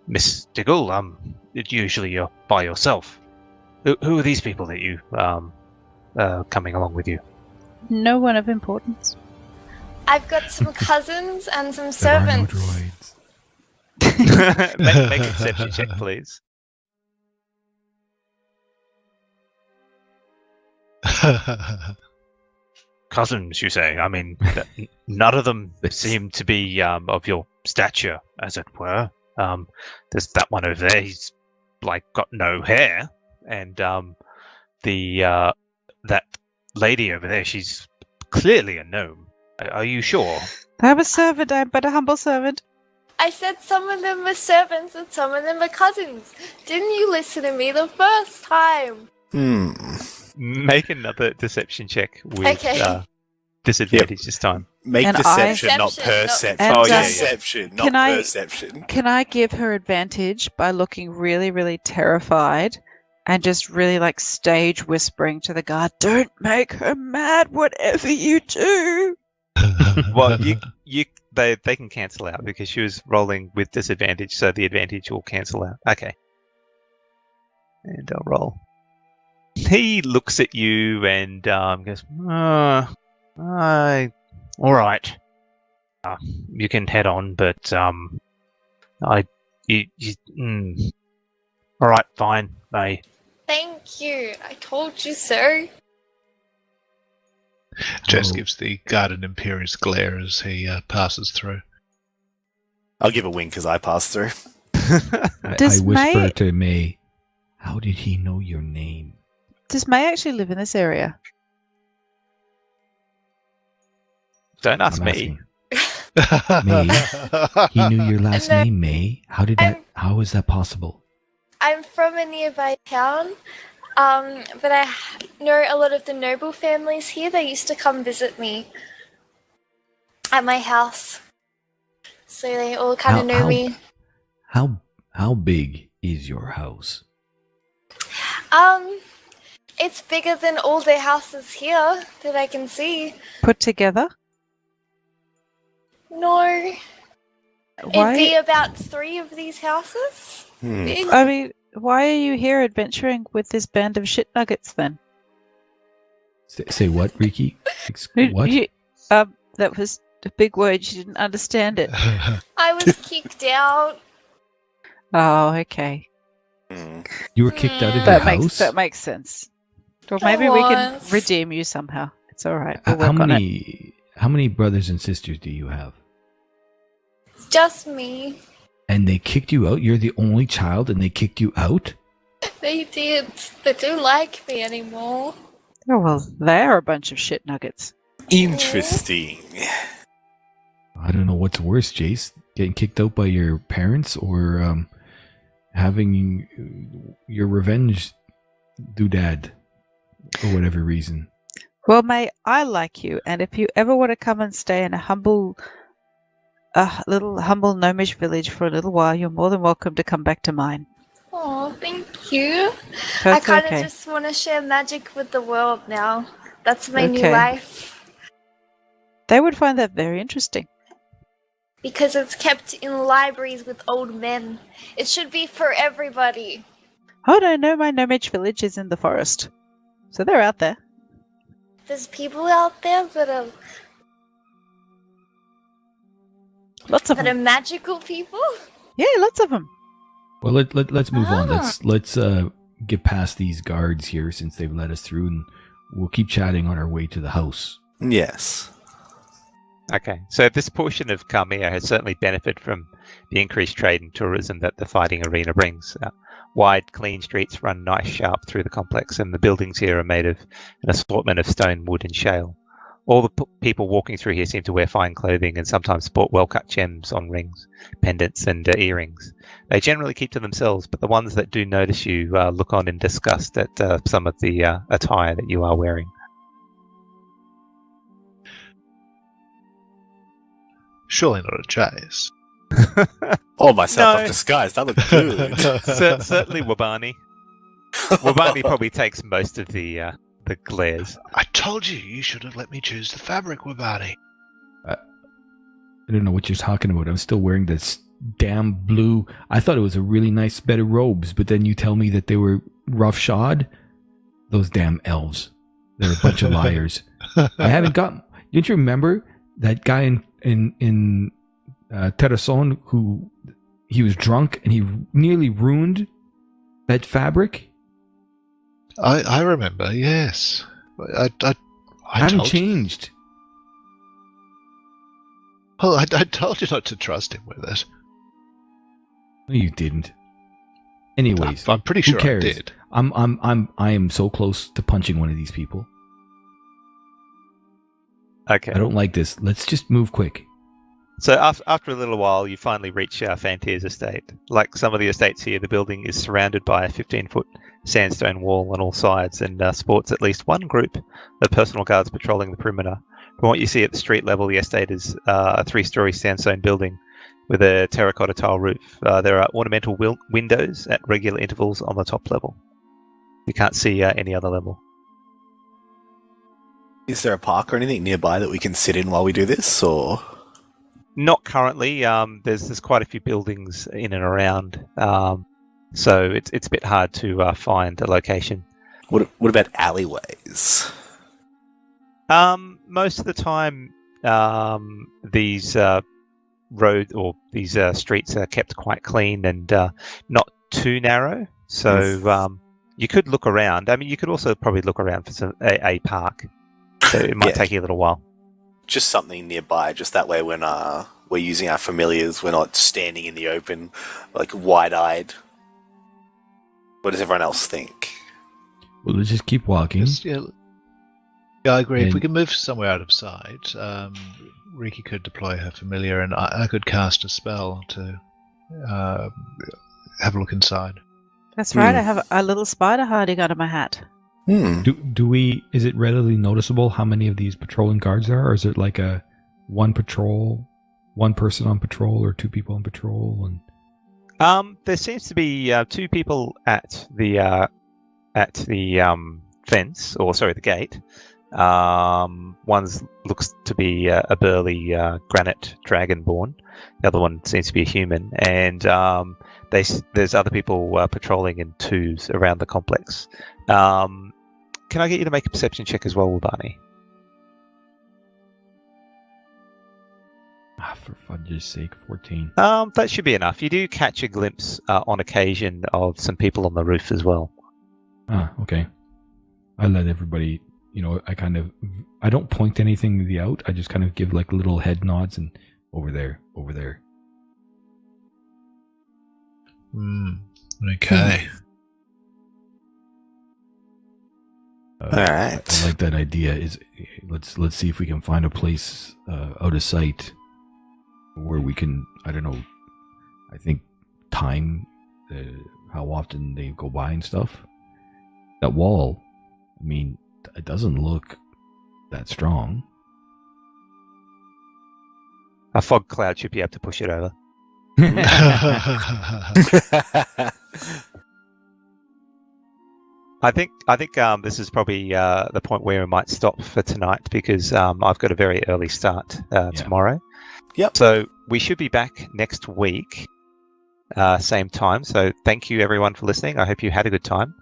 Miss Diggle. Usually you're by yourself. Who are these people that you coming along with you? No one of importance. I've got some cousins and some There are no servants. droids. make a perception check, please. Cousins, you say? I mean, none of them seem to be of your stature, as it were. There's that one over there. He's got no hair, and that lady over there. She's clearly a gnome. Are you sure? I'm a servant. I'm but a humble servant. I said some of them were servants and some of them were cousins. Didn't you listen to me the first time? Make another deception check with Okay. disadvantage this time. Make And deception, not Deception, not- perception. And, Oh, yeah. deception, not Can I- perception. Can I give her advantage by looking really, really terrified and just really stage whispering to the guard, "Don't make her mad, whatever you do." Well, they can cancel out because she was rolling with disadvantage, so the advantage will cancel out. Okay. And I'll roll. He looks at you and goes, all right. You can head on, but all right, fine, May. Thank you. I told you so. Jace Oh. gives the guard an imperious glare as he passes through. I'll give a wink as I pass through. I Does whisper May- to May, "How did he know your name?" Does May actually live in this area? Don't ask I'm me. asking. He knew your last No. name, May. How did that? How is that possible? I'm from a nearby town, but I know a lot of the noble families here. They used to come visit me at my house. So they all kind of know me. How big is your house? It's bigger than all the houses here that I can see. Put together? No. Why? It'd be about 3 of these houses. Hmm. Big. I mean, why are you here adventuring with this band of shit nuggets then? Say what, Riki? What? That was a big word. You didn't understand it. I was kicked out. Oh, okay. You were kicked out of your That house? makes sense. Or maybe we can was. redeem you somehow. It's all right. We'll How work on it. many brothers and sisters do you have? It's just me. And they kicked you out? You're the only child and they kicked you out? They did. They don't like me anymore. Oh, well, they're a bunch of shit nuggets. Interesting. I don't know what's worse, Jace. Getting kicked out by your parents or having your revenge doodad for whatever reason. Well, May, I like you, and if you ever want to come and stay in a little humble gnomish village for a little while, you're more than welcome to come back to mine. Oh, thank you. I That's kind of okay. just want to share magic with the world now. That's my new Okay. life. They would find that very interesting. Because it's kept in libraries with old men. It should be for everybody. Oh, no, my gnomish village is in the forest. So they're out there. There's people out there that are Lots of that are them. magical people. Yeah, lots of them. Well, let's move on. Ah. Let's get past these guards here since they've let us through, and we'll keep chatting on our way to the house. Yes. Okay, so this portion of Carmiya has certainly benefited from the increased trade and tourism that the fighting arena brings. Wide, clean streets run nice sharp through the complex, and the buildings here are made of an assortment of stone, wood, and shale. All the people walking through here seem to wear fine clothing and sometimes sport well-cut gems on rings, pendants, and earrings. They generally keep to themselves, but the ones that do notice you look on in disgust at some of the attire that you are wearing. Surely not a Jace. Oh, myself No. of disguise. That looked good. Certainly Wabani. Wabani probably takes most of the glares. I told you, you should have let me choose the fabric, Wabani. I don't know what you're talking about. I'm still wearing this damn blue. I thought it was a really nice bed of robes, but then you tell me that they were roughshod. Those damn elves. They're a bunch of liars. I haven't got. Don't you remember that guy in Talesin who he was drunk and he nearly ruined that fabric? I remember, yes. I haven't told you. changed. Well, I told you not to trust him with it. No, you didn't. Anyways, I'm pretty who sure cares? I did. I am so close to punching one of these people. Okay. I don't like this. Let's just move quick. So after a little while, you finally reach Fantier's estate. Like some of the estates here, the building is surrounded by a 15-foot sandstone wall on all sides and sports at least one group of personal guards patrolling the perimeter. From what you see at the street level, the estate is a 3-story sandstone building with a terracotta tile roof. There are ornamental windows at regular intervals on the top level. You can't see any other level. Is there a park or anything nearby that we can sit in while we do this, or...? Not currently. There's quite a few buildings in and around, so it's a bit hard to find a location. What about alleyways? Most of the time, these roads or these streets are kept quite clean and not too narrow. So you could look around. I mean, you could also probably look around for a park. So it might take you a little while. Just something nearby, just that way when we're using our familiars, we're not standing in the open, like wide-eyed. What does everyone else think? Well, let's just keep walking. Yeah, I agree. If And- we can move somewhere out of sight, Riki could deploy her familiar, and I could cast a spell to have a look inside. That's right. I have a little spider hiding under my hat. Do we? Is it readily noticeable how many of these patrolling guards there are, or is it like a one person on patrol, or 2 people on patrol? And There seems to be 2 people at the fence, or sorry, the gate. One looks to be a burly granite dragonborn. The other one seems to be a human. And there's other people patrolling in twos around the complex. Can I get you to make a perception check as well, Barney? For fudge's sake, 14. That should be enough. You do catch a glimpse on occasion of some people on the roof as well. Okay. I let everybody, I don't point anything out. I just kind of give like little head nods and over there. Okay. All right. I like that idea. Let's see if we can find a place out of sight where we can, I don't know, I think time how often they go by and stuff. That wall, I mean, it doesn't look that strong. A fog cloud should be able to push it over. I think this is probably the point where we might stop for tonight because I've got a very early start tomorrow. Yep. So we should be back next week, same time. So thank you everyone for listening. I hope you had a good time.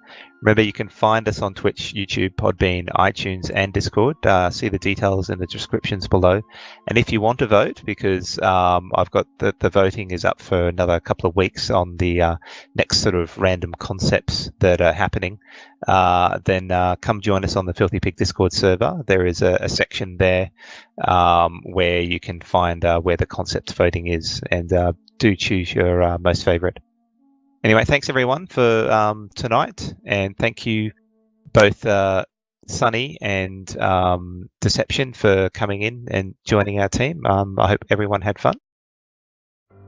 Remember, you can find us on Twitch, YouTube, Podbean, iTunes, and Discord. See the details in the descriptions below. And if you want to vote, because I've got the voting is up for another couple of weeks on the next sort of random concepts that are happening, then come join us on the Filthy Pig Discord server. There is a section there where you can find where the concept voting is, and do choose your most favorite. Anyway, thanks everyone for tonight, and thank you both Sunny and Deception for coming in and joining our team. I hope everyone had fun.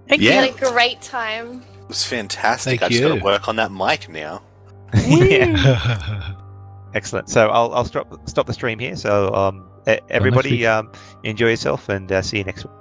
Thank We Yeah. had a great time. It was fantastic. Thank I just got you. to work on that mic now. Yeah. Excellent. So I'll stop the stream here. So everybody enjoy yourself, and see you next week.